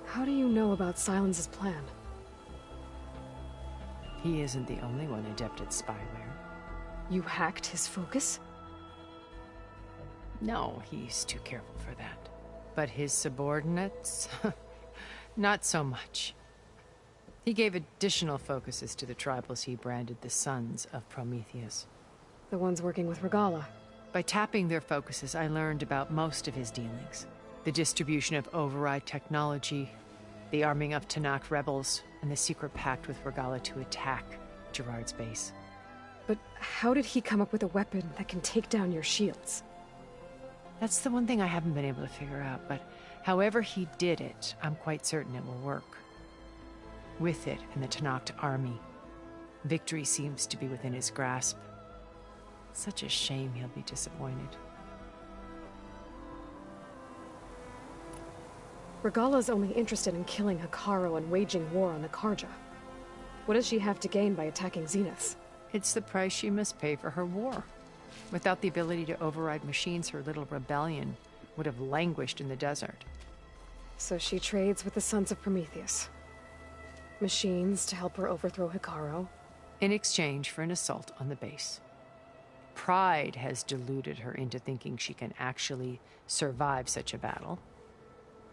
B: How do you know about Silence's plan?
S: He isn't the only one adept at spyware.
B: You hacked his focus?
S: No, he's too careful for that. But his subordinates? Not so much. He gave additional focuses to the tribals he branded the Sons of Prometheus.
B: The ones working with Regalla.
S: By tapping their focuses, I learned about most of his dealings. The distribution of override technology, the arming of Tanakh rebels, and the secret pact with Regalla to attack Gerard's base.
B: But how did he come up with a weapon that can take down your shields?
S: That's the one thing I haven't been able to figure out, but however he did it, I'm quite certain it will work. With it and the Tanakh army, victory seems to be within his grasp. Such a shame he'll be disappointed.
B: Regalla's only interested in killing Hekarro and waging war on the Karja. What does she have to gain by attacking Zeniths?
S: It's the price she must pay for her war. Without the ability to override machines, her little rebellion would have languished in the desert.
B: So she trades with the Sons of Prometheus. Machines to help her overthrow Hekarro.
S: In exchange for an assault on the base. Pride has deluded her into thinking she can actually survive such a battle.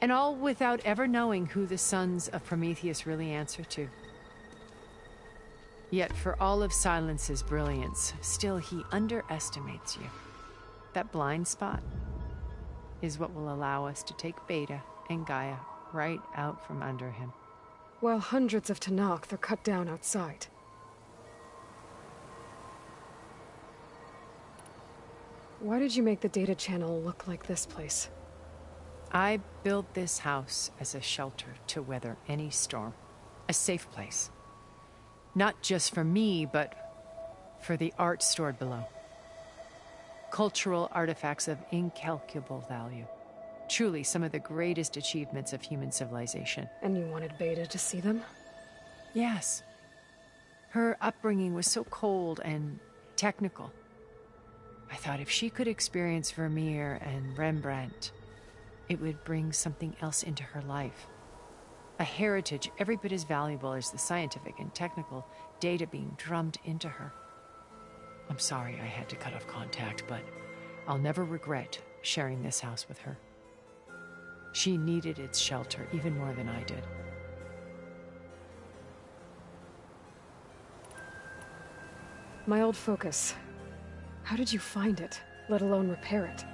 S: And all without ever knowing who the Sons of Prometheus really answer to. Yet for all of Silence's brilliance, still he underestimates you. That blind spot is what will allow us to take Beta and Gaia right out from under him.
B: While hundreds of Tanakh are cut down outside. Why did you make the data channel look like this place?
S: I built this house as a shelter to weather any storm. A safe place. Not just for me, but for the art stored below. Cultural artifacts of incalculable value. Truly some of the greatest achievements of human civilization.
B: And you wanted Beta to see them?
S: Yes. Her upbringing was so cold and technical. I thought if she could experience Vermeer and Rembrandt, it would bring something else into her life. A heritage every bit as valuable as the scientific and technical data being drummed into her. I'm sorry I had to cut off contact, but I'll never regret sharing this house with her. She needed its shelter even more than I did.
B: My old focus. How did you find it, let alone repair it?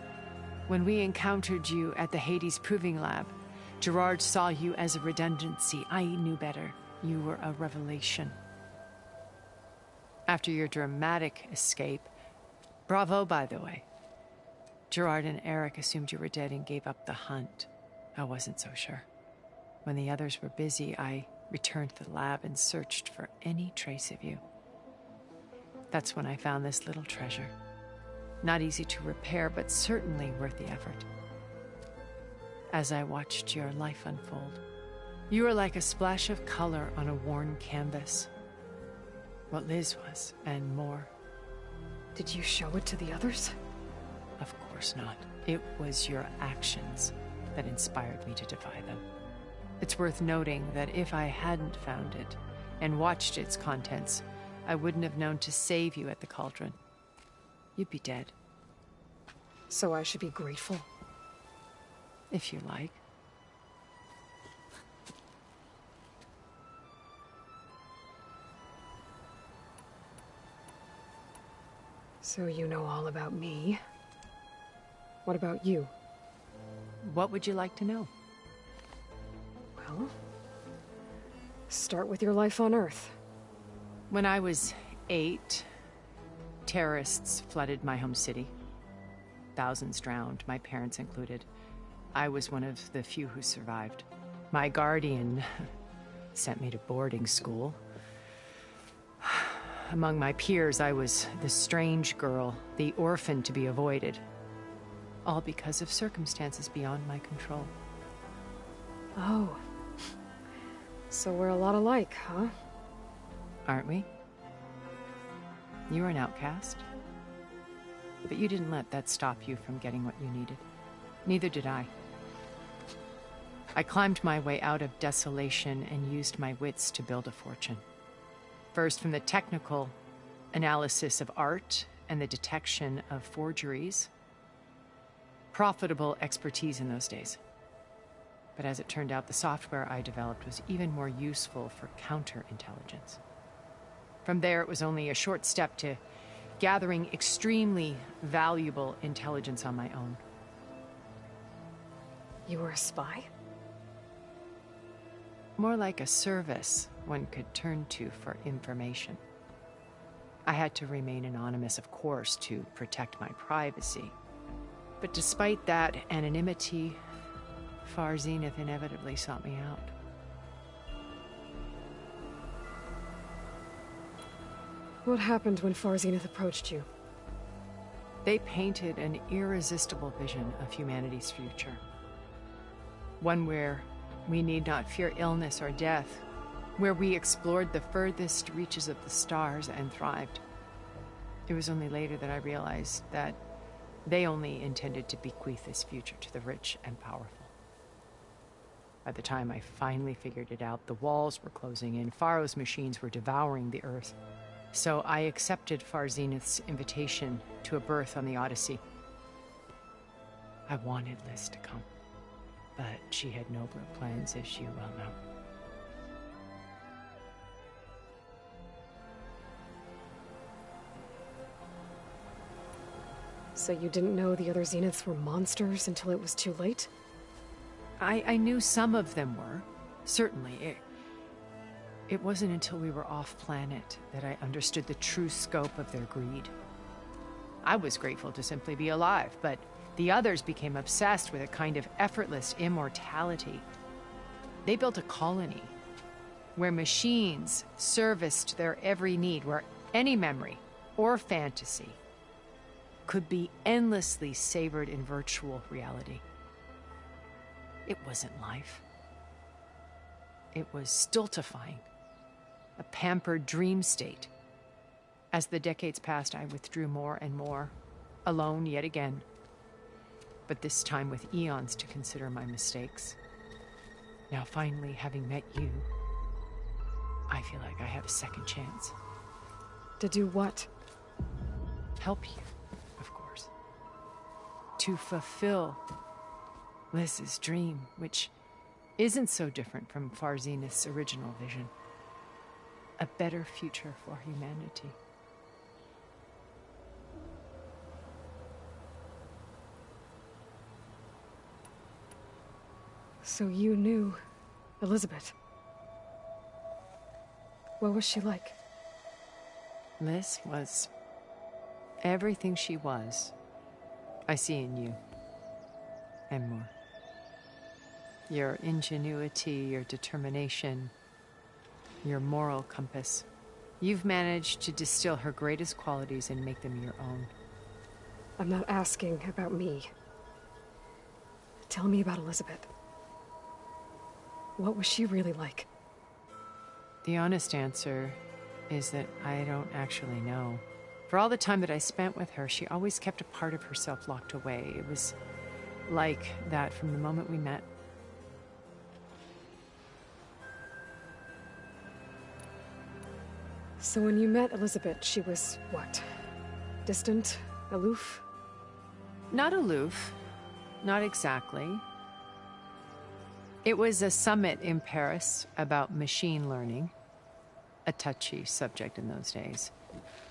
S: When we encountered you at the Hades Proving Lab, Gerard saw you as a redundancy. I knew better. You were a revelation. After your dramatic escape, bravo, by the way. Gerard and Eric assumed you were dead and gave up the hunt. I wasn't so sure. When the others were busy, I returned to the lab and searched for any trace of you. That's when I found this little treasure. Not easy to repair, but certainly worth the effort. As I watched your life unfold, you were like a splash of color on a worn canvas. What Liz was, and more.
B: Did you show it to the others?
S: Of course not. It was your actions that inspired me to defy them. It's worth noting that if I hadn't found it and watched its contents, I wouldn't have known to save you at the Cauldron. You'd be dead.
B: So I should be grateful?
S: If you like.
B: So you know all about me. What about you?
S: What would you like to know?
B: Well, start with your life on Earth.
S: When I was 8, terrorists flooded my home city. Thousands drowned, my parents included. I was one of the few who survived. My guardian sent me to boarding school. Among my peers, I was the strange girl, the orphan to be avoided. All because of circumstances beyond my control.
B: Oh. So we're a lot alike, huh?
S: Aren't we? You were an outcast. But you didn't let that stop you from getting what you needed. Neither did I. I climbed my way out of desolation and used my wits to build a fortune. First, from the technical analysis of art and the detection of forgeries. Profitable expertise in those days. But as it turned out, the software I developed was even more useful for counterintelligence. From there, it was only a short step to gathering extremely valuable intelligence on my own.
B: You were a spy?
S: More like a service one could turn to for information. I had to remain anonymous, of course, to protect my privacy. But despite that anonymity, Far Zenith inevitably sought me out.
B: What happened when Far Zenith approached you?
S: They painted an irresistible vision of humanity's future. One where we need not fear illness or death, where we explored the furthest reaches of the stars and thrived. It was only later that I realized that they only intended to bequeath this future to the rich and powerful. By the time I finally figured it out, the walls were closing in, Pharaoh's machines were devouring the Earth. So I accepted Far Zenith's invitation to a berth on the Odyssey. I wanted Liz to come, but she had nobler plans, as you well know.
B: So you didn't know the other Zeniths were monsters until it was too late?
S: I knew some of them were, certainly. It wasn't until we were off-planet that I understood the true scope of their greed. I was grateful to simply be alive, but the others became obsessed with a kind of effortless immortality. They built a colony where machines serviced their every need, where any memory or fantasy could be endlessly savored in virtual reality. It wasn't life. It was stultifying, a pampered dream state. As the decades passed, I withdrew more and more, alone yet again. But this time with eons to consider my mistakes. Now finally, having met you, I feel like I have a second chance.
B: To do what?
S: Help you, of course. To fulfill Liz's dream, which isn't so different from Far Zenith's original vision. A better future for humanity.
B: So you knew Elizabeth. What was she like?
S: Liz was everything she was. I see in you. And more. Your ingenuity, your determination, your moral compass. You've managed to distill her greatest qualities and make them your own.
B: I'm not asking about me. Tell me about Elizabeth. What was she really like?
S: The honest answer is that I don't actually know. For all the time that I spent with her, she always kept a part of herself locked away. It was like that from the moment we met.
B: So when you met Elizabeth, she was what? Distant? Aloof?
S: Not aloof. Not exactly. It was a summit in Paris about machine learning, a touchy subject in those days,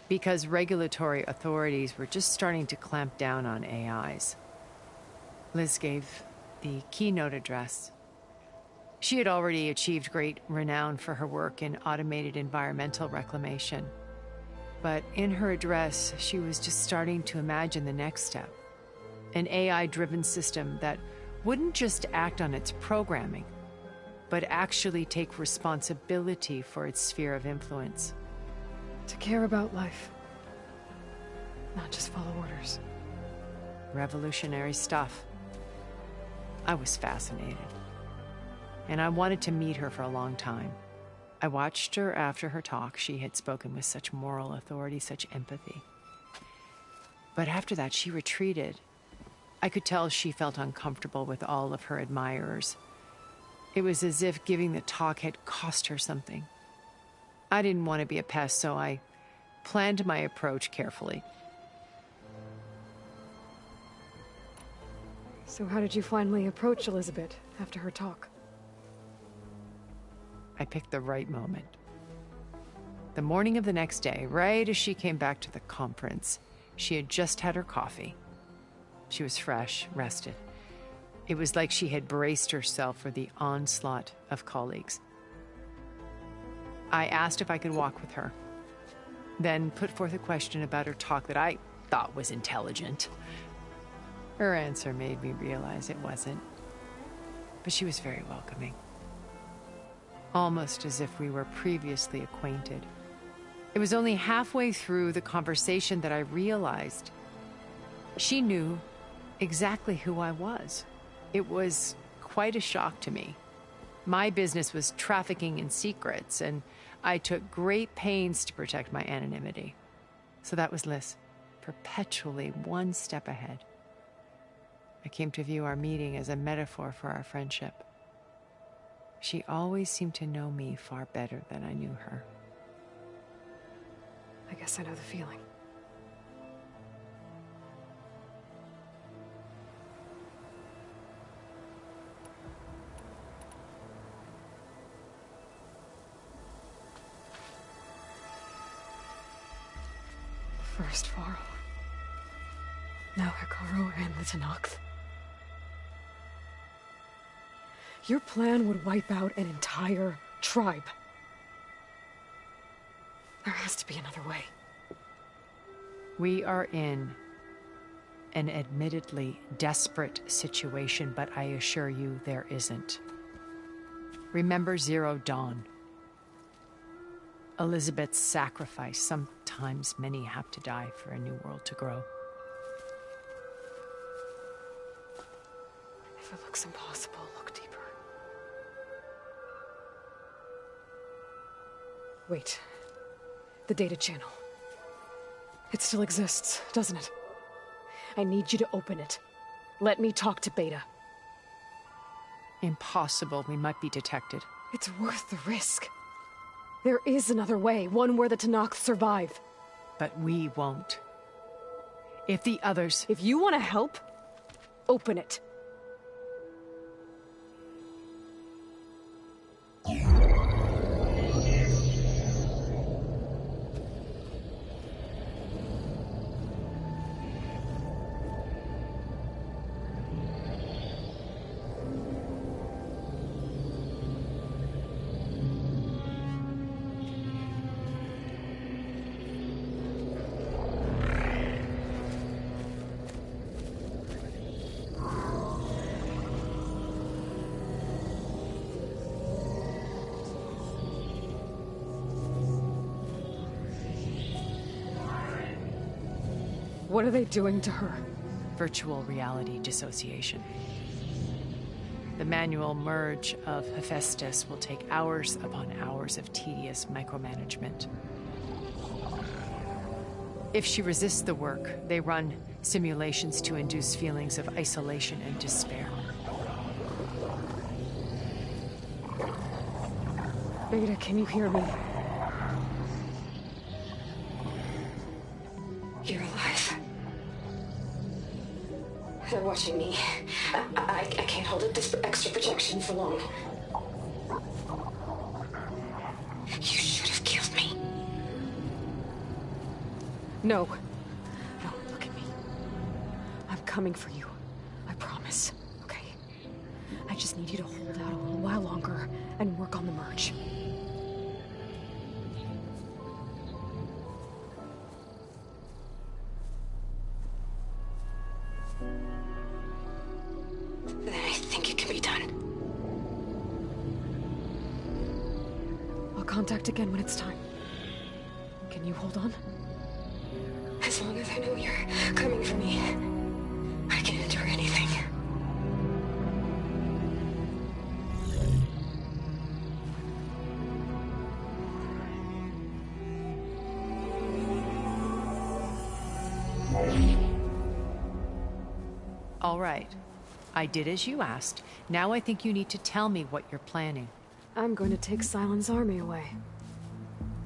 S: because regulatory authorities were just starting to clamp down on AIs. Liz gave the keynote address. She had already achieved great renown for her work in automated environmental reclamation. But in her address, she was just starting to imagine the next step. An AI-driven system that wouldn't just act on its programming, but actually take responsibility for its sphere of influence.
B: To care about life, not just follow orders.
S: Revolutionary stuff. I was fascinated. And I wanted to meet her for a long time. I watched her after her talk. She had spoken with such moral authority, such empathy. But after that, she retreated. I could tell she felt uncomfortable with all of her admirers. It was as if giving the talk had cost her something. I didn't want to be a pest, so I planned my approach carefully.
B: So how did you finally approach Elizabeth after her talk?
S: I picked the right moment. The morning of the next day, right as she came back to the conference, she had just had her coffee. She was fresh, rested. It was like she had braced herself for the onslaught of colleagues. I asked if I could walk with her, then put forth a question about her talk that I thought was intelligent. Her answer made me realize it wasn't, but she was very welcoming. Almost as if we were previously acquainted. It was only halfway through the conversation that I realized she knew exactly who I was. It was quite a shock to me. My business was trafficking in secrets, and I took great pains to protect my anonymity. So that was Liz, perpetually one step ahead. I came to view our meeting as a metaphor for our friendship. She always seemed to know me far better than I knew her.
B: I guess I know the feeling. First Varl. Now Hekarro and the Tenakth. Your plan would wipe out an entire tribe. There has to be another way.
S: We are in an admittedly desperate situation, but I assure you there isn't. Remember Zero Dawn. Elizabeth's sacrifice. Sometimes many have to die for a new world to grow.
B: If it looks impossible, look deeper. Wait. The data channel. It still exists, doesn't it? I need you to open it. Let me talk to Beta.
S: Impossible. We might be detected.
B: It's worth the risk. There is another way, one where the Tenakth survive.
S: But we won't. If the others...
B: If you want to help, open it. What are they doing to her?
S: Virtual reality dissociation. The manual merge of Hephaestus will take hours upon hours of tedious micromanagement. If she resists the work, they run simulations to induce feelings of isolation and despair.
B: Beta, can you hear me?
P: You're alive. They're watching me. I can't hold up this extra projection for long. You should have killed me.
B: No. No, look at me. I'm coming for you. I promise. Okay? I just need you to hold out a little while longer and work on the merge.
P: Then I think it can be done.
B: I'll contact again when it's time. Can you hold on?
P: As long as I know you're coming for me, I can endure anything.
S: All right. I did as you asked. Now I think you need to tell me what you're planning.
B: I'm going to take Sylens' army away.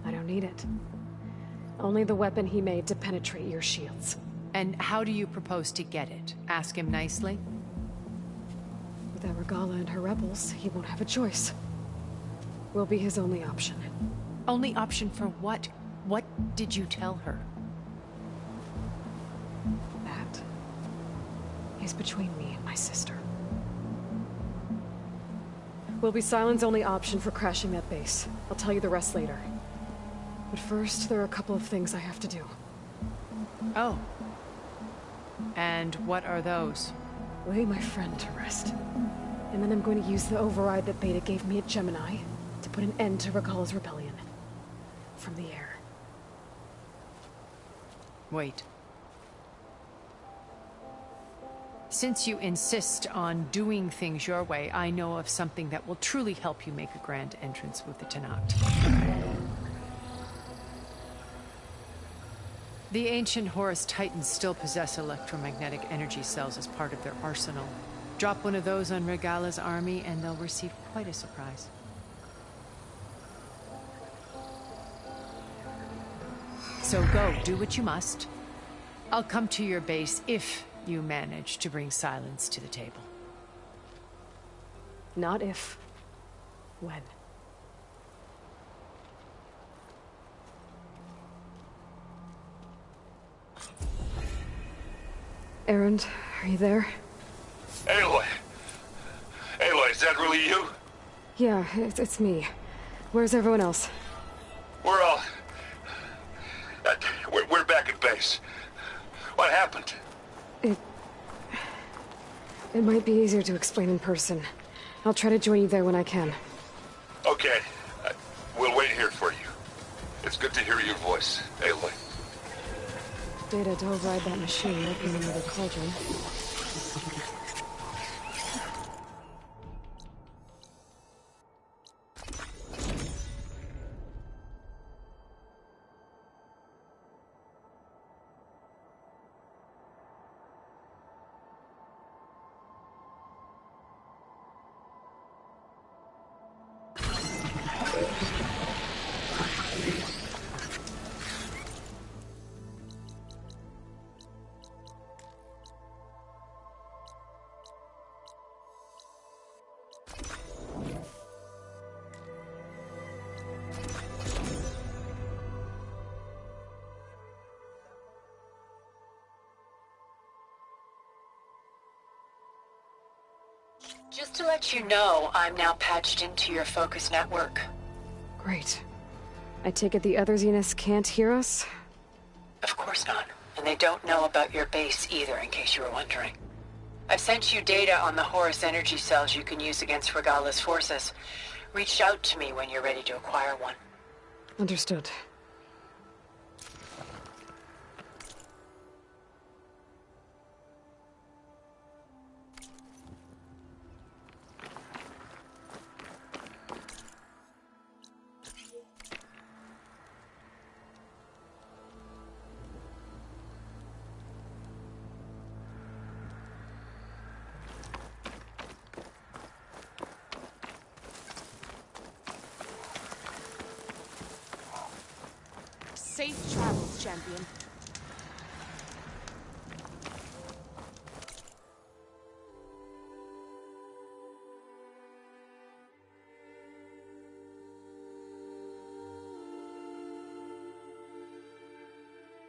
B: I don't need it. Only the weapon he made to penetrate your shields.
S: And how do you propose to get it? Ask him nicely?
B: Without Regala and her rebels, he won't have a choice. We'll be his only option.
S: Only option for what? What did you tell her?
B: That is between me and my sister. Will be Sylens' only option for crashing that base. I'll tell you the rest later. But first, there are a couple of things I have to do.
S: Oh. And what are those?
B: Lay my friend to rest. And then I'm going to use the override that Beta gave me at Gemini to put an end to Regala's rebellion. From the air.
S: Wait. Since you insist on doing things your way, I know of something that will truly help you make a grand entrance with the Tenakth. The ancient Horus Titans still possess electromagnetic energy cells as part of their arsenal. Drop one of those on Regala's army and they'll receive quite a surprise. So go, do what you must. I'll come to your base if you manage to bring Sylens to the table.
B: Not if. When. Erend, are you there?
L: Aloy! Aloy, is that really you?
B: Yeah, it's me. Where's everyone else?
L: We're all... We're back at base. What happened?
B: It might be easier to explain in person. I'll try to join you there when I can.
L: Okay. We'll wait here for you. It's good to hear your voice, Aloy.
B: Data to override that machine, open another cauldron.
R: Just to let you know, I'm now patched into your focus network.
B: Great. I take it the other Zeniths can't hear us?
R: Of course not. And they don't know about your base either, in case you were wondering. I've sent you data on the Horus energy cells you can use against Regala's forces. Reach out to me when you're ready to acquire one.
B: Understood.
P: Safe travels, champion.